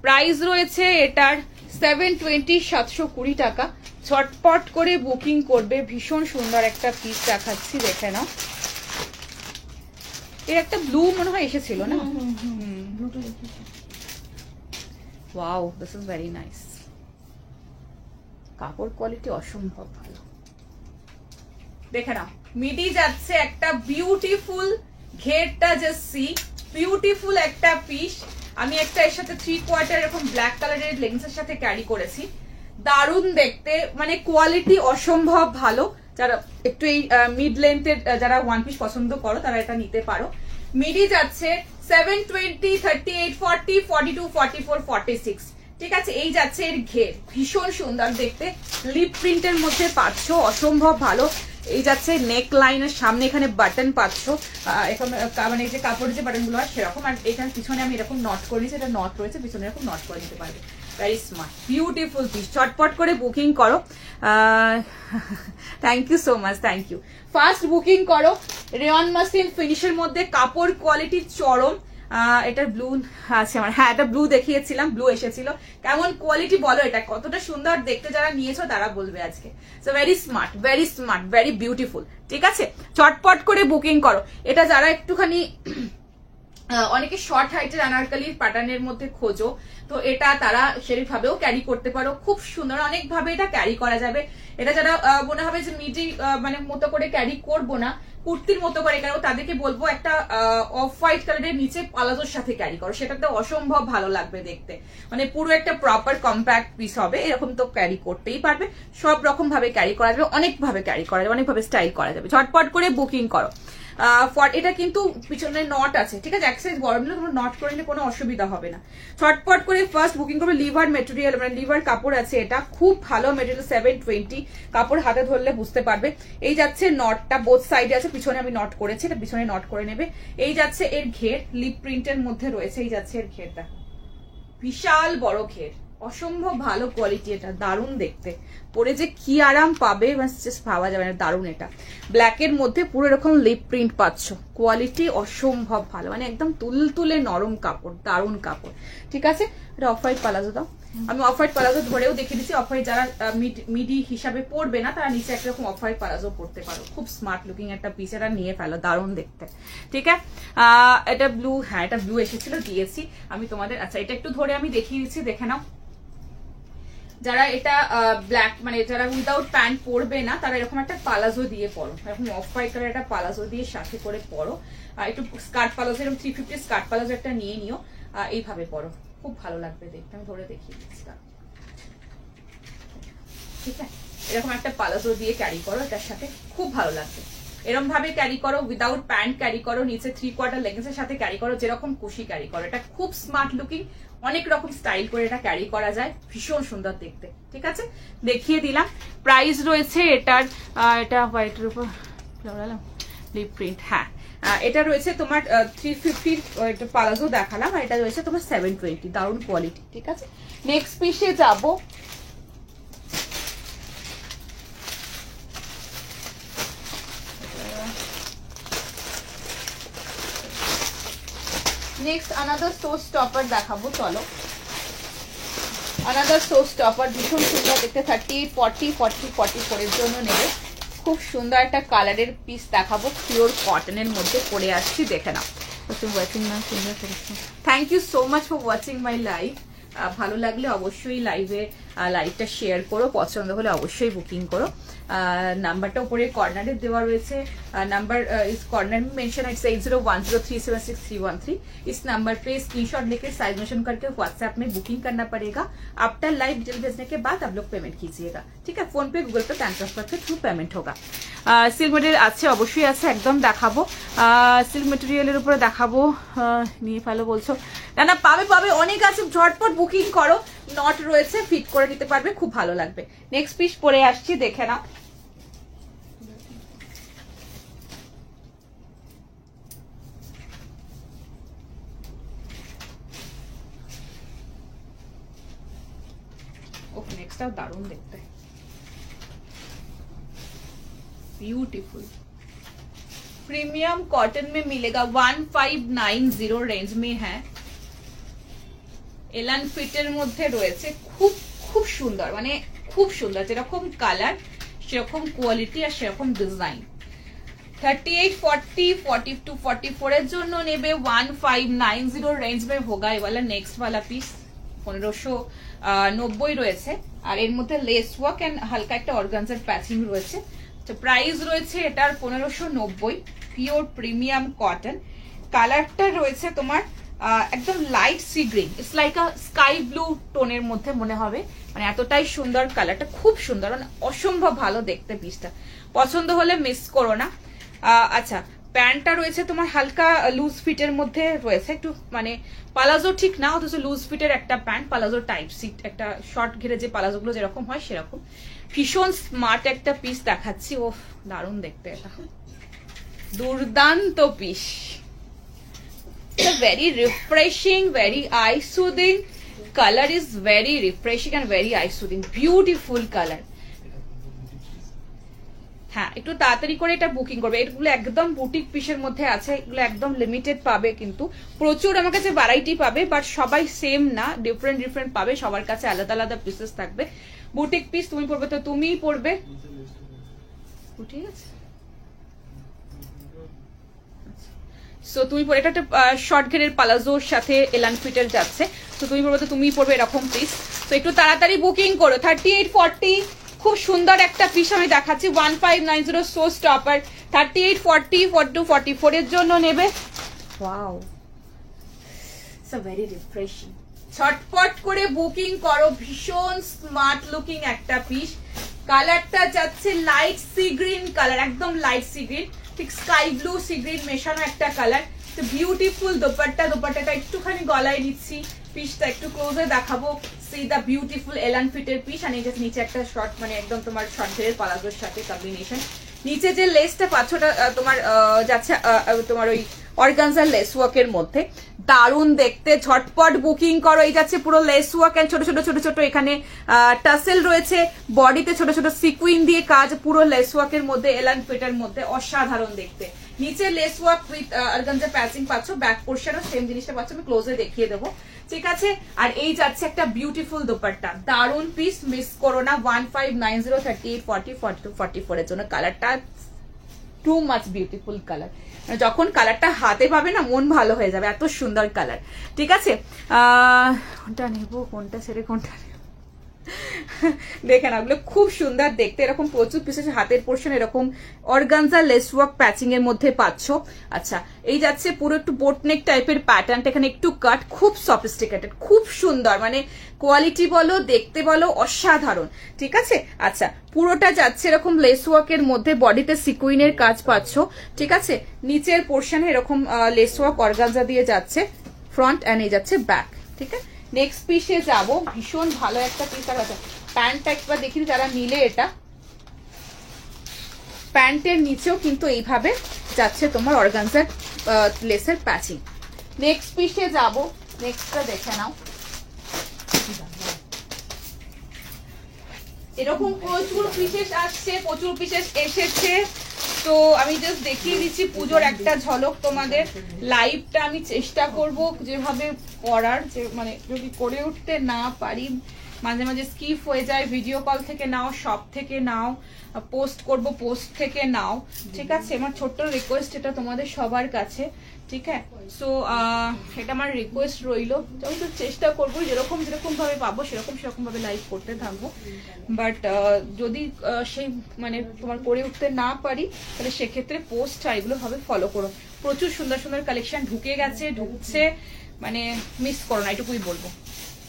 প্রাইস রয়েছে এটার 720, 720 টাকা। ঝটপট করে বুকিং করবে, ভীষণ সুন্দর একটা পিস দেখাচ্ছি, দেখে নাও। এর একটা ব্লু মনে হয় এসেছিল না? Wow, this is very nice. কাপড় কোয়ালিটি অসম্ভব ভালো, দেখে নাও। মিডি যাচ্ছে একটা বিউটিফুল, ঘেরটা জাস্ট সি, বিউটিফুল একটা পিস। আমি একটা এর সাথে 3/4 এরকম ব্ল্যাক কালারের লেগিংসের সাথে ক্যারি করেছি, দারুণ দেখতে, মানে কোয়ালিটি অসম্ভব ভালো। যারা একটু এই মিড লেন্থের যারা ওয়ান পিস পছন্দ করো তারা এটা নিতে পারো। মিডি যাচ্ছে 720, 38, 40, 42, 44, 46, ঠিক আছে। এই যাচ্ছে এর ঘের, ভীষণ সুন্দর দেখতে, লিপ প্রিন্টের মধ্যে পাচ্ছ, অসম্ভব ভালো। এই যাচ্ছে নেক লাইনের সামনে এখানে বাটন পাচ্ছ, এখন মানে এই যে কাপড়ের যে বাটন গুলো হয় সেরকম, আর এখানে পিছনে আমি এরকম নট করে নিয়েছি, এটা নট রয়েছে পিছনে, এরকম নট করে নিতে পারবে। ভেরি স্মার্ট, বিউটিফুল পিস, চটপট করে বুকিং করো। Thank you so much, thank you. First booking করো। রেয়ন মাসলিন ফিনিশের মধ্যে কাপড় কোয়ালিটি চরম। এটার ব্লু আছে আমার, হ্যাঁ এটা ব্লু দেখিয়েছিলাম, ব্লু এসেছিল। কেমন কোয়ালিটি বলো, এটা কতটা সুন্দর দেখতে, যারা নিয়েছো তারা বলবে আজকে। So very smart, very smart, very beautiful, ঠিক আছে। চটপট করে বুকিং করো। এটা যারা একটুখানি অনেকে শর্ট হাইটের আনারকলির প্যাটার্নের মধ্যে খোঁজো, তো এটা তারা সেভাবেও ক্যারি করতে পারো, খুব সুন্দর, অনেক ভাবে এটা ক্যারি করা যাবে। এটা যারা মনে হবে যে মিডি মানে মতো করে ক্যারি করবো না, কুর্তির মতো করে কেন, তাদেরকে বলবো একটা অফ হোয়াইট কালারের নিচে পালাজোর সাথে ক্যারি করো, সেটাতে অসম্ভব ভালো লাগবে দেখতে, মানে পুরো একটা প্রপার কম্প্যাক্ট পিস হবে। এরকম তো ক্যারি করতেই পারবে, সব রকম ভাবে ক্যারি করা যাবে, অনেক ভাবে ক্যারি করা যাবে, অনেকভাবে স্টাইল করা যাবে। ঝটপট করে বুকিং করো। এটা কিন্তু পিছনে নট আছে, ঠিক আছে, এক সাইজ বড় নিলে তোমার নট করে নিলে কোনো অসুবিধা হবে না। ছটপট করে ফার্স্ট বুকিং করবে। লিভার মেটেরিয়াল, মানে লিভার কাপড় আছে, এটা খুব ভালো মেটেরিয়াল, 720 কাপড়, হাতে ধরলে বুঝতে পারবে। এই যাচ্ছে নটটা, বোথ সাইডে আছে, পিছনে আমি নট করেছি, এটা পিছনে নট করে নেবে। এই যাচ্ছে এর ঘের, লিপ প্রিন্টের মধ্যে রয়েছে, এই যাচ্ছে এর ঘেরটা, বিশাল বড় ঘের, অসম্ভব ভালো কোয়ালিটি, এটা দারুণ দেখতে, পরে যে কি আরাম পাবে জাস্ট ভাবা যাবে না, দারুণ। এটা ব্ল্যাকের মধ্যে পুরো এরকম লিপ প্রিন্ট পাচ্ছ, কোয়ালিটি অসম্ভব ভালো, মানে একদম তুলতুলে নরম কাপড়, দারুণ কাপড়, ঠিক আছে। এটা অফ হোয়াইট পালাজো দাও, আমি অফ হোয়াইট পালাজো ধরেও দেখিয়ে দিচ্ছি। অফ হোয়াইট যারা মিডি হিসাবে পরবে না তারা নিচে একরকম অফ হোয়াইট পালাজো পরতে পারো, খুব স্মার্ট লুকিং একটা পিস, এটা নিয়ে ফেলো, দারুণ দেখতে, ঠিক আছে। এটা ব্লু, হ্যাঁ এটা ব্লু এসেছিল, দিয়েছি আমি তোমাদের। আচ্ছা এটা একটু ধরে আমি দেখিয়ে দিচ্ছি, দেখে নাও। যারা এটা ব্ল্যাক মানে যারা উইদাউট প্যান্ট পরবে না তারা এরকম একটা পালাজো দিয়ে পরো, এরকম অফ হোয়াইট কালার একটা পালাজো দিয়ে সাথে করে পরো, একটু স্কার্ট পালাজো, এরকম 350 স্কার্ট পালাজো একটা নিয়ে নিও, এইভাবে পরো, খুব ভালো লাগবে দেখতে। আমি ধরে দেখিয়ে দিচ্ছি, ঠিক আছে। এরকম একটা পালাজো দিয়ে ক্যারি করো, এটার সাথে খুব ভালো লাগবে। এরকম ভাবে ক্যারি করো, উইদাউট প্যান্ট ক্যারি করো, নিচে 3/4 লেগিংসের সাথে ক্যারি করো, যেরকম খুশি ক্যারি করো। এটা খুব স্মার্ট লুকিং, অনেক রকম স্টাইল করে এটা ক্যারি করা যায়, ভীষণ সুন্দর দেখতে, ঠিক আছে, দেখিয়ে দিলাম। প্রাইস রয়েছে এটার, এটা হোয়াইটের উপর লিপ প্রিন্ট, হ্যাঁ এটা রয়েছে তোমার 350 একটা পালাজো দেখালাম, আর এটা রয়েছে তোমার 720, দারুণ কোয়ালিটি, ঠিক আছে। নেক্সট পিসে যাবো। নেক্সট আনাদার সো স্টপার দেখাবো, চলো। আনাদার সো স্টপার ভীষণ সুন্দর দেখতে, 38, 40, 40, 44 এর জন্য নেবে। খুব সুন্দর একটা কালারের পিস দেখাবো, পিওর কটনের মধ্যে পরে আসছি, দেখে নাও। Thank you so much for watching my live. ভালো লাগলে অবশ্যই লাইভটা শেয়ার করো, পছন্দ হলে অবশ্যই বুকিং করো। নাম্বারটা উপরে কর্নারে দেওয়া রয়েছে, नंबर इस कॉर्नर में मेंशन है 8010376313। इस नंबर पे स्क्रीनशॉट लेके साइज मेंशन करके व्हाट्सएप में बुकिंग करना पड़ेगा। आफ्टर लाइव डिटेल भेजने के बाद आप लोग पेमेंट कीजिएगा, ठीक है। फोन पे, गूगल पे, बैंक ट्रांसफर के थ्रू पेमेंट होगा। सिल्क मटेरियल আছে, অবশ্যই আছে, একদম দেখাবো। সিল্ক মেটেরিয়ালের উপরে দেখাবো, নিয়ে ফেলো বলছো, না পাবে পাবে, অনেক আছে, ঝটপট বুকিং করো। নট রয়েছে, ফিট করে নিতে পারবে, খুব ভালো লাগবে। নেক্সট পিস পরে আসছি, দেখে নাও। ओके, नेक्स्ट आओ, दारुण देखते हैं, ब्यूटीफुल प्रीमियम कॉटन में मिलेगा, 1590 रेंज में है। এলান ফিটের মধ্যে রয়েছে, খুব খুব সুন্দর, মানে খুব সুন্দর, যেরকম কালার সেরকম কোয়ালিটি আর সেরকম ডিজাইন। 38, 40, 42, 44 এর জন্য নেবে 1590 रेंज में होगा। ये वाला नेक्स्ट वाला पीस 1590 রয়েছে, আর এর মধ্যে লেস ওয়ার্ক এন্ড হালকা একটা অর্গানজার প্যাচিং রয়েছে। তো প্রাইস রয়েছে এটার 1590, পিওর প্রিমিয়াম কটন। কালারটা রয়েছে তোমার একদম light sea green, it's like a sky blue টোনের মধ্যে মনে হবে, মানে এতটাই সুন্দর কালারটা, খুব সুন্দর, মানে অসম্ভব ভালো দেখতে পিসটা। পছন্দ হলে মিস করো না। আচ্ছা, প্যান্টটা রয়েছে তোমার হালকা লুজ ফিটের মধ্যে রয়েছে, একটু মানে পালাজো ঠিক না, অথচ লুজ ফিটের একটা প্যান্ট, পালাজো টাইপ সিট, একটা শর্ট ঘিরে যে পালাজো গুলো যেরকম হয় সেরকম। ভীষণ স্মার্ট একটা পিস দেখাচ্ছি, ও দারুণ দেখতে, এটা দুর্দান্ত piece. very refreshing, very eye soothing, color is very refreshing and very eye soothing, beautiful color। হ্যাঁ, একটু তাড়াতাড়ি করে এটা বুকিং করবে, এগুলো একদম বুটিক পিসের মধ্যে আছে, এগুলো একদম লিমিটেড পাবে, কিন্তু প্রচুর আমার কাছে ভ্যারাইটি পাবে, বাট সবাই সেম না, ডিফারেন্ট ডিফারেন্ট পাবে, সবার কাছে আলাদা আলাদা পিসেস থাকবে। বুটিক পিস তুমি পড়বে তো তুমিই পড়বে, ঠিক আছে। সো তুমি পরে, এটা একটা শর্ট ঘেরের পালাজোর সাথে এলান ফিটের যাচ্ছে, তো তুমি পড়বে তো তুমিই পড়বে এরকম পিস। তো একটু তাড়াতাড়ি বুকিং করো। 38, 40 খুব সুন্দর একটা পিস আমি দেখাচ্ছি, 1590 সো স্টপার, 38, 40, 42, 44 এর জন্য নেবে। Wow, it's a very refreshing. ছটপট করে বুকিং করো, ভীষণ স্মার্ট লুকিং একটা পিস। কালারটা যাচ্ছে লাইট সি গ্রিন কালার, একদম লাইট সি গ্রিন, ঠিক স্কাই ব্লু সি গ্রিন মেশানো একটা কালার। তো বিউটিফুল দোপাট্টাটা একটুখানি গলায় নিচ্ছি, পিসটা একটু ক্লোজে দেখাবো। সি দা বিউটিফুল এলান ফিটের পিস, আর নিচে একটা শর্ট, মানে একদম তোমার শর্ট ঘেরের পালাজোর সাথে কম্বিনেশন। নিচে যে লেসটা পাচ্ছ ওটা তোমার যাচ্ছে তোমার ওই অর্গানজার লেস ওয়ার্কের মধ্যে, দারুণ দেখতে। ঝটপট বুকিং করো। এই যাচ্ছে পুরো লেস ওয়ার্ক এন্ড ছোট ছোট এখানে টাসেল রয়েছে, বডিতে ছোট ছোট সিকুইন দিয়ে কাজ, পুরো লেস ওয়ার্কের মধ্যে, এলান ফিটের মধ্যে, অসাধারণ দেখতে। নিচে less work with organza patching পাচ্ছ, ব্যাক পোর্শনও সেম জিনিসটা পাচ্ছ, আমি ক্লোজে দেখিয়ে দেবো, ঠিক আছে। আর এই যাচ্ছে একটা বিউটিফুল দোপাট্টা, দারুণ পিস, মিস করো না। 1590, 38, 40, 42, 44 এর জন্য। কালারটা টু মাচ বিউটিফুল কালার, যখন কালারটা হাতে পাবে না মন ভালো হয়ে যাবে, এত সুন্দর কালার, ঠিক আছে। কোনটা নেবো, কোনটা ছেড়ে কোনটা দেখেন, ওগুলো খুব সুন্দর দেখতে, এরকম প্রচুর পিসেস, হাতের পোর্শন এরকম অর্গানজা লেস ওয়ার্ক প্যাচিং এর মধ্যে পাচ্ছ। আচ্ছা, এই যাচ্ছে পুরো একটু বোটনেক টাইপের প্যাটার্নটা, এখানে একটু কাট, খুব সফিস্টিকেটেড, খুব সুন্দর, মানে কোয়ালিটি বলো, দেখতে বলো, অসাধারণ, ঠিক আছে। আচ্ছা, পুরোটা যাচ্ছে এরকম লেস ওয়ার্কের মধ্যে, বডিতে সিকুইনের কাজ পাচ্ছ, ঠিক আছে। নিচের পোর্শনে এরকম লেস ওয়ার্ক অর্গানজা দিয়ে যাচ্ছে, ফ্রন্ট এন্ড এই যাচ্ছে ব্যাক, ঠিক আছে। নেক্সট পিসে যাবো, ভীষণ ভালো একটা পিস। আর আছে প্যান্টটা একবার দেখি যারা নিলে, এটা প্যান্টের নিচেও কিন্তু এইভাবে যাচ্ছে তোমার অর্গানজার লেসের প্যাচিং। নেক্সট পিসে যাবো, নেক্সটটা দেখে নাও। এরকম প্রচুর পিসেস আসছে, প্রচুর পিসেস এসেছে, তো আমি জাস্ট দেখিয়ে দিচ্ছি পুজোর একটা ঝলক তোমাদের। লাইভটা আমি চেষ্টা করব যেভাবে করার, যে মানে যদি করে উঠতে না পারি, মাঝে মাঝে স্কিপ হয়ে যায়, ভিডিও কল থেকে নাও, শপ থেকে নাও, পোস্ট করব পোস্ট থেকে নাও, ঠিক আছে? আমার ছোট্ট রিকোয়েস্ট এটা তোমাদের সবার কাছে, ঠিক আছে? সো এটা আমার রিকোয়েস্ট রইলো। আমি তো চেষ্টা করবো যেরকম ভাবে পাবো সেরকম ভাবে লাইভ করতে থাকবো। বাট যদি সেই মানে তোমার করে উঠতে না পারি, তাহলে সেক্ষেত্রে পোস্ট এগুলো হবে ফলো করো। প্রচুর সুন্দর সুন্দর কালেকশন ঢুকছে, মানে মিস করো না, এটুকুই বলবো,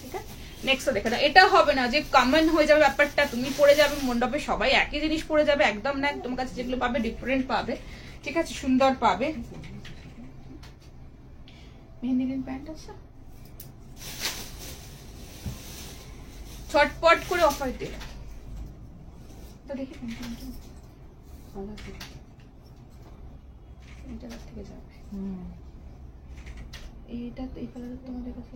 ঠিক আছে? নেক্সট দেখে না, এটা হবে না যে কমন হয়ে যাবে ব্যাপারটা, তুমি পরে যাবে মণ্ডপে সবাই একই জিনিস পরে যাবে, একদম না। তোমার কাছে যেগুলো পাবে ডিফারেন্ট পাবে, ঠিক আছে? সুন্দর পাবে। মেহেন্দি গ্রিন প্যান্ট আছে, ছটপট করে অফার দিলে তো দেখি থেকে যাবে। এইটা এই কালারের তোমাদের কাছে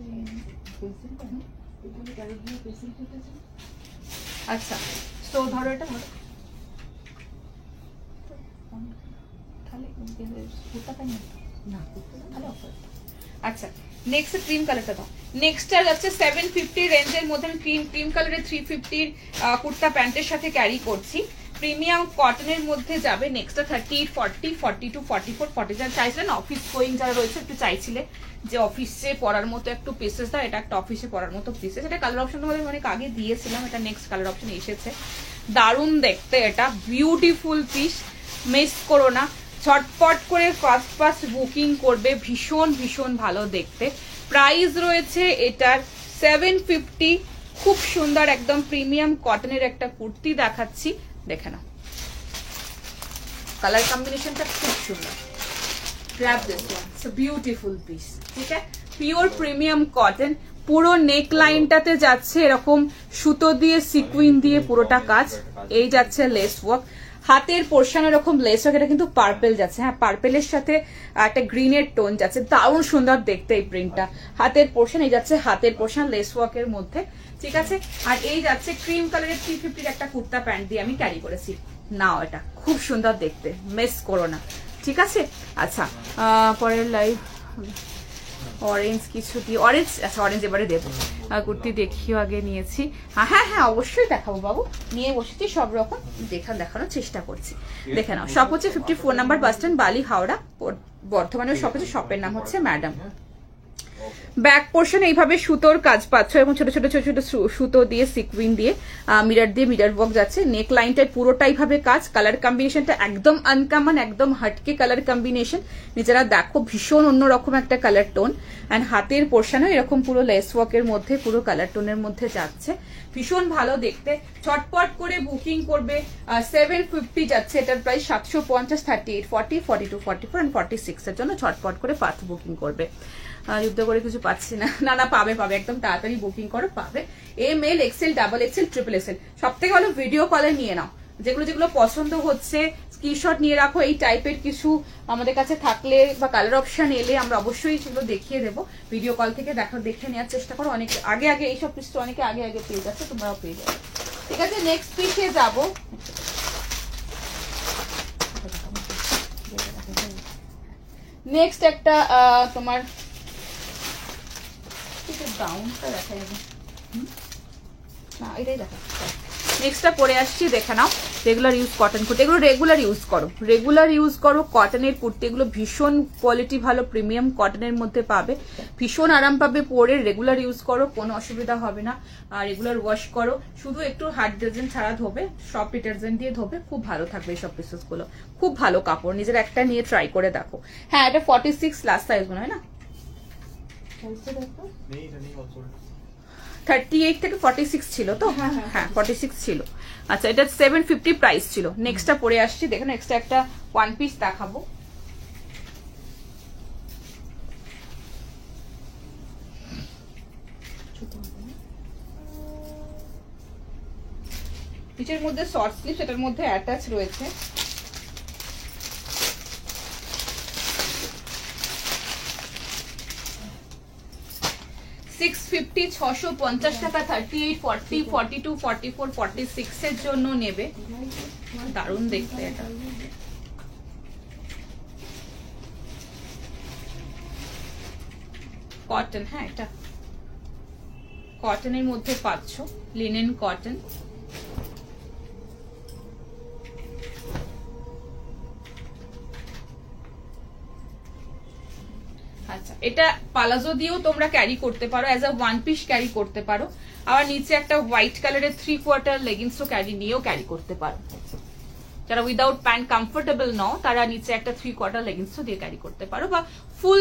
আচ্ছা, তো ধরো এটা ধরো, তাহলে কুর্তা পাই না, তাহলে অফার। আচ্ছা, নেক্সট ক্রিম কালারটা দাও। নেক্সটটা যাচ্ছে 750 রেঞ্জের মধ্যে। আমি ক্রিম কালারের 350 কুর্তা প্যান্টের সাথে ক্যারি করছি। প্রিমিয়াম কটনের মধ্যে যাবে। নেক্সটটা 38, 40, 42, 44, 40 যারা চাইছিলেন অফিস গোয়িং যারা রয়েছে, একটু চাইছিলে যে অফিসে পরার মতো একটু পিসেস দাও, এটা একটা অফিসে পরার মতো পিসেস। এটা কালার অপশন তোমাদের অনেক আগে দিয়েছিলাম, এটা নেক্সট কালার অপশন এসেছে। দারুণ দেখতে, এটা বিউটিফুল পিস, মিস করো না। ছটপট করে ফার্স্ট বুকিং করবে, ভীষণ ভালো দেখতে। প্রাইস রয়েছে এটার 750। খুব সুন্দর একদম প্রিমিয়াম কটনের একটা কুর্তি দেখাচ্ছি, দেখে নাও। কালার কম্বিনেশনটা খুব সুন্দর। Grab this one, it's a beautiful piece, ঠিক আছে? Pure premium cotton. পুরো নেক লাইনটাতে যাচ্ছে এরকম সুতো দিয়ে সিকুইন দিয়ে পুরোটা কাজ। এই যাচ্ছে লেস ওয়ার্ক, হাতের পোর্শন এরকম লেস ওয়ার্ক। এটা কিন্তু পার্পেল যাচ্ছে, হ্যাঁ পার্পেলের সাথে একটা গ্রিনের টোন যাচ্ছে, দারুণ সুন্দর দেখতে এই প্রিন্টটা। হাতের পোর্শন এই যাচ্ছে, হাতের পোর্শন লেস ওয়ার্কের মধ্যে, ঠিক আছে? আর এই যাচ্ছে ক্রিম কালারের 350 একটা কুর্তা প্যান্ট দিয়ে আমি ক্যারি করেছি। নাও, এটা খুব সুন্দর দেখতে, মিস করো না, ঠিক আছে? আচ্ছা, পরের লাইভ অরেঞ্জ কিছু দিয়ে, অরেঞ্জ, আচ্ছা অরেঞ্জ এবারে দেবো। কুর্তি দেখিও আগে নিয়েছি, হ্যাঁ অবশ্যই দেখাবো বাবু, নিয়ে বসেছি সব রকম দেখানোর চেষ্টা করছি। দেখে নাও, শপ হচ্ছে 54 নাম্বার বাস স্ট্যান্ড, বালি, হাওড়া, বর্ধমানের শপ হচ্ছে, শপের নাম হচ্ছে ম্যাডাম। ব্যাক পোর্শন এইভাবে সুতোর কাজ পাচ্ছ এবং ছোট ছোট সুতো দিয়ে সিকুইন দিয়ে মিরর ওয়ার্ক যাচ্ছে। নেক লাইনটায় পুরোটাই ভাবে কাজ। কালার কম্বিনেশনটা একদম আনকমন, একদম হাটকে কালার কম্বিনেশন। নিজেরা দেখো, ভীষণ অন্যরকম একটা কালার টোন। অ্যান্ড হাতের পোর্শনও এরকম পুরো লেস ওয়ার্কের মধ্যে, পুরো কালার টোনের মধ্যে যাচ্ছে, ভীষণ ভালো দেখতে। ছটপট করে বুকিং করবে। 750 যাচ্ছে, এটার প্রাইস 750, 38, 40, 42, 44 and 46 এর জন্য ছটপট করে ফাস্ট বুকিং করবে। যুদ্ধ করে কিছু পাচ্ছি না, পাবে একদম তাড়াতাড়ি বুকিং করো, পাবে। M L, XL, double XL, triple XL. সব থেকে ভালো ভিডিও কলে নিয়ে নাও, যেগুলো পছন্দ হচ্ছে স্ক্রিনশট নিয়ে রাখো। এই টাইপের কিছু আমাদের কাছে থাকলে বা কালার অপশন এলে আমরা অবশ্যই সেগুলো দেখিয়ে দেবো। ভিডিও কল থেকে দেখে নেওয়ার চেষ্টা করো। অনেকে আগে এইসব পিসটা অনেকে আগে পেয়ে যাচ্ছে, তোমরাও পেয়ে যাবে, ঠিক আছে? নেক্সট পিসে যাবো। নেক্সট একটা তোমার ডাউনটা দেখা যাবে না, এটাই দেখা। নেক্সটটা পরে আসছি, দেখে নাও। রেগুলার ইউজ কটন কুর্তি, এগুলো রেগুলার ইউজ করো কটনের কুর্তি। এগুলো ভীষণ কোয়ালিটি ভালো, প্রিমিয়াম কটনের মধ্যে পাবে, ভীষণ আরাম পাবে পরে। রেগুলার ইউজ করো, কোনো অসুবিধা হবে না। আর রেগুলার ওয়াশ করো, শুধু একটু হার্ড ডিটারজেন্ট ছাড়া ধোবে, সব ডিটারজেন্ট দিয়ে ধোবে, খুব ভালো থাকবে এইসব পিসেস গুলো। খুব ভালো কাপড়, নিজের একটা নিয়ে ট্রাই করে দেখো। হ্যাঁ, এটা 46 লাস্ট সাইজ মনে হয় না, 38 থেকে 46 ছিল তো? হ্যাঁ 46 ছিল। আচ্ছা, এটা 750 প্রাইস ছিল। নেক্সটটা পরে আসছি, দেখো নেক্সটটা একটা ওয়ান পিস দেখাবো। নিচের মধ্যে শর্ট স্লিভ, সেটার মধ্যে অ্যাটাচ রয়েছে। $650, 650 টাকা। 38, 40, 42, 44, 46 এর জন্য নেবে। দারুণ দেখতে এটা, কটন, হ্যাঁ এটা কটনের মধ্যে পাচ্ছ, লিনেন কটন। আচ্ছা, এটা পালাজো দিয়েও তোমরা ক্যারি করতে পারো, as a one piece carry করতে পারো। আবার নিচে একটা হোয়াইট কালারের 3/4 লেগিংসও নিয়েও ক্যারি করতে পারো। যারা উইদাউট প্যান্ট কমফোর্টেবল নাও তারা নিচে একটা 3/4 লেগিংসও দিয়ে ক্যারি করতে পারো, বা ফুল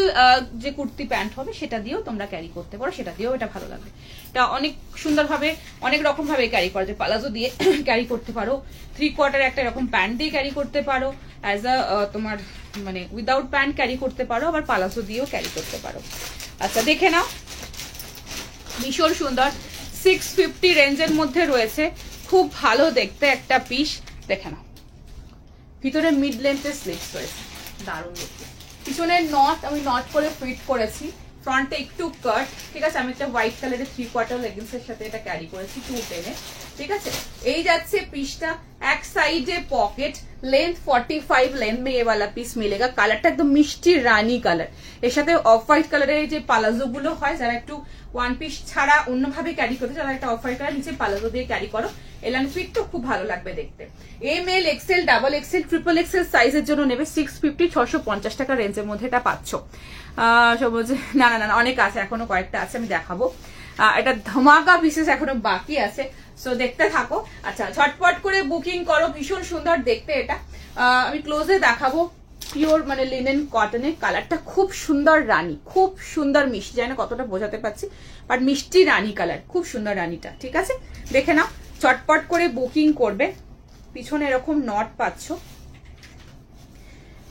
যে কুর্তি প্যান্ট হবে সেটা দিয়েও তোমরা ক্যারি করতে পারো, সেটা দিয়েও এটা ভালো লাগবে। এটা অনেক সুন্দরভাবে অনেক রকম ভাবে ক্যারি করা যায়। পালাজো দিয়ে ক্যারি করতে পারো, 3/4 একটা এরকম প্যান্ট দিয়ে ক্যারি করতে পারো, অ্যাজ আ তোমার মানে উইদাউট প্যান্ট ক্যারি করতে পারো, আবার পালাজো দিয়েও ক্যারি করতে পারো। আচ্ছা দেখে নাও, ভীষণ সুন্দর 650 রেঞ্জের মধ্যে রয়েছে, খুব ভালো দেখতে একটা পিস। দেখে নাও, ভিতরে মিড লেন্থের স্লিভস রয়েছে, দারুণ দেখতে। পিছনের নট আমি নট করে ফিট করেছি, ফ্রন্টে একটু কাট, ঠিক আছে। আমি একটা হোয়াইট কালারের 3/4 লেগিংস এর সাথে এটা ক্যারি করেছি 210-এ, ঠিক আছে। এই যাচ্ছে পিসটা, এক সাইডে পকেট, लेंथ 45 लेंथ में ये वाला पीस मिलेगा। কালারটা একদম মিষ্টি রানী কালার, এর সাথে অফ হোয়াইট কালারের যে পালাজো গুলো হয়, যারা একটু ওয়ান পিস ছাড়া অন্যভাবে ক্যারি করতে, যারা একটা অফ হোয়াইট কালার নিচে পালাজো দিয়ে ক্যারি করো, এলান ফিট তো খুব ভালো লাগবে দেখতে। M L XL double XL triple XL সাইজের জন্য নেবে 650, 650 টাকা রেঞ্জের মধ্যে এটা পাচ্ছ। সব না না না অনেক আছে, এখনো কয়েকটা আছে, আমি দেখাবো। এটা ধামাকা পিসেস এখনো বাকি আছে, সো দেখতে থাকো। আচ্ছা ঝটপট করে বুকিং করো, ভীষণ সুন্দর দেখতে এটা। আমি ক্লোজে দেখাবো, পিওর মানে লিনেন কটনের, কালারটা খুব সুন্দর রানী, খুব সুন্দর মিষ্টি, জানি না কতটা বোঝাতে পারছি, বাট মিষ্টি রানী কালার, খুব সুন্দর রানীটা, ঠিক আছে। দেখে নাও, চটপট করে বুকিং করবে। পিছনে এরকম নট পাচ্ছ,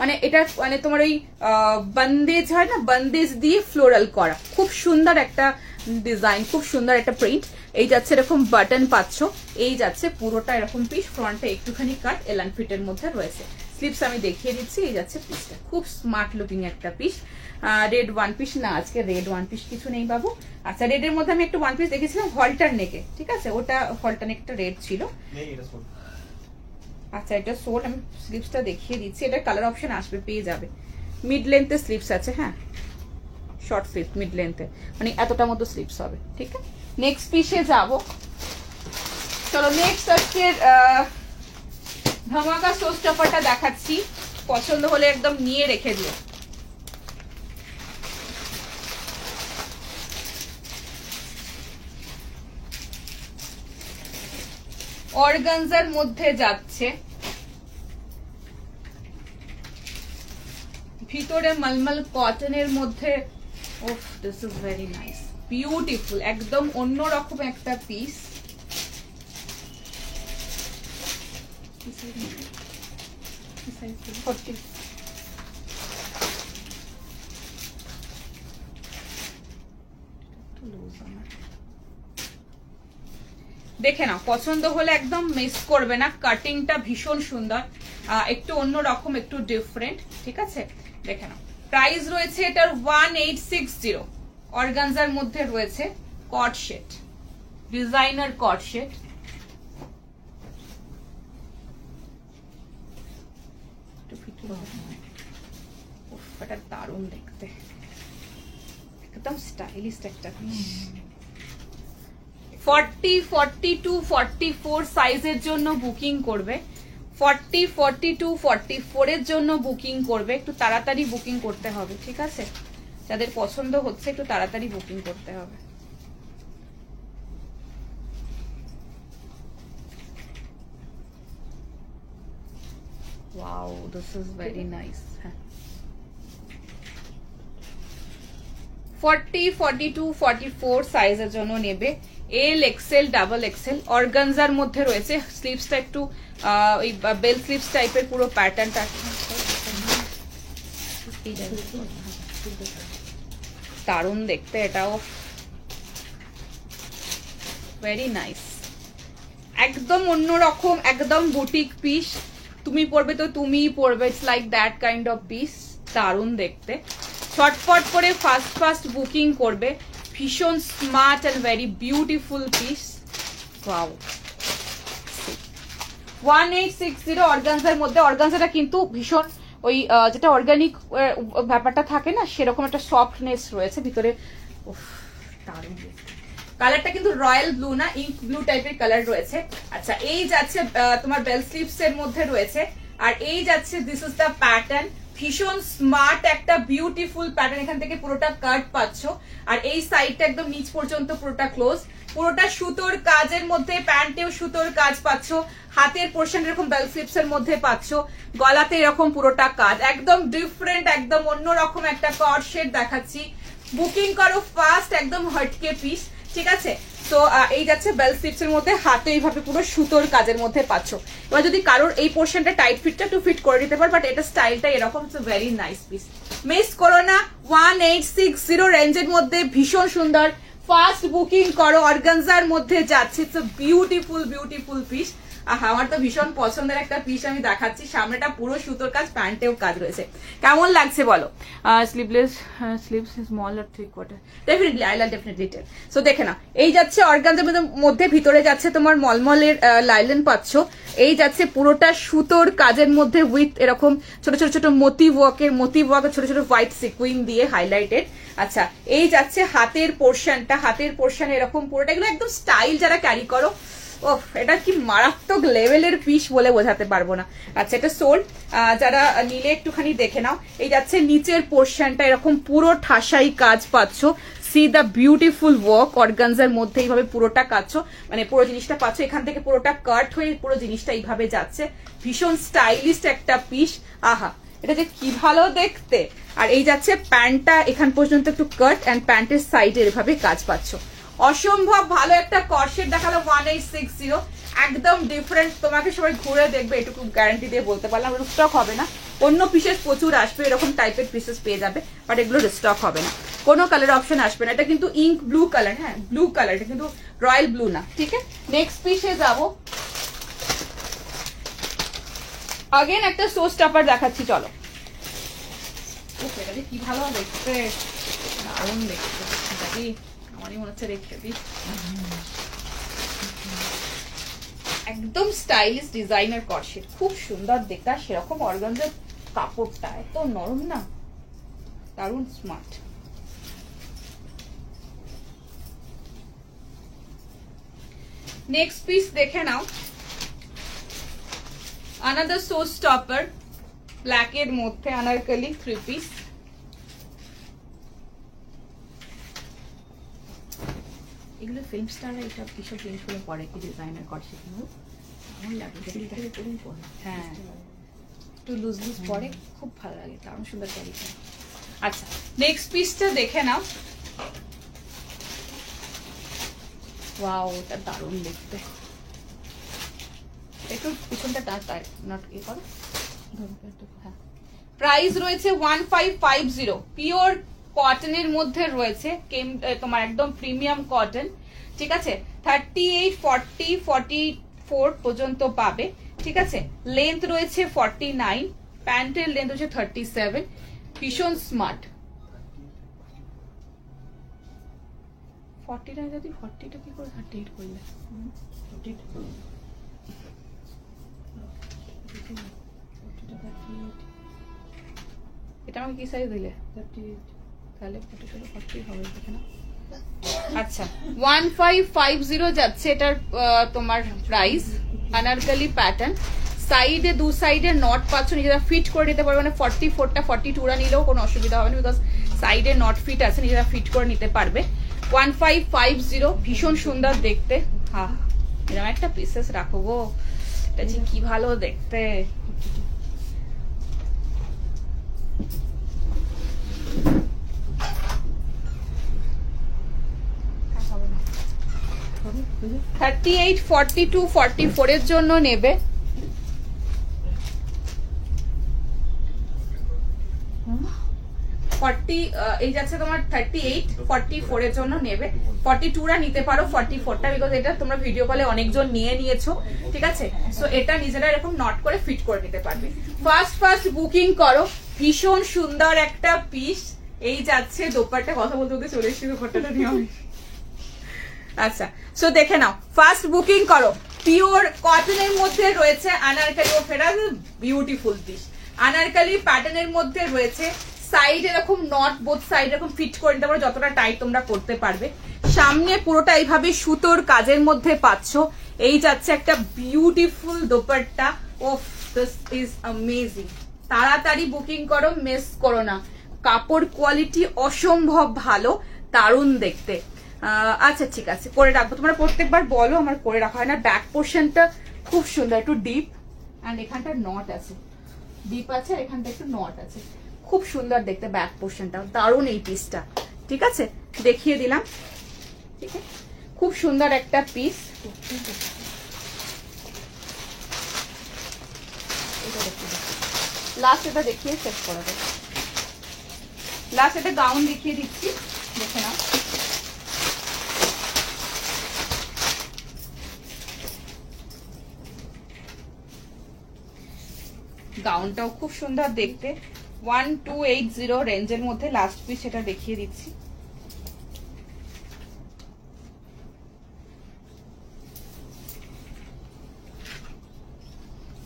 মানে এটা মানে তোমার ওই বন্দেজ হয় না, বন্দেজ দিয়ে ফ্লোরাল করা, খুব সুন্দর একটা ডিজাইন, খুব সুন্দর একটা প্রিন্ট। এই যাচ্ছে এরকম বাটন পাচ্ছ, এই যাচ্ছে পুরোটা এরকম পিস, ফ্রন্টে একটুখানি কাট, এলান ফিটের মধ্যে রয়েছে। স্লিপস আমি দেখিয়ে দিচ্ছি, এই যাচ্ছে পিসটা, খুব স্মার্ট লুকিং একটা পিস। রেড ওয়ান পিস না, আজকে রেড ওয়ান পিস কিছু নেই বাবু। আচ্ছা রেডের মধ্যে আমি একটা ওয়ান পিস দেখেছিলাম হলটার নেকে, ঠিক আছে, ওটা হলটার নেকটা রেড ছিল। আচ্ছা এটা সোল, আমি স্লিপসটা দেখিয়ে দিচ্ছি, এটা কালার অপশন আসবে, পেয়ে যাবে। মিড লেন্থে স্লিপস আছে, হ্যাঁ শর্ট স্লিপ মিড লেন্থে, মানে এতটা মতো স্লিপস হবে, ঠিক আছে। নেক্সট পিসে যাব, চলো নেক্সট আজকের ধামাকা শো স্টপারটা দেখাচ্ছি, পছন্দ হলে একদম নিয়ে রেখে দিও। অর্গানজার মধ্যে যাচ্ছে, ভিতরে মলমল কটনের মধ্যে, ওফ this is very nice, beautiful, একদম অন্যরকম একটা পিস। দেখে নাও, পছন্দ হলে একদম মিস করবে না, কাটিংটা ভীষণ সুন্দর, একটু অন্যরকম, একটু ডিফারেন্ট, ঠিক আছে। দেখে নাও, প্রাইস রয়েছে এটার 1860, অর্গানজার মধ্যে রয়েছে, কট সেট, ডিজাইনার কট সেট। এটা দারুণ দেখতে, একদম স্টাইলিশ একটা পিস। 40, 42, 44 সাইজের জন্য বুকিং করবে, 40, 42, 44 এর জন্য বুকিং করবে, একটু তাড়াতাড়ি বুকিং করতে হবে, ঠিক আছে। যাদের পছন্দ হচ্ছে একটু তাড়াতাড়ি বুকিং করতে হবে। Wow, this is very nice. 40, 42, 44 সাইজের জন্য নেবে, এল এক্সেল ডাবল এক্সেল, অর্গানজার মধ্যে রয়েছে। স্লিভসটা একটু ওই বেল স্লিভস টাইপের পুরো প্যাটার্নটা, দারুণ দেখতে, এটাও ভেরি নাইস, একদম অন্যরকম, একদম বুটিক পিস। তুমি পরবে তো তুমিই পরবে, it's like that kind of piece, দারুণ দেখতে। ছটফট করে ফাস্ট ফাস্ট বুকিং করবে, ভীষণ smart and very beautiful piece. Wow, 1860 অর্গানজার মধ্যে। অর্গানজাটা কিন্তু ভীষণ ওই যেটা অর্গানিক ব্যাপারটা থাকে না, সেরকম একটা সফটনেস রয়েছে, ভিতরে উফ দারুণ, কালারটা কিন্তু রয়্যাল ব্লু না, ইঙ্ক ব্লু টাইপের কালার রয়েছে। আচ্ছা এই যাচ্ছে তোমার বেল স্লিভস এর মধ্যে রয়েছে, আর এই যাচ্ছে দিস ইজ দ্য প্যাটার্ন, ভীষণ স্মার্ট একটা বিউটিফুল প্যাটার্ন, এখান থেকে পুরোটা কাট পাচ্ছ, আর এই সাইডটা একদম নিচ পর্যন্ত পুরোটা ক্লোজ, পুরোটা সুতোর কাজের মধ্যে, প্যান্টেও সুতোর কাজ পাচ্ছ, হাতের পোর্শন এরকম বেল স্লিভস এর মধ্যে পাচ্ছ, গলাতে এরকম পুরোটা কাজ, একদম ডিফারেন্ট, একদম অন্যরকম একটা কট শেড দেখাচ্ছি। বুকিং করো ফাস্ট, একদম হটকে পিস, ঠিক আছে। তো এই যাচ্ছে বেল স্লিভস এর মধ্যে, হাতে এইভাবে পুরো সুতোর কাজের মধ্যে পাচ্ছ। এবার যদি কারোর এই পোর্শনটা টাইট ফিটটা একটু ফিট করে দিতে পার, বাট এটা স্টাইলটা এরকম, it's very nice piece, miss করো না। 1860 রেঞ্জের মধ্যে ভীষণ সুন্দর, ফাস্ট বুকিং করো। অর্গানজার মধ্যে যাচ্ছে, ইটস বিউটিফুল বিউটিফুল পিস। আমার তো ভীষণ পছন্দের একটা পিস আমি দেখাচ্ছি, সামনেটা পুরো সুতোর কাজ, প্যান্টেও কাজ রয়েছে, কেমন লাগছে বলো? স্লিভলেস, স্লিভস স্মল আর 3/4, definitely I love definitely tell. So দেখে না, এই যাচ্ছে অর্গানজার মধ্যে, ভিতরে যাচ্ছে তোমার মলমলের লাইলেন পাচ্ছ, এই যাচ্ছে পুরোটা সুতোর কাজের মধ্যে উইথ এরকম ছোট ছোট ছোট মোটিভ ওয়ার্কের ছোট ছোট হোয়াইট সিকুইন দিয়ে হাইলাইটেড। আচ্ছা এই যাচ্ছে হাতের পোর্শনটা, হাতের পোর্শন এরকম পুরোটা, এগুলো একদম স্টাইল যারা ক্যারি করো, ও এটা কি মারাত্মক লেভেলের পিস বলে বোঝাতে পারবো না। আচ্ছা এটা সোল, যারা নিলে একটুখানি দেখে নাও। এই যাচ্ছে নিচের পোর্শনটা এরকম পুরো ঠাসাই কাজ পাচ্ছ, C the beautiful work, organza মধ্যে এইভাবে পুরোটা কাজ, মানে পুরো জিনিসটা পাচ্ছ, এখান থেকে পুরোটা কাট হয়ে পুরো জিনিসটা এইভাবে যাচ্ছে, ভীষণ স্টাইলিস্ট একটা পিস। আহা এটা যে কি ভালো দেখতে। আর এই যাচ্ছে প্যান্টটা এখান পর্যন্ত একটু কাট, অ্যান্ড প্যান্টের সাইডে এভাবে কাজ পাচ্ছ, অসম্ভব ভালো একটা কর্সেট দেখালো 1860, একদম ডিফারেন্ট। তোমাকে সবাই ঘুরে দেখবে, এটুকু গ্যারান্টি দিয়ে বলতে পারলাম। স্টক হবে না, অন্য পিসেস প্রচুর আসবে, এরকম টাইপের পিসেস পেয়ে যাবে, বাট এগুলো স্টক হবে না, কোনো কালার অপশন আসবে না। এটা কিন্তু ইঙ্ক ব্লু কালার, হ্যাঁ ব্লু কালার, এটা কিন্তু রয়্যাল ব্লু না, ঠিক আছে। নেক্সট পিসে যাবো, আগেন একটা শো স্টপার দেখাচ্ছি, চলো। এটা কি ভালো দেখতে, দারুণ দেখতে, দেখি আমারই মনে হচ্ছে রেখে দিই, একদম স্টাইলিশ ডিজাইনার কর্সেট, খুব সুন্দর দেখতে, আর সেরকম অর্গানজার কাপড়টা এত নরম না, দারুণ স্মার্ট। নেক্সট পিস দেখে নাও, আনাদার শো স্টপার, ব্ল্যাক এর মধ্যে আনারকলি 3 পিস। এগুলো ফিল্ম স্টাররা এইসব কিসব জিনিসগুলো পরে, কি ডিজাইনার করছে, কেমন লাগে, হ্যাঁ একটু লুজ লুজ পরে, খুব ভালো লাগে, দারুণ সুন্দর ক্যারি করে। আচ্ছা নেক্সট পিসটা দেখে নাও, ওয়াও এটা দারুণ দেখতে, একটু পিছনটা নট এ করো। হ্যাঁ প্রাইস রয়েছে 1550, পিওর কটনের মধ্যে রয়েছে, তোমার একদম প্রিমিয়াম কটন, ঠিক আছে। 38, 40, 44 পর্যন্ত পাবে, ঠিক আছে। লেন্থ রয়েছে 49, প্যান্টের লেন্থ হচ্ছে 37, ভীষণ স্মার্ট। 40 যদি 40টা কি করে 38 করলে, এটা আমাকে কি সাইজ দিলে, 38, তাহলে 40 হবে এখানে। আচ্ছা 1550 যাচ্ছে এটার তোমার প্রাইস, আনারকলি প্যাটার্ন, সাইডে দু সাইডে নট পাচ্ছ, নিজেরা ফিট করে নিতে পারবে, মানে 44টা 42রা নিলেও কোনো অসুবিধা হবে না, বিকজ সাইডে নট ফিট আছে, নিজেরা ফিট করে নিতে পারবে। 1550, ভীষণ সুন্দর দেখতে। হ্যাঁ এরকম একটা পিসেস রাখো গো, এটা যে কি ভালো দেখতে। হবে 38, 42, 44 এর জন্য নেবে। এই যাচ্ছে তোমার 38, 44 এর জন্য নেবে। 42রা নিতে পারো, 44টা, বিকজ এটা তোমরা ভিডিও কলে অনেকজন নিয়েছো, ঠিক আছে। সো এটা নিজেরা এরকম নট করে ফিট করে নিতে পারবে। ফার্স্ট বুকিং করো, ভীষণ সুন্দর একটা পিস। এই যাচ্ছে দোপাট্টা, কথা বলতে বলতে চলে এসেছি দোপাট্টাটা নিয়ে। আচ্ছা সো দেখে নাও, ফার্স্ট বুকিং করো। পিওর কটনের মধ্যে রয়েছে আনারকলি, ও ফেরা বিউটিফুল পিস। আনারকলি প্যাটার্নের মধ্যে রয়েছে, সাইড এরকম নট, বোথ সাইড এরকম ফিট করে নিতে পারো, যতটা টাইট তোমরা করতে পারবে। সামনে পুরোটা এইভাবে সুতোর কাজের মধ্যে পাচ্ছ। এই যাচ্ছে একটা beautiful dupatta. Of, this is amazing. তাড়াতাড়ি বুকিং করো, মিস করো না। কাপড় কোয়ালিটি অসম্ভব ভালো, দারুণ দেখতে। আচ্ছা ঠিক আছে, করে রাখবো। তোমরা প্রত্যেকবার বলো, আমার করে রাখা হয় না। ব্যাক পোর্শনটা খুব সুন্দর, একটু ডিপ, অ্যান্ড এখানটা নট আছে, ডিপ আছে, আর এখানটা একটু নট আছে। খুব সুন্দর দেখতে ব্যাক পোর্শনটা, দারুণ এই পিসটা। ঠিক আছে, দেখিয়ে দিলাম। ঠিক আছে, খুব সুন্দর একটা পিস। লাস্ট এটা দেখিয়ে শেষ করে দেবো। লাস্ট এটা গাউন দেখিয়ে দিচ্ছি, দেখে নাও। গাউনটাও খুব সুন্দর দেখতে, 1280 রেঞ্জের মধ্যে লাস্ট পিস সেটা দেখিয়ে দিচ্ছি।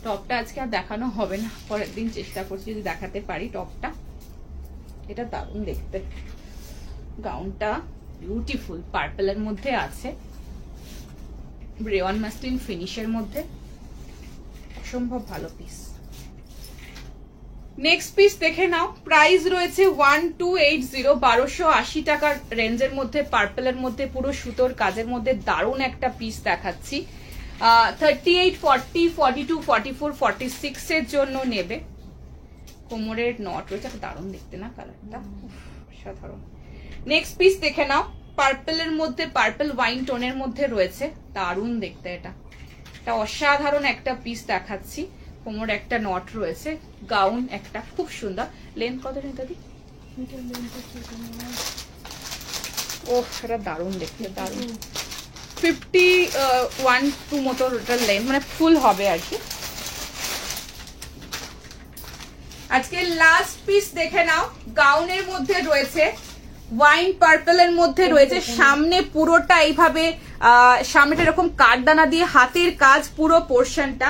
টপটা আজকে আর দেখানো হবে না, পরের দিন চেষ্টা করছি যদি দেখাতে পারি টপটা। এটা দারুণ দেখতে, গাউনটা বিউটিফুল পার্পলের মধ্যে আছে, রেওয়ান মাসলিন ফিনিশের মধ্যে, অসম্ভব ভালো পিস। নেক্সট পিস দেখে নাও। প্রাইস রয়েছে 1280, 1280 টাকার রেঞ্জের মধ্যে, পার্পলের মধ্যে, পুরো সুতোর কাজের মধ্যে দারুণ একটা পিস দেখাচ্ছি। 38, 40, 42, 44, 46 এর জন্য নেবে। কোমরের নট রয়েছে, দারুণ দেখতে না কালারটা, সাধারণ। নেক্সট পিস দেখে নাও। পার্পলের মধ্যে, পার্পল ওয়াইন টোনের মধ্যে রয়েছে, দারুণ দেখতে। এটা অসাধারণ একটা পিস দেখাচ্ছি। কোমর একটা নট রয়েছে, গাউন একটা খুব সুন্দর। লেন্থ কত নেই দাদি? ওহ, এটা দারুণ দেখতে, দারুণ। 51-2 মতো ওটার লেন্থ, মানে ফুল হবে আর কি। আজকে লাস্ট পিস দেখে নাও। গাউনের মধ্যে রয়েছে, ওয়াইন পার্পলের মধ্যে রয়েছে, সামনে পুরোটা এইভাবে, সামনেটা এরকম কাঠদানা দিয়ে হাতের কাজ পুরো পোর্শনটা।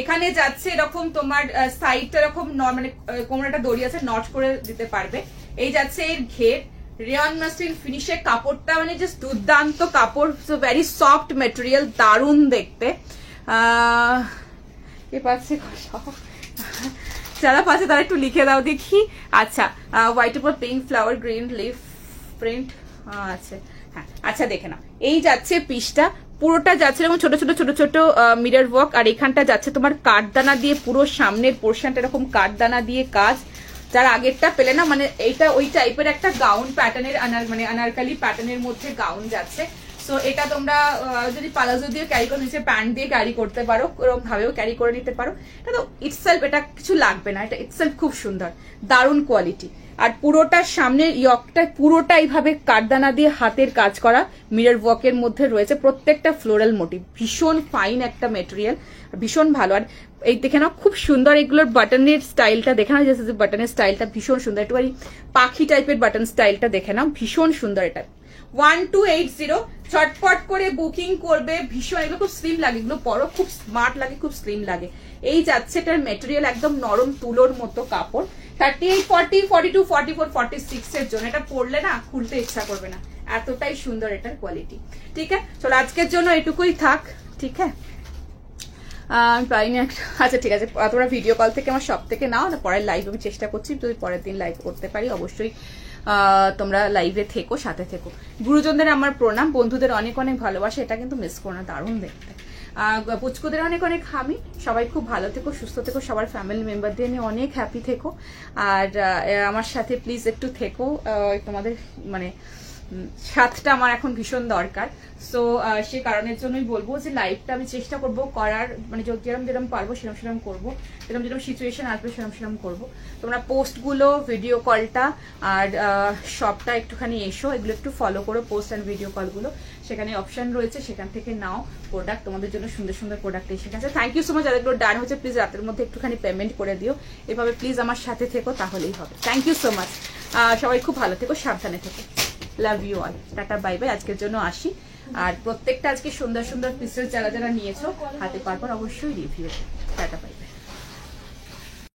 এখানে যাচ্ছে এরকম তোমার সাইডটা এরকম মানে কোমরটা দড়ি আছে, নট করে দিতে পারবে। এই যাচ্ছে এর ঘের, রেওয়ান মাসলিন ফিনিশে, কাপড়টা মানে জাস্ট দুর্দান্ত কাপড়, ভেরি সফট মেটেরিয়াল, দারুণ দেখতে। কে পাচ্ছে, যারা পাচ্ছে তারা একটু লিখে দাও দেখি। আচ্ছা, হোয়াইট উপর pink flower, green leaf print আছে। হ্যাঁ, আচ্ছা দেখে নাও। এই যাচ্ছে পিসটা, পুরোটা যাচ্ছে এরকম ছোট ছোট ছোট ছোট মিরর ওয়ার্ক, আর এখানটা যাচ্ছে তোমার কাঠদানা দিয়ে, পুরো সামনের পোর্শনটা এরকম কাঠদানা দিয়ে কাজ। যার আগেরটা পেলে না, মানে এইটা ওই টাইপের একটা গাউন প্যাটার্নের, মানে আনারকালি প্যাটার্নের মধ্যে গাউন যাচ্ছে। সো এটা তোমরা যদি পালাজো দিয়ে ক্যারি করে, নিচে প্যান্ট দিয়ে ক্যারি করতে পারো, এরকম ভাবেও ক্যারি করে নিতে পারো। এটা তো ইটসেলফ, এটা কিছু লাগবে না, এটা ইটসেলফ খুব সুন্দর, দারুণ কোয়ালিটি। আর পুরোটার সামনের ইয়কটা পুরোটা এইভাবে কাঠদানা দিয়ে হাতের কাজ করা, মিরর ওয়ার্কের মধ্যে রয়েছে, প্রত্যেকটা ফ্লোরাল মোটিভ, ভীষণ ফাইন একটা মেটেরিয়াল, ভীষণ ভালো। আর এই দেখে নাও, খুব সুন্দর এগুলোর বাটনের স্টাইলটা দেখে নাও, যে বাটনের স্টাইলটা ভীষণ সুন্দর, একটু পাখি টাইপের বাটন স্টাইলটা দেখে নাও, ভীষণ সুন্দর। এটা 1280, চটপট করে বুকিং করবে। ভীষণ, এগুলো খুব স্লিম লাগে, এগুলো পরো খুব স্মার্ট লাগে, খুব স্লিম লাগে। এই যাচ্ছে এটার মেটেরিয়াল একদম নরম তুলোর মতো কাপড়। 38, 40, 42, 44, 46 এর জন্য এটা পরলে না খুলতে ইচ্ছা করবে না, এতটাই সুন্দর এটার কোয়ালিটি। ঠিক আছে, চলো আজকের জন্য এটুকুই থাক। ঠিক আছে, আমি পাইনি একটা। আচ্ছা ঠিক আছে, তোমরা ভিডিও কল থেকে আমার সব থেকে নাও না, পরের লাইভ আমি চেষ্টা করছি, যদি পরের দিন লাইভ করতে পারি অবশ্যই তোমরা লাইভে থেকো, সাথে থেকো। গুরুজনদের আমার প্রণাম, বন্ধুদের অনেক অনেক ভালোবাসা, এটা কিন্তু মিস করো না, দারুণ দেখতে। পুচকুদের অনেক অনেক হামি, সবাই খুব ভালো থেকো, সুস্থ থেকো, সবার ফ্যামিলি মেম্বারদের নিয়ে অনেক হ্যাপি থেকো। আর আমার সাথে প্লিজ একটু থেকো, তোমাদের মানে সাথটা আমার এখন ভীষণ দরকার। সো সে কারণের জন্যই বলবো যে লাইভটা আমি চেষ্টা করবো করার, মানে যেরকম যেরকম পারবো সেরকম সেরকম করবো, যেরকম যেরকম সিচুয়েশন আসবে সেরকম সেরকম করবো। তোমরা পোস্টগুলো, ভিডিও কলটা আর সবটা একটুখানি এসো, এগুলো একটু ফলো করো, পোস্ট অ্যান্ড ভিডিও কলগুলো, সেখানে অপশন রয়েছে, সেখান থেকে নাও প্রোডাক্ট, তোমাদের জন্য সুন্দর সুন্দর প্রোডাক্ট এসে গেছে। থ্যাংক ইউ সো মাচ, যাদেরগুলো ডান হচ্ছে প্লিজ রাতের মধ্যে একটুখানি পেমেন্ট করে দিও, এভাবে প্লিজ আমার সাথে থেকো, তাহলেই হবে। থ্যাংক ইউ সো মাচ, সবাই খুব ভালো থেকো, সাবধানে থেকো, love you all, tata bye bye. আজকের জন্য আসি। আর প্রত্যেকটা আজকে সুন্দর সুন্দর পিসেস যারা যারা নিয়েছো হাতে পারপর অবশ্যই রিভিউ, টাটা বাই।